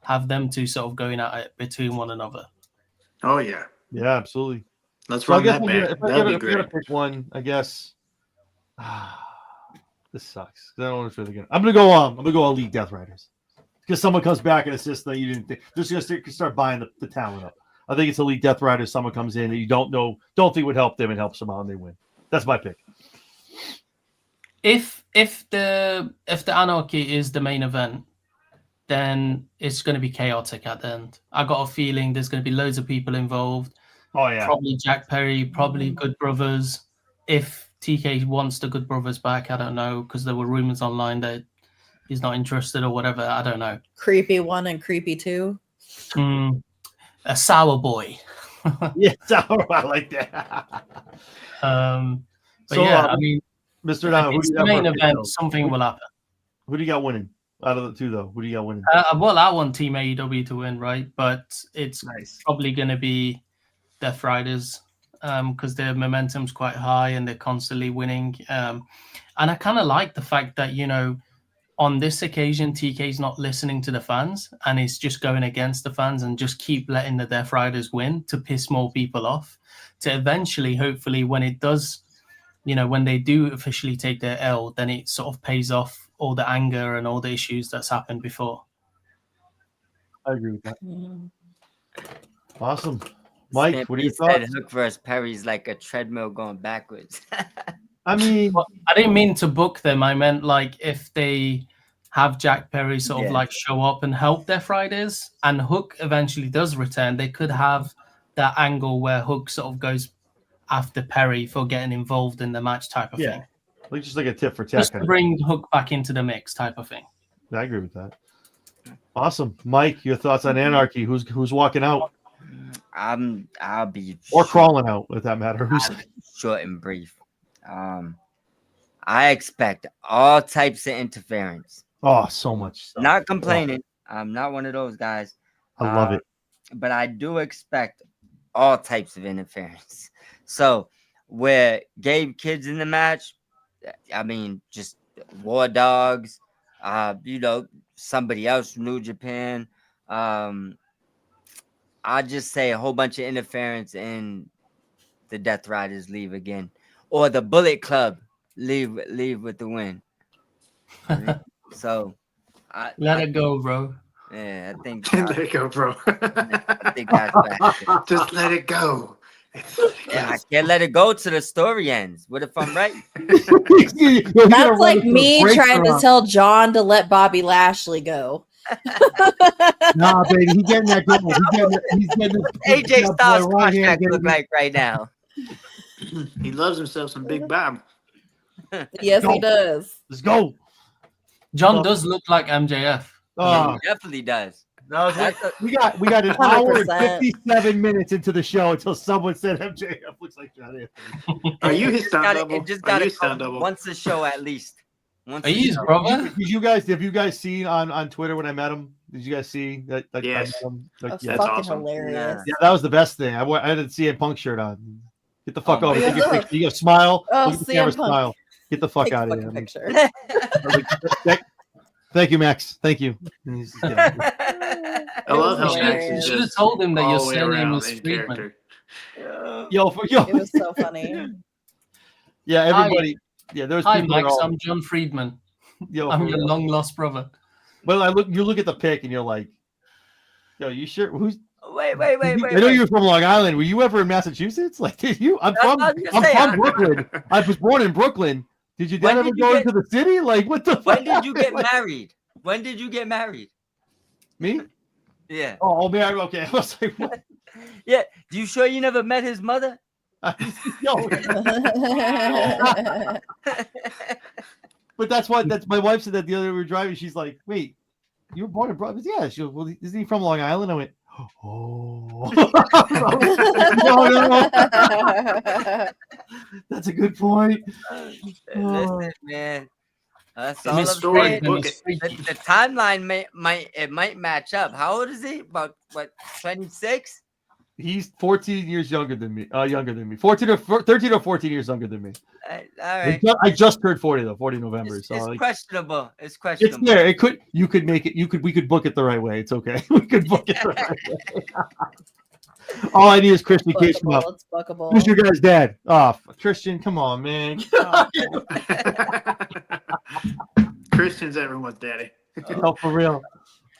have them two sort of going at it between one another. Oh, yeah. Yeah, absolutely. Let's So run that back. If That'd be I gotta great. pick one, I guess. This sucks. I don't know if they're gonna. I'm gonna go Elite Death Riders. Because someone comes back and assists that you didn't think. They're just going to start buying the talent up. I think it's Elite Death Riders. Someone comes in that you don't think would help them and helps them out and they win. That's my pick. If the Anarchy is the main event, then it's going to be chaotic at the end. I got a feeling there's going to be loads of people involved. Oh yeah, probably Jack Perry, probably Good Brothers. If TK wants the Good Brothers back, I don't know, because there were rumors online that he's not interested or whatever. I don't know. Creepy 1 and Creepy 2. A sour boy. Yeah, sour. I like that. But yeah, I mean, Mr. Don, it's the main event. Something will happen. Who do you got winning out of the two, though? Who do you got winning? Well, I want Team AEW to win, right? But it's probably going to be Death Riders because their momentum's quite high and they're constantly winning. And I kind of like the fact that, you know, on this occasion, TK's not listening to the fans and he's just going against the fans and just keep letting the Death Riders win to piss more people off. To eventually, hopefully, when it does, you know, when they do officially take their L, then it sort of pays off all the anger and all the issues that's happened before. I agree with that. Awesome. Mike, what do you thought? Hook versus Perry's like a treadmill going backwards. I mean, well, I didn't mean to book them. I meant like if they have Jack Perry sort of like show up and help Death Riders and Hook eventually does return, they could have that angle where Hook sort of goes after Perry for getting involved in the match type of thing. Like just like a tip for tat. Just to bring Hook back into the mix type of thing. I agree with that. Awesome. Mike, your thoughts on Anarchy? Who's walking out? I'll be or crawling out, if that matter. Who's short and brief. I expect all types of interference. Oh, so much stuff. Not complaining. I'm not one of those guys. I love it. But I do expect all types of interference. So where gay kids in the match, I mean, just War Dogs, you know, somebody else from New Japan. I just say a whole bunch of interference and the Death Riders leave again. Or the Bullet Club leave with the win. So let it go, bro. Yeah, I think let it go, bro. I think that's bad. Just let it go. Yeah, I can't let it go till the story ends. What if I'm right? That's like me trying to tell John to let Bobby Lashley go. Nah, baby, he's getting that goal. He's getting AJ Styles' contract look like right now. He loves himself some Big Bob. Yes, he does. Let's go. John does look like MJF. Yeah, he definitely does. We got an hour and 57 minutes into the show until someone said MJF looks like John Anthony. Are you his stunt double? It just got to once a show at least. Are you, brother? Have you guys seen on Twitter when I met him? Did you guys see that? Yes. That's yeah, fucking awesome. hilarious. Yeah, that was the best thing. I didn't see a Punk shirt on. Get the fuck over. yeah. Take your picture. You go smile. Oh, Look at the camera, CM Punk. smile. Get the fuck Take out a of here. fucking picture. Thank you, Max. Thank you. I love how Max You is should have just told him that all your the way surname around was in Friedman. character. Yo. It was so funny. Yeah, everybody. Yeah, there's Hi, people. Max. I'm John Friedman. Yo, I'm your long lost brother. Well, you look at the pic and you're like, yo, you sure? Who's? Wait. I know you're from Long Island. Were you ever in Massachusetts? Like, did you? I'm from Brooklyn. I was born in Brooklyn. Did your dad ever go into the city? Like, what the fuck? When did you get married? When did you get married? Me? Yeah. Oh man, okay. I was like, what? Yeah. You sure you never met his mother? Yo, but that's my wife said that the other day we were driving. She's like, wait, you were born in Providence? Yeah. She goes, well, isn't he from Long Island? I went, oh. No. That's a good point. Listen, man. That's I all mean, I'm story, saying. book it. The timeline might match up. How old is he? About what? 26? He's 14 years younger than me. 13 or 14 years younger than me. All right. I just turned 40 though, 40 November. It's, So it's like, questionable. It's it's questionable. there. You could make it. We could book it the right way. It's okay. We could book it the right way. All I need is Christian Cage come up. It's bookable. Who's your guy's dad? Oh, Christian, come on, man. Christian's everyone's daddy. No, for real.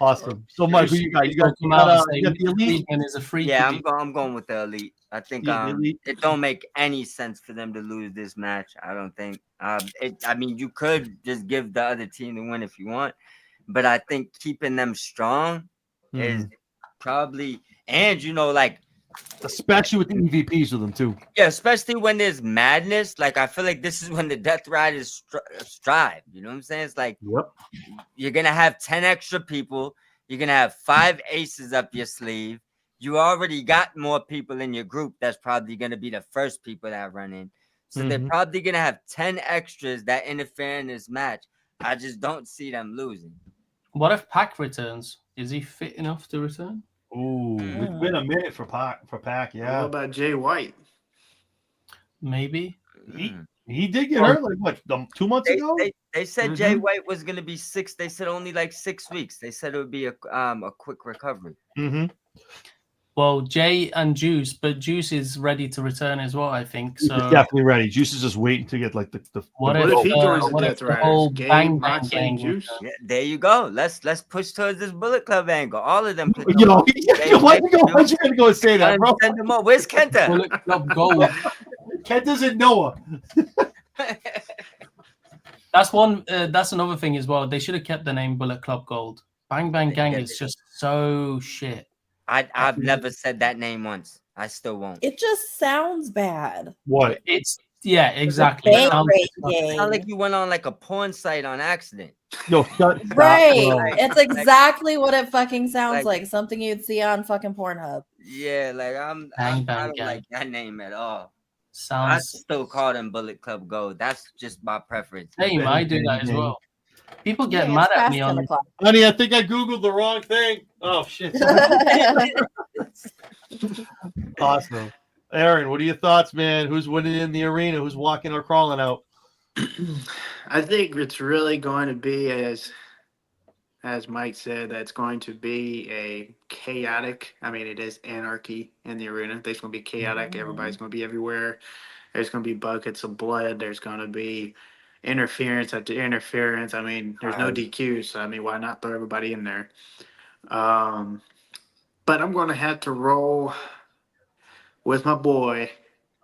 Awesome. So, Mike, who you got? You got, Come out and you got say the elite? and is a freak. Yeah, I'm going with the elite. I think Yeah, the elite. it don't make any sense for them to lose this match. I don't think. I mean, you could just give the other team the win if you want, but I think keeping them strong is probably, and like, especially with the EVPs with them too. yeah, especially when there's madness. Like, I feel like this is when the Death Riders strive. You know what I'm saying? It's like, Yep. you're gonna have 10 extra people. You're gonna have 5 aces up your sleeve. You already got more people in your group. That's probably gonna be the first people that run in. So they're probably gonna have 10 extras that interfere in this match. I just don't see them losing. What if Pac returns? Is he fit enough to return? Ooh, it's been a minute for Pac. Yeah. What about Jay White? Maybe. He did get hurt like what 2 months ago. They said Jay White was gonna be 6. They said only like 6 weeks. They said it would be a quick recovery. Well, Jay and Juice, but Juice is ready to return as well, I think. So He's definitely ready. Juice is just waiting to get like the what What if if he joins the what Death if the Riders? whole Gabe, Bang Bang Moxley, gang Juice? returns? Yeah, there you go. Let's push towards this Bullet Club angle. All of them. why'd you go and say that, bro? Send them up. Where's Kenta? Bullet Club Gold. Kent doesn't know her. That's another thing as well. They should have kept the name Bullet Club Gold. Bang Bang Gang is just so shit. I've never said that name once. I still won't. It just sounds bad. What? It's exactly. Bang It Bang It sounds Gang. like you went on like a porn site on accident. Yo, stop, Right. bro. It's exactly what it fucking sounds Like- like. Something you'd see on fucking Pornhub. Yeah, like I Bang Bang don't Gang. like that name at all. I Sounds. still call them Bullet Club Gold. That's just my preference. Hey, I do that as well. People get Yeah, mad it's at past me 10 on. o'clock. Honey, I think I googled the wrong thing. Oh shit! Awesome, Aaron. What are your thoughts, man? Who's winning in the arena? Who's walking or crawling out? I think it's really going to be as Mike said, that's going to be a chaotic. I mean, it is anarchy in the arena. There's going to be chaotic. Everybody's going to be everywhere. There's going to be buckets of blood. There's going to be interference after interference. I mean, there's no DQs. So, I mean, why not throw everybody in there? But I'm going to have to roll with my boy,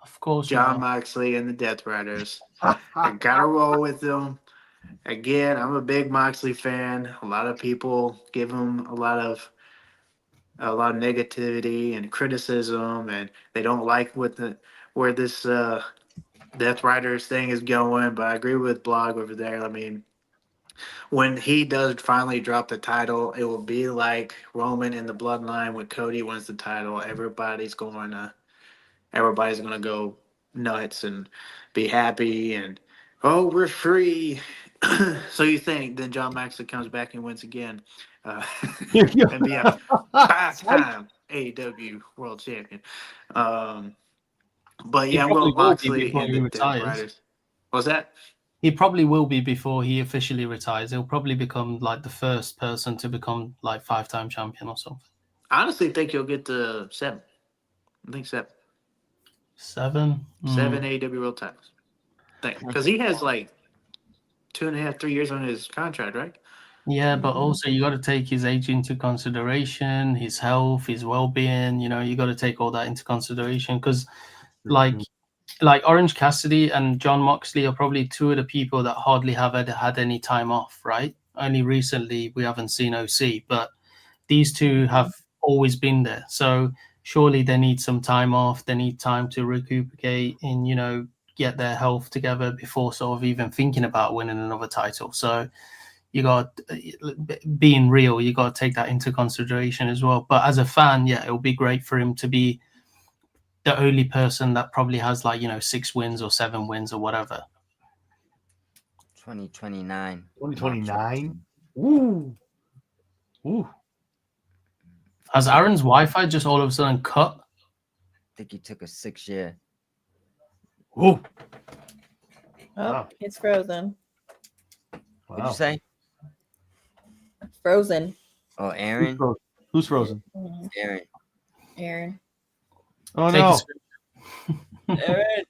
Of course, John Moxley and the Death Riders. I got to roll with them. Again, I'm a big Moxley fan. A lot of people give him a lot of negativity and criticism, and they don't like where this Death Riders thing is going. But I agree with Blog over there. I mean, when he does finally drop the title, it will be like Roman in the Bloodline when Cody wins the title. Everybody's gonna go nuts and be happy and we're free. So you think then John Moxley comes back and wins again and be a 5-time AEW World Champion. But yeah, I'm going Moxley and the Death Riders. What's that? He probably will be before he officially retires. He'll probably become like the first person to become like 5-time champion or something. I honestly think he'll get to 7. I think 7. 7? 7 AEW World titles. Because he has like 2.5, 3 years on his contract, right? Yeah, but also you got to take his age into consideration, his health, his well-being. You got to take all that into consideration because, like Orange Cassidy and John Moxley are probably two of the people that hardly have had any time off. Right? Only recently we haven't seen OC, but these two have always been there. So surely they need some time off. They need time to recuperate and, you know, get their health together before sort of even thinking about winning another title. So you got, being real, you got to take that into consideration as well. But as a fan, yeah, it will be great for him to be the only person that probably has, like, you know, 6 wins or 7 wins or whatever. 2029. 2029. Ooh. Has Aaron's Wi-Fi just all of a sudden cut? I think he took a 6-year. Ooh. Oh, Wow. it's frozen. What'd you say? Frozen. Oh, Aaron. Who's frozen? Mhm. Aaron. Oh Take no. Aaron.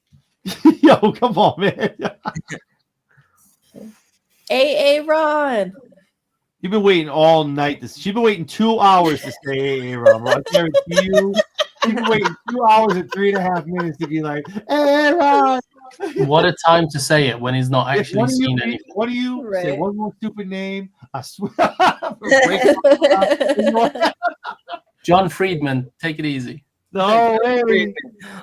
Yo, come on, man. AA Ron. You've been waiting all night. She's been waiting 2 hours to say Aaron. I guarantee you. She's been waiting 2 hours and 3.5 minutes to be like, Aaron. What a time to say it when he's not actually What do you seen mean? anything. What do you say? Right. One more stupid name. I swear. John Friedman, take it easy. No way.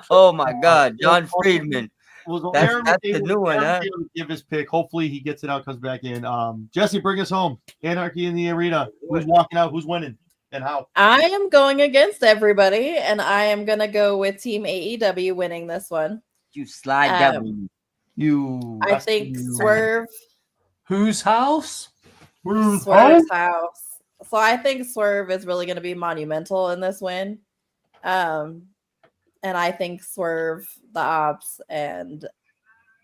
Oh my God, John Friedman. Well, That's Aaron was the able- new one, Aaron huh? was able to give his pick. Hopefully, he gets it out, comes back in. Jesse, bring us home. Anarchy in the arena. Who's walking out? Who's winning? And how? I am going against everybody, and I am going to go with Team AEW winning this one. You slide devil. You. I think Swerve. Whose house? Swerve's house. So I think Swerve is really going to be monumental in this win. And I think Swerve, the Ops, and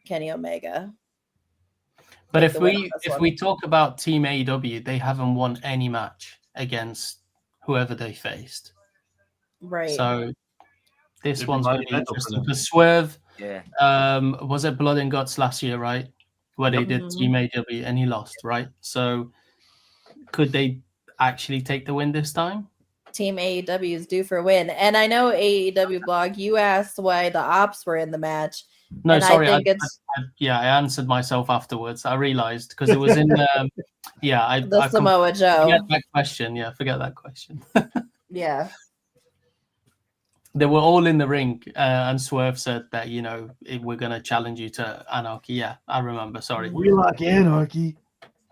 Kenny Omega. But take if the win we on this if one. we talk about Team AEW, they haven't won any match against whoever they faced. Right. So this It'd be one's going to be monumental for interesting. them. For Swerve, Yeah. was it Blood and Guts last year, right? Where they did Mhm. Team AEW and he lost, right? So could they actually take the win this time? Team AEW is due for a win. And I know AEW blog, you asked why the Ops were in the match. No, And sorry. I think it's I answered myself afterwards. I realized because it was in the Samoa Joe. forget that question. Yeah, forget that question. Yeah. They were all in the ring, and Swerve said that, you know, we're going to challenge you to Anarchy. Yeah, I remember. Sorry. We like Anarchy.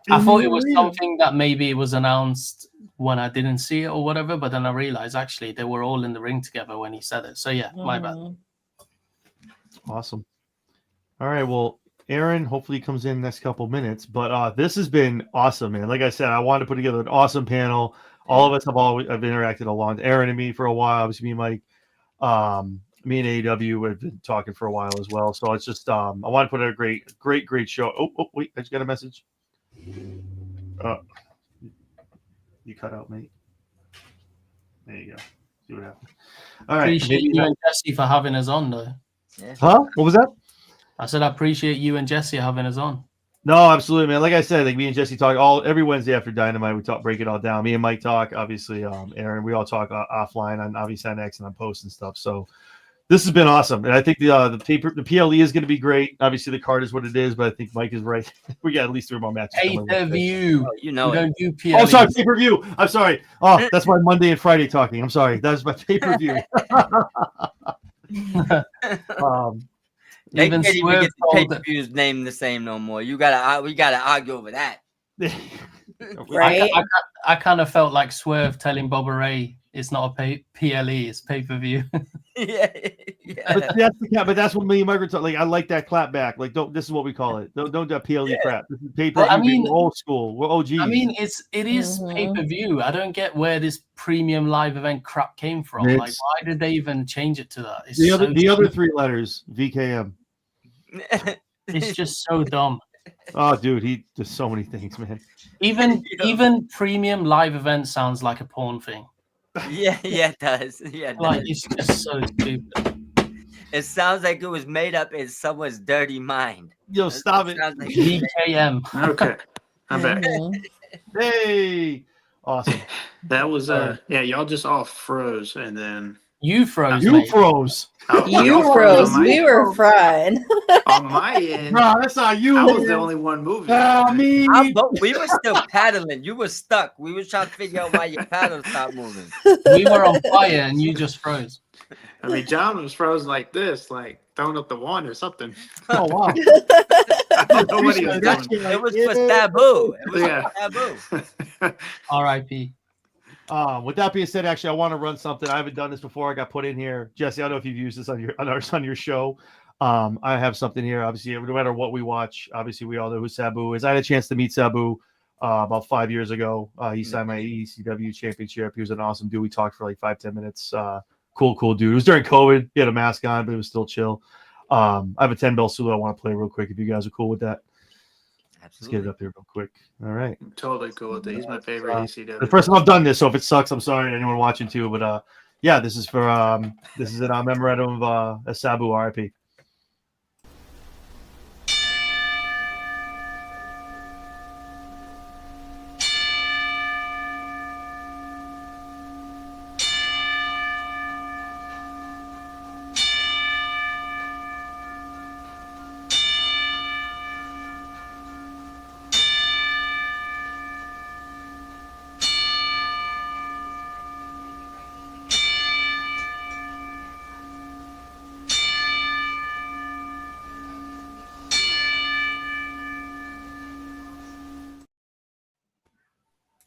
I in thought the it was arena. something that maybe it was announced when I didn't see it or whatever, but then I realized actually they were all in the ring together when he said it. So yeah, my bad. Mhm. Awesome. All right. Well, Aaron hopefully comes in next couple minutes, but this has been awesome, man. Like I said, I wanted to put together an awesome panel. All of us have interacted a lot. Aaron and me for a while. Obviously, me and Mike. Me and AEW have been talking for a while as well. So it's just I want to put out a great show. Oh, wait, I just got a message. You cut out, mate. There you go. See what happens. All right. Appreciate you and Jesse for having us on, though. Yeah. Huh? What was that? I said I appreciate you and Jesse having us on. No, absolutely, man. Like I said, like me and Jesse talk every Wednesday after Dynamite. We break it all down. Me and Mike talk. Obviously, Aaron. We all talk offline on obviously on X and on posts and stuff. So this has been awesome, and I think the PLE is going to be great. Obviously, the card is what it is, but I think Mike is right. We got at least 3 more matches. Pay-per-view. You know We it. don't do PLE. Oh, sorry, pay-per-view. I'm sorry. Oh, that's my Monday and Friday talking. I'm sorry. That's my pay-per-view. They Even can't even Swerve get the told pay-per-views named the same no more. We gotta argue over that. Right. I kind of felt like Swerve telling Bobby Ray it's not a PLE, it's pay-per-view. yeah. But that's what me and Mike were talking. Like, I like that clap back. Like, this is what we call it. Don't do PLE crap. This is pay-per-view. But I mean- we're old school. We're OGs. I mean, it is Mhm. pay-per-view. I don't get where this premium live event crap came from. It's- Like, why did they even change it to that? It's the other so 3 letters, VKM. It's just so dumb. Oh, dude, he does so many things, man. Even Yeah. even premium live event sounds like a porn thing. yeah, it does. Yeah, it Like, does. it's just so stupid. It sounds like it was made up in someone's dirty mind. Yo, stop it. Sounds like- VKM. Okay, I'm back. Mhm. Hey, awesome. That was yeah, y'all just all froze, and then You froze, You mate. froze. Oh, You y'all froze. on my We end. were fine. On my end, Bro, that's not you. I was the man. only one moving. Me. But we were still paddling. You were stuck. We were trying to figure out why your paddle stopped moving. We were on fire and you just froze. I mean, John was frozen like this, like throwing up the wand or something. Oh wow. I don't know what he was That's doing. like, It was yeah. for taboo. It was Yeah. for taboo. R.I.P. With that being said, actually, I want to run something. I haven't done this before. I got put in here. Jesse, I don't know if you've used this on your show. I have something here. Obviously, no matter what we watch, obviously we all know who Sabu is. I had a chance to meet Sabu about 5 years ago. He signed my ECW championship. He was an awesome dude. We talked for like 5-10 minutes. Cool dude. It was during COVID. He had a mask on, but it was still chill. I have a 10-bell solo I want to play real quick if you guys are cool with that. Absolutely. Let's get it up here real quick. All right. I'm totally cool with it. He's my favorite ECW. The first time I've done this, so if it sucks, I'm sorry to anyone watching too. But yeah, this is for this is in memorandum of a Sabu RIP.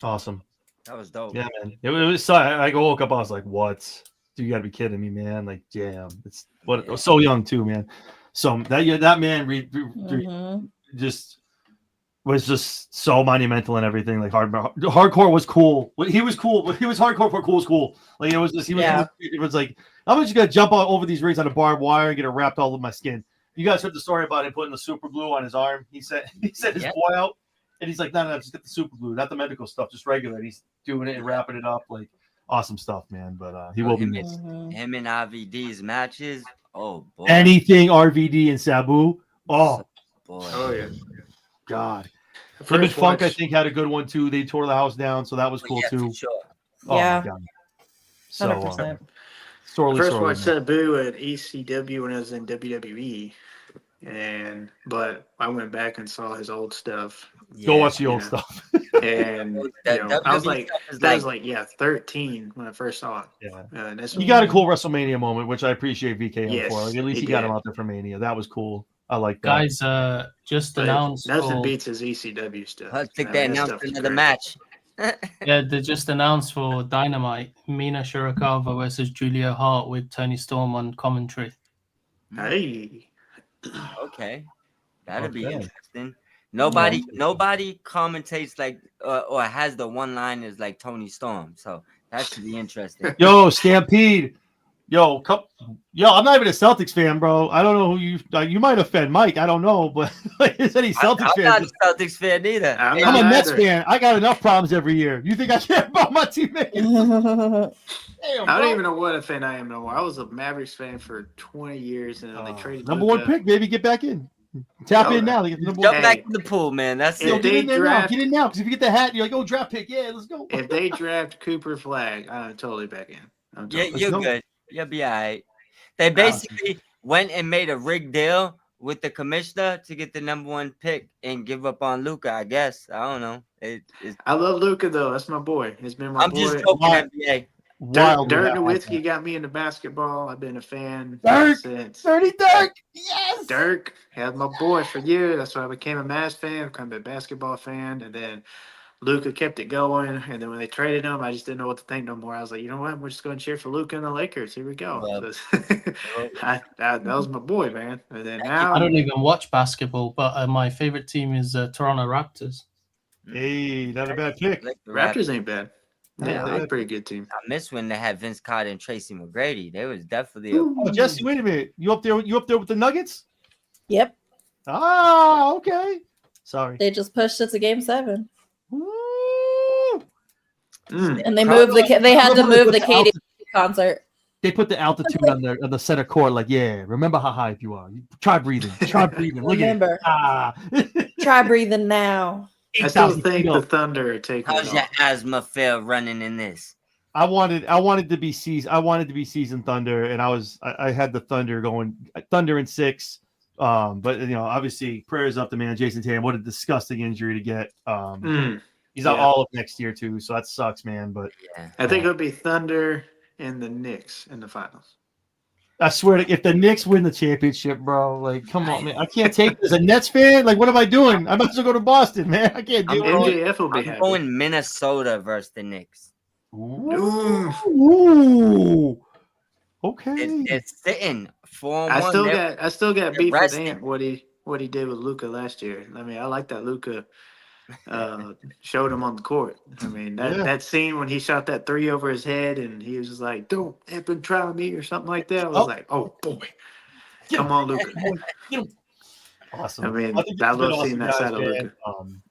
Awesome. That was dope. Yeah, man. It was. I woke up. I was like, "What? You got to be kidding me, man!" Like, damn, it's what so young too, man. So that man just was just so monumental and everything. Like hardcore was cool. He was cool. He was hardcore for cool was cool. Like it was just it was like I'm just gonna jump out over these rings on a barbed wire and get it wrapped all over my skin. You guys heard the story about him putting the super glue on his arm. He said his boy out. And he's like, no, just get the super glue, not the medical stuff, just regular. And he's doing it and wrapping it up, like awesome stuff, man. But he will be missed. Him and RVD's matches. Oh boy. Anything RVD and Sabu. Oh boy. Oh yeah. God. Him and Funk, I think, had a good one too. They tore the house down, so that was cool too. For sure. Oh, yeah. my God. So 100%. sorely, First sorely, watched Sabu at ECW when I was in WWE. But I went back and saw his old stuff. Go watch the old stuff. And I was like, 13 when I first saw it. Yeah, he got a cool WrestleMania moment, which I appreciate VK for. Like, at least he got him out there for Mania. That was cool. I like that. Guys, just announced. Nothing beats his ECW stuff. I think they announced another match. Yeah, they just announced for Dynamite Mina Shirakawa versus Julia Hart with Tony Storm on commentary. Hey. Okay, that'll be interesting. Nobody commentates like or has the one-liners like Tony Storm, so that should be interesting. Yo, Stampede. Yo, I'm not even a Celtics fan, bro. I don't know who you might offend Mike. I don't know, but is any Celtics fan? I'm not a Celtics fan either. I'm a Mets fan. I got enough problems every year. You think I care about my teammates? Damn, I don't even know what a fan I am no more. I was a Mavericks fan for 20 years, and they traded number one pick, baby. Get back in. Tap in now. Jump back in the pool, man. That's it. Get in there now. Get in now, because if you get the hat, you're like, oh, draft pick. Yeah, let's go. If they draft Cooper Flag, I'm totally back in. You're good. You'll be all right. They basically went and made a rigged deal with the commissioner to get the number one pick and give up on Luka, I guess. I don't know. I love Luka, though. That's my boy. He's been my boy. I'm just joking, NBA. Dirk Nowitzki got me into basketball. I've been a fan since. Dirty Dirk! Yes! Dirk had my boy for years. That's why I became a Mavs fan, became a basketball fan, and then Luka kept it going. And then when they traded him, I just didn't know what to think no more. I was like, you know what? We're just going to cheer for Luka and the Lakers. Here we go. That was my boy, man. And then now I don't even watch basketball, but my favorite team is Toronto Raptors. Hey, not a bad pick. The Raptors ain't bad. Yeah, they're a pretty good team. I miss when they had Vince Carter and Tracy McGrady. They was definitely. Oh, Jesse, wait a minute. You up there with the Nuggets? Yep. Ah, okay. Sorry. They just pushed it to Game 7. And they They moved they had to move the KD concert. They put the altitude on the center court, like, yeah, remember how high you are. Try breathing. Try breathing. Look Remember. at it. Try breathing now. I still think the Thunder are taking How's it your off. asthma feel running in this? I wanted to be seasoned Thunder, and I had the Thunder going Thunder in 6. But obviously prayers up to man Jason Tatum. What a disgusting injury to get. He's out all of next year too, so that sucks, man. But Yeah. I think it'll be Thunder and the Knicks in the finals. I swear to if the Knicks win the championship, bro, like come on, man. I can't take this. As a Nets fan, like what am I doing? I'm about to go to Boston, man. I can't do it. MJF will be I'm happy. going Minnesota versus the Knicks. Ooh. Okay. It's sitting 4-1. I still got beef with resting. Ant what he did with Luka last year. I mean, I like that Luka showed him on the court. I mean, that scene when he shot that 3 over his head and he was just like, "Don't ever try me" or something like that. I was like, "Oh boy, come on, Luka." Awesome. I mean, think I it's been last side of man.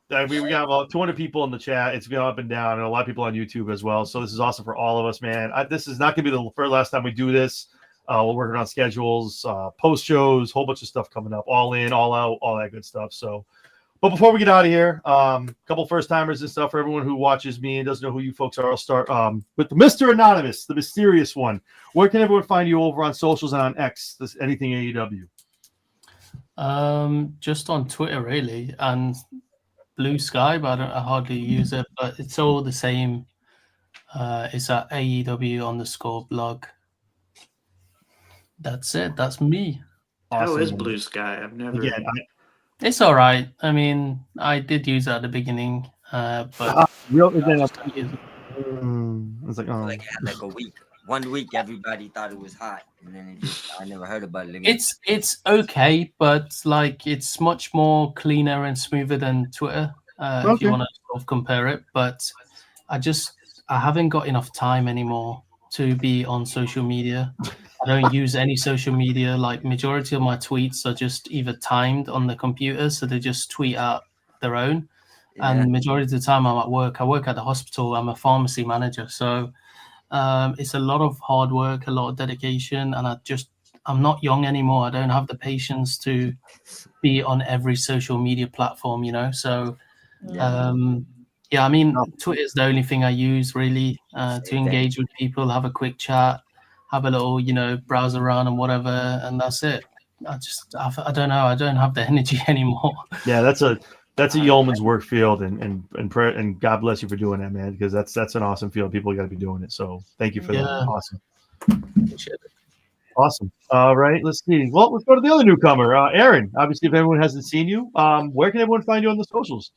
Luka. We got about 200 people in the chat. It's been up and down, and a lot of people on YouTube as well. So this is awesome for all of us, man. This is not going to be the first last time we do this. We're working on schedules, post shows, whole bunch of stuff coming up, all in, all out, all that good stuff. So, but before we get out of here, a couple first timers and stuff for everyone who watches me and doesn't know who you folks are. I'll start with the Mr. Anonymous, the mysterious one. Where can everyone find you over on socials and on X? Anything AEW? Just on Twitter really, and Blue Sky, but I hardly use it. But it's all the same. It's at AEW_blog. That's it. That's me. How Awesome. is Blue Sky? I've never. Again, It's all right. I mean, I did use it at the beginning, but it's like, oh. Like a week. 1 week, everybody thought it was hot, and then I never heard about it again. It's okay, but like it's much more cleaner and smoother than Twitter. If you want to sort of compare it, but I haven't got enough time anymore to be on social media. I don't use any social media. Like majority of my tweets are just either timed on the computer, so they just tweet out their own. Yeah. And majority of the time I'm at work. I work at the hospital. I'm a pharmacy manager, so it's a lot of hard work, a lot of dedication, and I'm not young anymore. I don't have the patience to be on every social media platform, So I mean, Twitter is the only thing I use really to engage with people, have a quick chat, have a little, browse around and whatever, and that's it. I don't know. I don't have the energy anymore. Yeah, that's a yeoman's work field, and God bless you for doing that, man, because that's an awesome field. People got to be doing it. So thank you for that. Awesome. Appreciate it. Awesome. All right, let's see. Well, let's go to the other newcomer, Aaron. Obviously, if everyone hasn't seen you, where can everyone find you on the socials?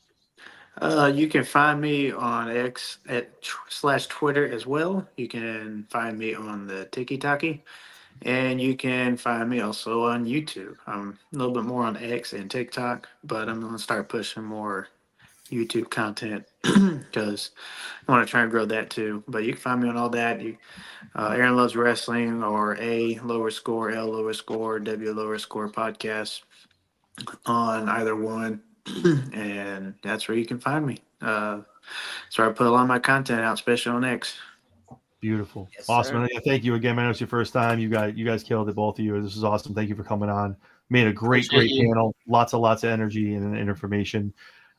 You can find me on X /Twitter as well. You can find me on the TikTok, and you can find me also on YouTube. I'm a little bit more on X and TikTok, but I'm going to start pushing more YouTube content because I want to try and grow that too. But you can find me on all that. Aaron Loves Wrestling or A_L_W_W podcast on either one. And that's where you can find me. So I put a lot of my content out, especially on X. Beautiful. Yes, awesome. sir. And thank you again, man. It's your first time. You guys killed it, both of you. This is awesome. Thank you for coming on. Made a great panel. Lots of energy and information.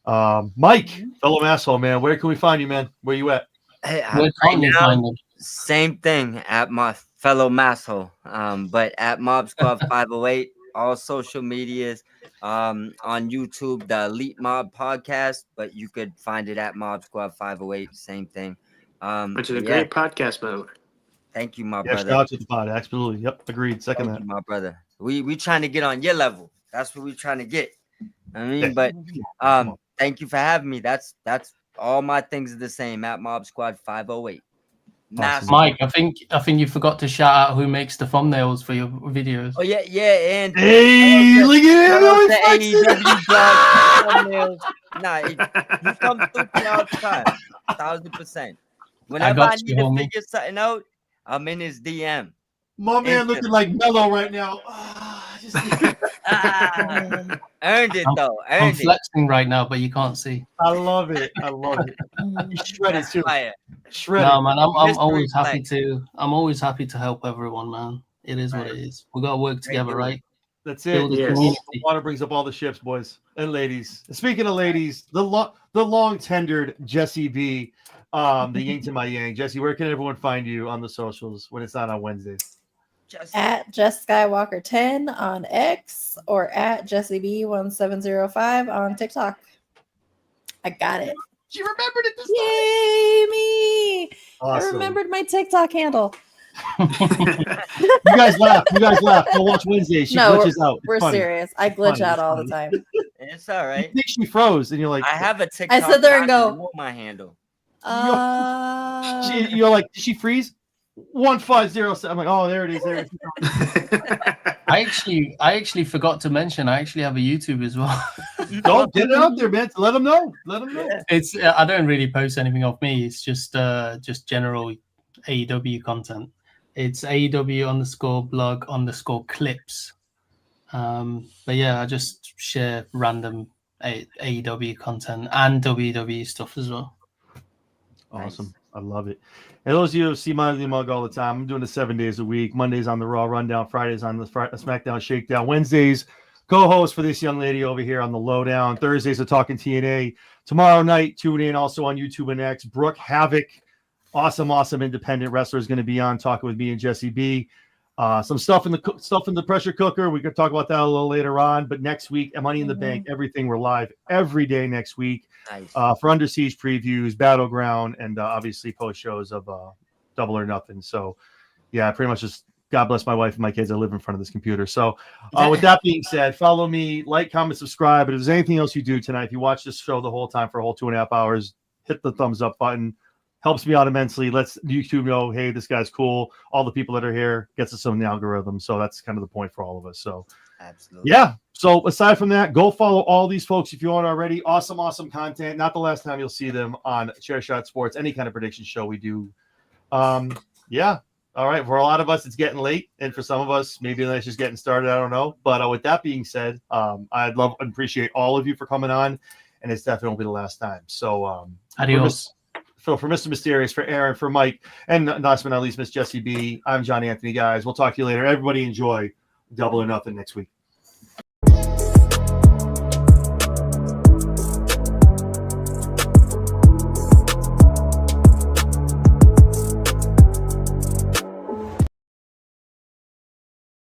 Mike, fellow asshole, man. Where can we find you, man? Where you at? Hey, Where can you find them? Same thing at my fellow masshole. But at Mob Squad 508, all social medias. On YouTube, the Elite Mob podcast, but you could find it at Mob Squad 508. Same thing. Which is a great podcast, by the way. Thank you, my Shout brother. out to the pod. Absolutely. Yep. Agreed. Second Thank that. you, my brother. We trying to get on your level. That's what we trying to get. I mean, but thank you for having me. That's all my things are the same at Mob Squad 508. Awesome. Mike, I think you forgot to shout out who makes the thumbnails for your videos. Oh yeah, and hey, look at AEW thumbnails. Nah, you come through me all the time, 1,000%. Whenever I need to figure something out, I'm in his DM. My man looking like Mello right now. Earned it though. I'm flexing right now, but you can't see. I love it. He's shredded too. Shredded. No, man, I'm always happy to. I'm always happy to help everyone, man. It is what it is. We gotta work together, right? That's it. Yes. The water brings up all the ships, boys and ladies. Speaking of ladies, the long tendered Jessie B. The yin to my yang. Jesse, where can everyone find you on the socials when it's not on Wednesdays? At Jess Skywalker 10 on X or at Jessie B1705 on TikTok. I got it. She remembered it this Yay, me! Awesome. I remembered my TikTok handle. You guys laugh. Go watch Wednesday. She glitches out. It's We're funny. serious. I It's glitch funny. out It's all funny. the time. It's all right. You think she froze, and you're like, I have a TikTok. I sit there and go, know my handle. you're like, did she freeze? 1507. I'm like, oh, there it is. There it is. I actually forgot to mention. I actually have a YouTube as well. Don't get it out there, man. Let them know. It's I don't really post anything of me. It's just general AEW content. It's AEW_blog_clips. But yeah, I just share random AEW content and WWE stuff as well. Awesome. Nice. I love it. And those of you who see Monday Mug all the time, I'm doing it 7 days a week. Mondays on the Raw Rundown, Fridays on the SmackDown Shakedown, Wednesdays co-host for this young lady over here on the Lowdown. Thursdays are talking TNA. Tomorrow night, tune in also on YouTube and X. Brooke Havoc, awesome independent wrestler, is going to be on talking with me and Jesse B. Some stuff in the pressure cooker. We could talk about that a little later on. But next week, Money in the Bank, everything. We're live every day next week. Nice. For Under Siege previews, Battleground, and obviously post shows of Double or Nothing. So, yeah, pretty much just God bless my wife and my kids. I live in front of this computer. So, with that being said, follow me, like, comment, subscribe. But if there's anything else you do tonight, if you watch this show the whole time for a whole 2.5 hours, hit the thumbs up button. Helps me out immensely. Lets YouTube know, hey, this guy's cool. All the people that are here gets us on the algorithm. So that's kind of the point for all of us. So, absolutely. Yeah. So aside from that, go follow all these folks if you aren't already. Awesome content. Not the last time you'll see them on Chair Shot Sports, any kind of prediction show we do. Yeah. All right. For a lot of us, it's getting late. And for some of us, maybe it's just getting started. I don't know. But with that being said, I'd love and appreciate all of you for coming on. And it's definitely won't be the last time. So Adios. So for Mr. Mysterious, for Aaron, for Mike, and last but not least, Miss Jessie B, I'm John Anthony, guys. We'll talk to you later. Everybody enjoy Double or Nothing next week.